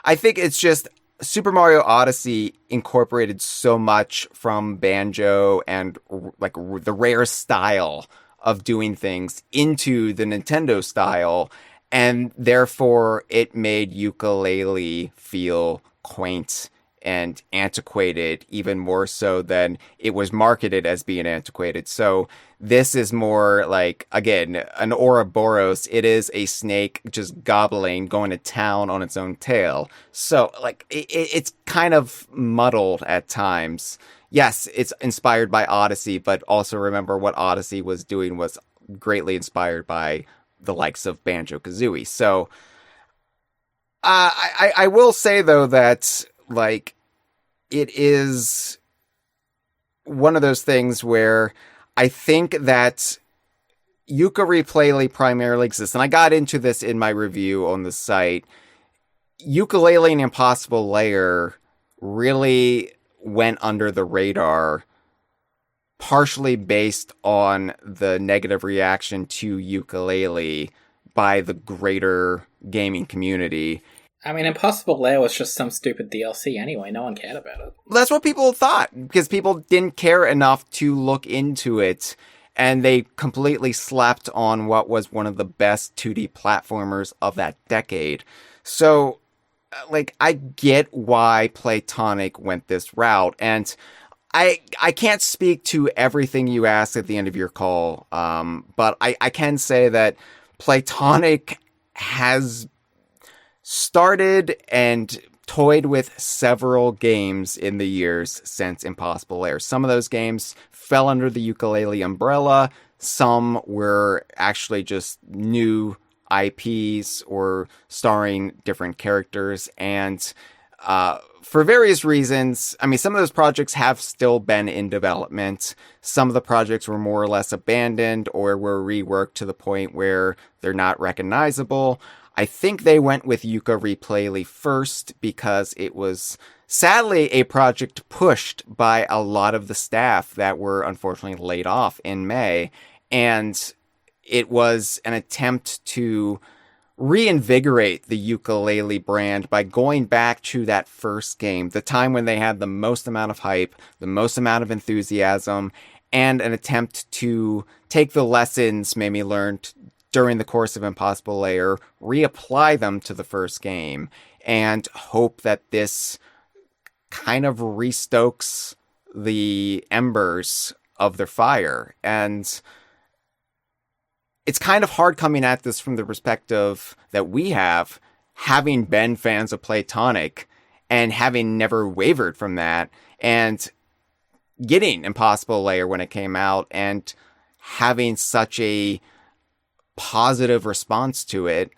I think it's just Super Mario Odyssey incorporated so much from Banjo and like the Rare style of doing things into the Nintendo style, and therefore it made Yooka-Laylee feel quaint and antiquated, even more so than it was marketed as being antiquated. So this is more like, again, an Ouroboros. It is a snake just gobbling, going to town on its own tail. So, like, it's kind of muddled at times. Yes, it's inspired by Odyssey, but also remember what Odyssey was doing was greatly inspired by the likes of Banjo-Kazooie. So, I will say, though, that, like, it is one of those things where I think that Yooka-Replaylee primarily exists, and I got into this in my review on the site. Yooka-Laylee and Impossible Lair really went under the radar, partially based on the negative reaction to Yooka-Laylee by the greater gaming community. I mean, Impossible Lair was just some stupid DLC anyway. No one cared about it. That's what people thought, because people didn't care enough to look into it, and they completely slapped on what was one of the best 2D platformers of that decade. So, like, I get why Playtonic went this route, and I can't speak to everything you asked at the end of your call, but I can say that Playtonic has started and toyed with several games in the years since Impossible Lair. Some of those games fell under the Yooka-Laylee umbrella. Some were actually just new IPs or starring different characters. And for various reasons, I mean, some of those projects have still been in development. Some of the projects were more or less abandoned or were reworked to the point where they're not recognizable. I think they went with Yooka-Replaylee first because it was sadly a project pushed by a lot of the staff that were unfortunately laid off in May. And it was an attempt to reinvigorate the Yooka-Laylee brand by going back to that first game, the time when they had the most amount of hype, the most amount of enthusiasm, and an attempt to take the lessons maybe learned during the course of Impossible Lair, reapply them to the first game, and hope that this kind of restokes the embers of their fire. And it's kind of hard coming at this from the perspective that we have, having been fans of Playtonic and having never wavered from that, and getting Impossible Layer when it came out and having such a positive response to it.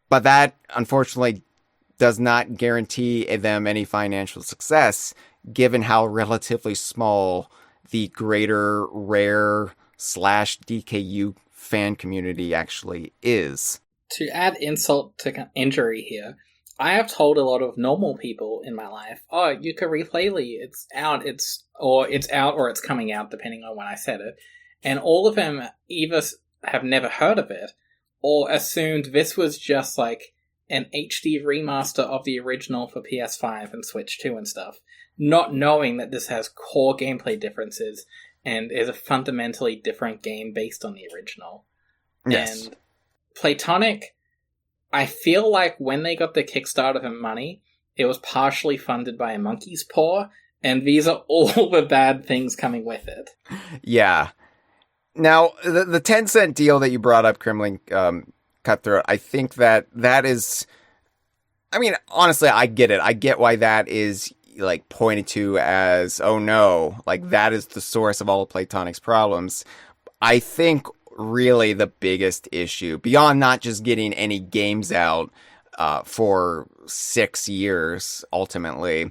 But that, unfortunately, does not guarantee them any financial success, given how relatively small the greater Rare / DKU fan community actually is. To add insult to injury here, I have told a lot of normal people in my life, oh, Yooka-Replaylee, it's out or it's coming out, depending on when I said it. And all of them either have never heard of it, or assumed this was just like an HD remaster of the original for PS5 and Switch 2 and stuff, not knowing that this has core gameplay differences and is a fundamentally different game based on the original. Yes. And Playtonic, I feel like when they got the Kickstarter money, it was partially funded by a monkey's paw, and these are all the bad things coming with it. Yeah. Now, the 10-cent deal that you brought up, Crimling Cutthroat, I think that is... I mean, honestly, I get it. I get why that is, like, pointed to as, oh no, like, that is the source of all of Playtonic's problems. I think really the biggest issue, beyond not just getting any games out for 6 years, ultimately,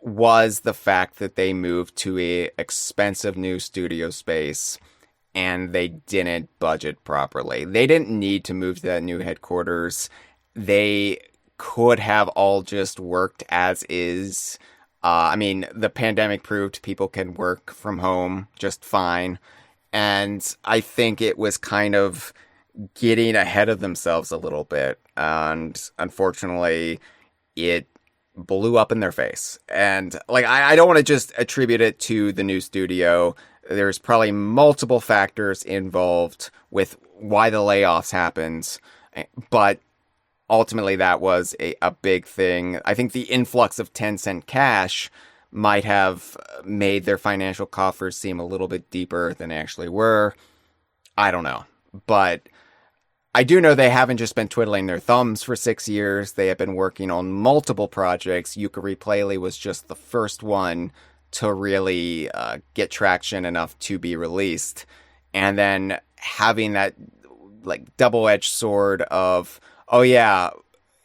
was the fact that they moved to a expensive new studio space and they didn't budget properly. They didn't need to move to that new headquarters. They could have all just worked as is. I mean, the pandemic proved people can work from home just fine. And I think it was kind of getting ahead of themselves a little bit. And unfortunately, it blew up in their face. And like, I don't want to just attribute it to the new studio. There's probably multiple factors involved with why the layoffs happened. But ultimately, that was a big thing. I think the influx of 10-cent cash might have made their financial coffers seem a little bit deeper than they actually were. I don't know. But I do know they haven't just been twiddling their thumbs for 6 years. They have been working on multiple projects. Yooka-Replaylee was just the first one to really get traction enough to be released. And then having that like double-edged sword of, oh yeah,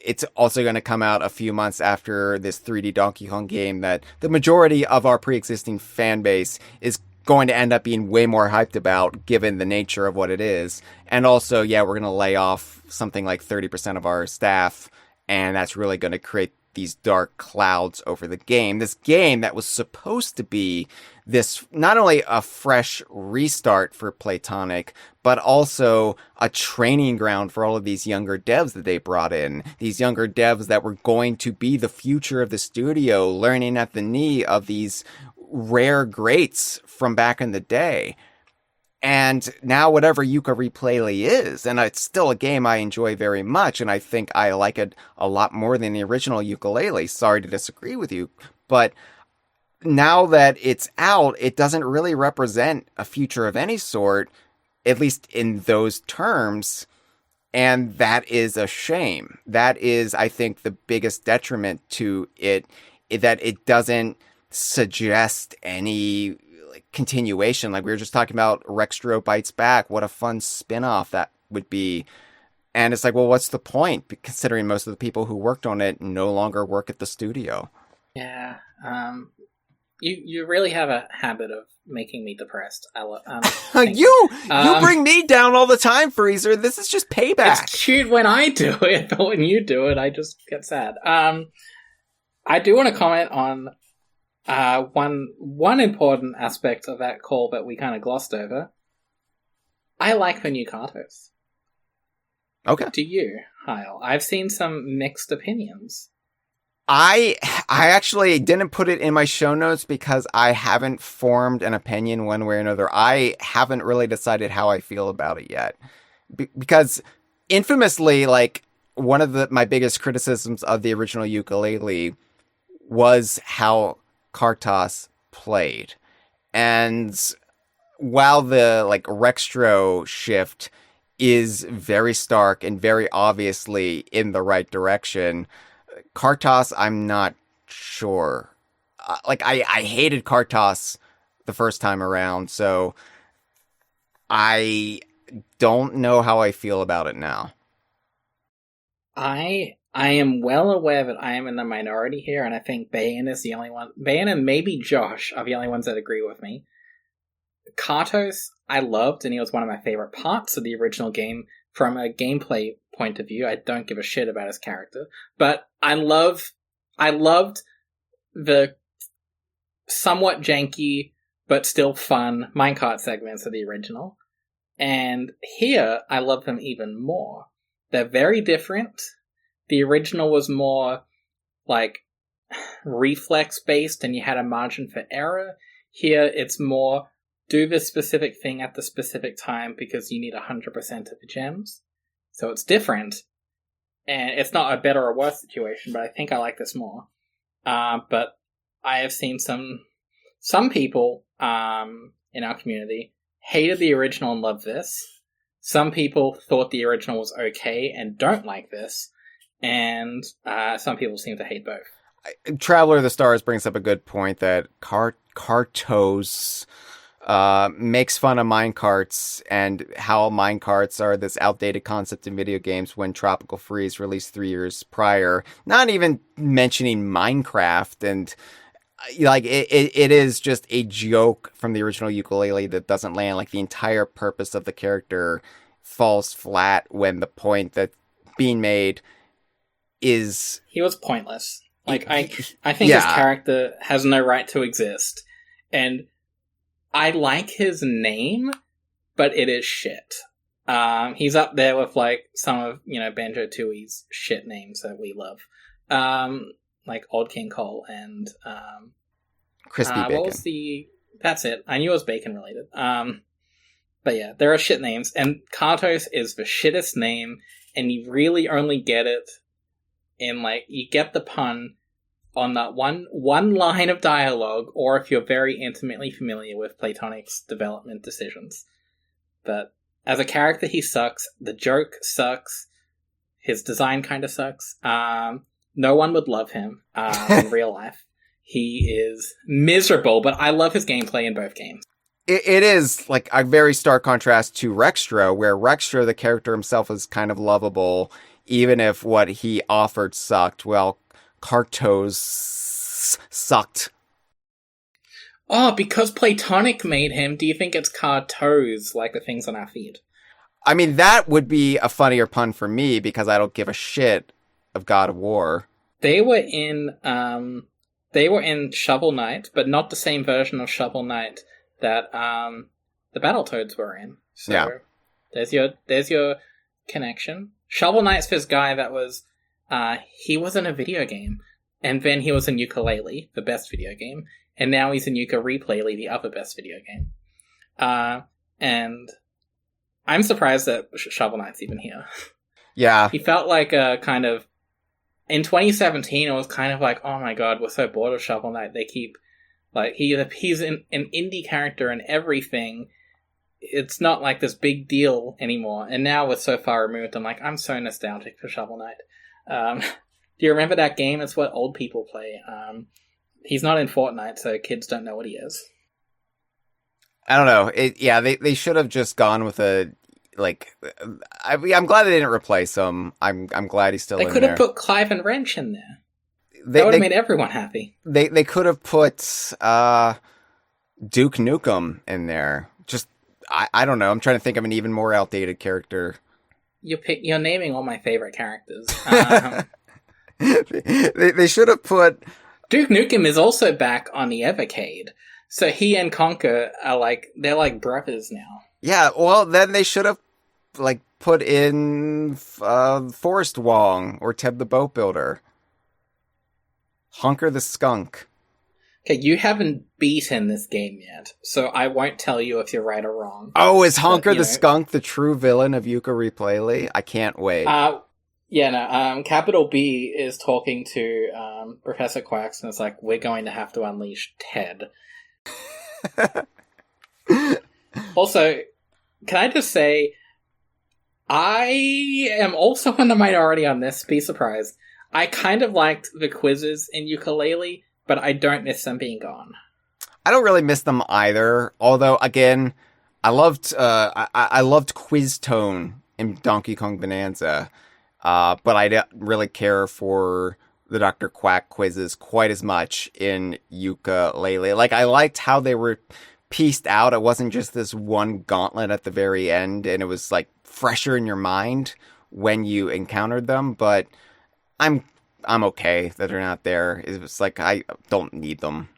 it's also going to come out a few months after this 3D Donkey Kong game that the majority of our pre-existing fan base is going to end up being way more hyped about, given the nature of what it is. And also, yeah, we're going to lay off something like 30% of our staff, and that's really going to create these dark clouds over the game. This game that was supposed to be this, not only a fresh restart for Playtonic, but also a training ground for all of these younger devs that they brought in. These younger devs that were going to be the future of the studio, learning at the knee of these rare greats from back in the day. And now whatever Yooka-Replaylee is, and it's still a game I enjoy very much, and I think I like it a lot more than the original Yooka-Laylee. Sorry to disagree with you, but now that it's out, it doesn't really represent a future of any sort, at least in those terms, and that is a shame. That is, I think, the biggest detriment to it, that it doesn't suggest any continuation. Like we were just talking about Rextro Bites Back, what a fun spin-off that would be. And it's like, well, what's the point, considering most of the people who worked on it no longer work at the studio? Yeah. You really have a habit of making me depressed. You bring me down all the time, Freezer. This is just payback. It's cute when I do it, but when you do it, I just get sad. I do want to comment on one important aspect of that call that we kind of glossed over. I like the new cartos. Okay. Do you, Hyle? I've seen some mixed opinions. I actually didn't put it in my show notes because I haven't formed an opinion one way or another. I haven't really decided how I feel about it yet. Because infamously, like, one of my biggest criticisms of the original Yooka-Laylee was how Kartos played. And while the like Rextro shift is very stark and very obviously in the right direction. Kartos, I'm not sure. I hated Kartos the first time around, so I don't know how I feel about it now. I am well aware that I am in the minority here, and I think Bayan is the only one. Bayan and maybe Josh are the only ones that agree with me. Kartos, I loved, and he was one of my favorite parts of the original game from a gameplay point of view. I don't give a shit about his character, but I loved the somewhat janky but still fun minecart segments of the original. And here, I love them even more. They're very different. The original was more, like, reflex-based, and you had a margin for error. Here, it's more, do this specific thing at the specific time because you need 100% of the gems. So it's different. And it's not a better or worse situation, but I think I like this more. But I have seen some people in our community hated the original and loved this. Some people thought the original was okay and don't like this. And some people seem to hate both. Traveler of the Stars brings up a good point that Kartos makes fun of minecarts and how minecarts are this outdated concept in video games when Tropical Freeze released 3 years prior. Not even mentioning Minecraft, and like it is just a joke from the original Yooka-Laylee that doesn't land. Like the entire purpose of the character falls flat when the point that's being made is he was pointless. Like I think his character has no right to exist, and I like his name, but it is shit. He's up there with like some of Banjo-Tooie's shit names that we love, like Old King Cole and Crispy Bacon. What was that's it. I knew it was bacon related. But yeah, there are shit names, and Kartos is the shittest name, and you really only get it in like you get the pun on that one line of dialogue, or if you're very intimately familiar with Playtonic's development decisions. But as a character, he sucks. The joke sucks. His design kind of sucks. No one would love him in real life. He is miserable, but I love his gameplay in both games. It is like a very stark contrast to Rextra, where Rextra, the character himself, is kind of lovable, even if what he offered sucked. Well, Kartos sucked. Oh, because Playtonic made him, do you think it's Kartos, like the things on our feed? I mean, that would be a funnier pun for me, because I don't give a shit of God of War. They were in Shovel Knight, but not the same version of Shovel Knight that the Battletoads were in. So yeah. There's your connection. Shovel Knight's this guy that was he was in a video game, and then he was in Yooka-Laylee, the best video game, and now he's in Yooka-Replaylee, the other best video game. And I'm surprised that Shovel Knight's even here. Yeah. He felt like a kind of in 2017, it was kind of like, oh my god, we're so bored of Shovel Knight. They keep like he's an indie character and everything. It's not like this big deal anymore. And now we're so far removed. I'm like, I'm so nostalgic for Shovel Knight. Do you remember that game? It's what old people play. He's not in Fortnite, so kids don't know what he is. I don't know. They should have just gone with a like. I'm glad they didn't replace him. I'm glad he's still in there. They could have put Clive and Wrench in there. That would have made everyone happy. They could have put Duke Nukem in there. Just I don't know. I'm trying to think of an even more outdated character. You're naming all my favorite characters. They should have put Duke Nukem is also back on the Evercade, so he and Conker are they're like brothers now. Yeah, well then they should have put in Forrest Wong or Ted the Boat Builder. Honker the Skunk. Okay, you haven't beaten this game yet, so I won't tell you if you're right or wrong. Oh, is Honker the Skunk the true villain of Yooka-Replaylee? I can't wait. Capital B is talking to Professor Quacks, and it's like, we're going to have to unleash Ted. Also, can I just say, I am also in the minority on this, be surprised. I kind of liked the quizzes in Yooka-Laylee, but I don't miss them being gone. I don't really miss them either. Although, again, I loved quiz tone in Donkey Kong Bonanza, but I didn't really care for the Dr. Quack quizzes quite as much in Yooka-Laylee. Like, I liked how they were pieced out. It wasn't just this one gauntlet at the very end, and it was like fresher in your mind when you encountered them. But I'm okay that they're not there. It's like I don't need them.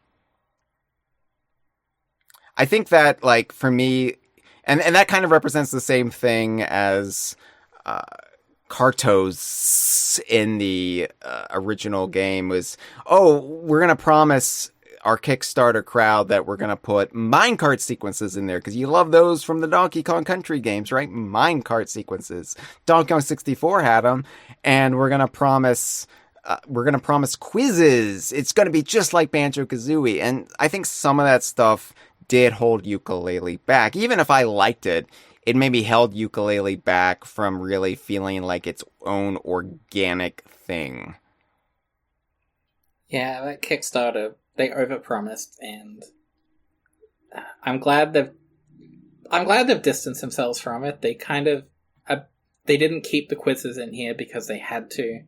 I think that, like, for me, and that kind of represents the same thing as Kartos in the original game was, we're going to promise our Kickstarter crowd that we're going to put minecart sequences in there, because you love those from the Donkey Kong Country games, right? Minecart sequences. Donkey Kong 64 had them, and we're going to promise quizzes. It's going to be just like Banjo-Kazooie, and I think some of that stuff did hold Yooka-Laylee back. Even if I liked it, it maybe held Yooka-Laylee back from really feeling like its own organic thing. Yeah, that Kickstarter, they overpromised, and I'm glad they've distanced themselves from it. They kind of they didn't keep the quizzes in here because they had to,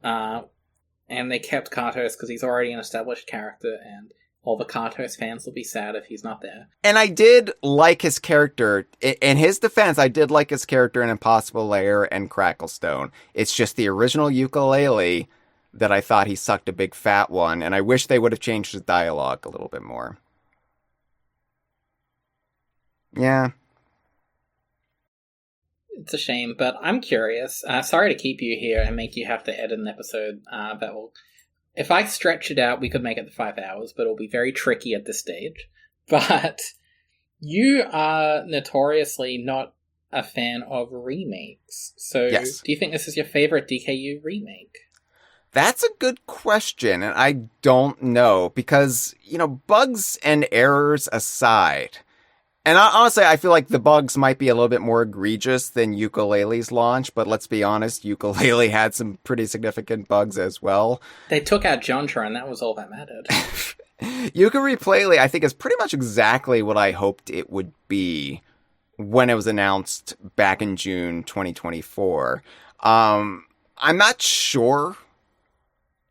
and they kept Kartos because he's already an established character, and all the Kartos fans will be sad if he's not there. And I did like his character. In his defense, I did like his character in Impossible Lair and Cracklestone. It's just the original Yooka-Laylee that I thought he sucked a big fat one, and I wish they would have changed his dialogue a little bit more. Yeah. It's a shame, but I'm curious. Sorry to keep you here and make you have to edit an episode that will... If I stretch it out, we could make it to 5 hours, but it'll be very tricky at this stage. But you are notoriously not a fan of remakes. So yes. Do you think this is your favorite DKU remake? That's a good question, and I don't know, because, bugs and errors aside, and honestly, I feel like the bugs might be a little bit more egregious than Yooka-Laylee's launch, but let's be honest, Yooka-Laylee had some pretty significant bugs as well. They took out Jontra, and that was all that mattered. Yooka-Replaylee, I think, is pretty much exactly what I hoped it would be when it was announced back in June 2024. I'm not sure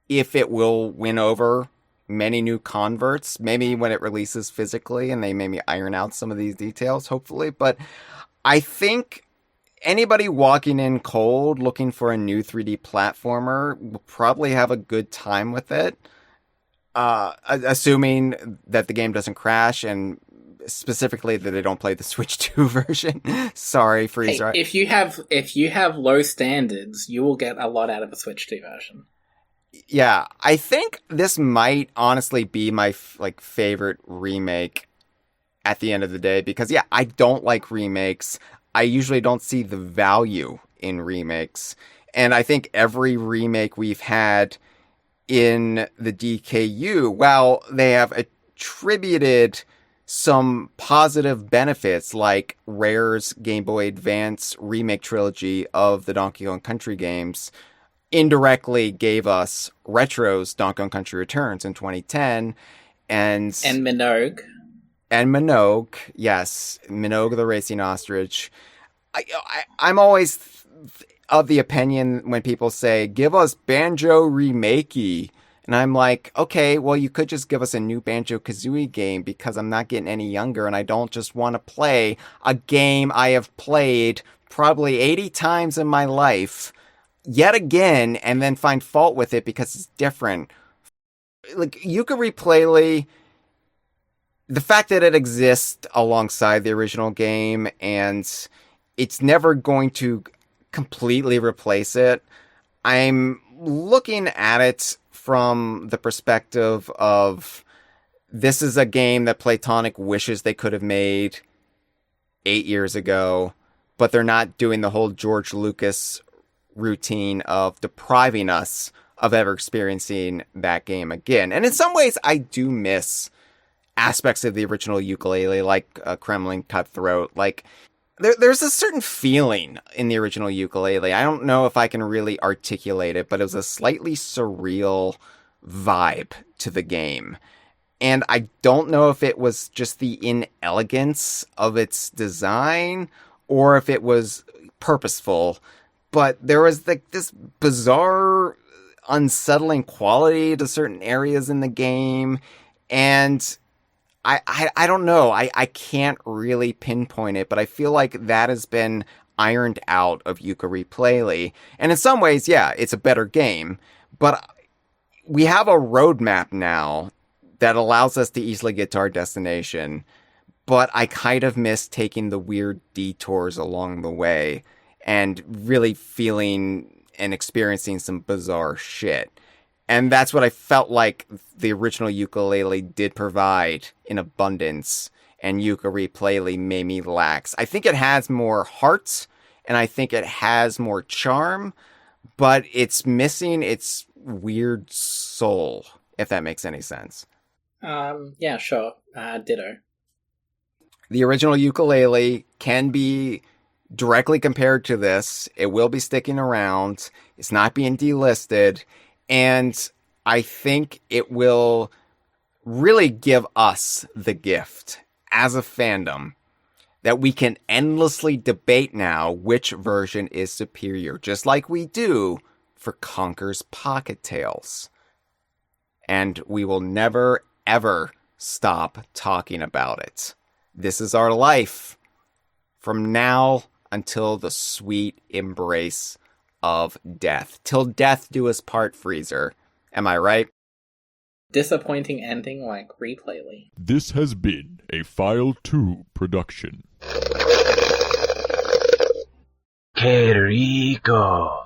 if it will win over many new converts, maybe when it releases physically and they maybe iron out some of these details, hopefully. But I think anybody walking in cold looking for a new 3D platformer will probably have a good time with it, assuming that the game doesn't crash, and specifically that they don't play the Switch 2 version. Sorry, Freeze. Hey, if you have low standards, you will get a lot out of a Switch 2 version. Yeah, I think this might honestly be my favorite remake at the end of the day, because I don't like remakes. I usually don't see the value in remakes, and I think every remake we've had in the DKU, while they have attributed some positive benefits, like Rare's Game Boy Advance remake trilogy of the Donkey Kong Country games, indirectly gave us Retro's Donkey Kong Country Returns in 2010, and Minogue. And Minogue, yes, Minogue the Racing Ostrich. I'm always of the opinion when people say, give us Banjo remakey, and I'm like, okay, well, you could just give us a new Banjo-Kazooie game, because I'm not getting any younger, and I don't just want to play a game I have played probably 80 times in my life yet again, and then find fault with it because it's different. Like, Yooka-Replaylee, the fact that it exists alongside the original game, and it's never going to completely replace it, I'm looking at it from the perspective of, this is a game that Playtonic wishes they could have made 8 years ago, but they're not doing the whole George Lucas routine of depriving us of ever experiencing that game again. And in some ways, I do miss aspects of the original Yooka-Laylee, like Kremlin Cutthroat. Like, There's a certain feeling in the original Yooka-Laylee. I don't know if I can really articulate it, but it was a slightly surreal vibe to the game. And I don't know if it was just the inelegance of its design or if it was purposeful, but there was this bizarre, unsettling quality to certain areas in the game. And I don't know. I can't really pinpoint it, but I feel like that has been ironed out of Yooka-Replaylee. And in some ways, yeah, it's a better game, but we have a roadmap now that allows us to easily get to our destination, but I kind of miss taking the weird detours along the way and really feeling and experiencing some bizarre shit. And that's what I felt like the original Yooka-Laylee did provide in abundance, and Yooka-Replaylee made me lax. I think it has more heart, and I think it has more charm, but it's missing its weird soul, if that makes any sense. Yeah, sure. Ditto. The original Yooka-Laylee can be directly compared to this. It will be sticking around. It's not being delisted. And I think it will really give us the gift as a fandom that we can endlessly debate now which version is superior, just like we do for Conker's Pocket Tales. And we will never, ever stop talking about it. This is our life from now until the sweet embrace of death. Till death do us part, Freezer. Am I right? Disappointing ending like Replaylee. This has been a File 2 production. ¡Qué rico!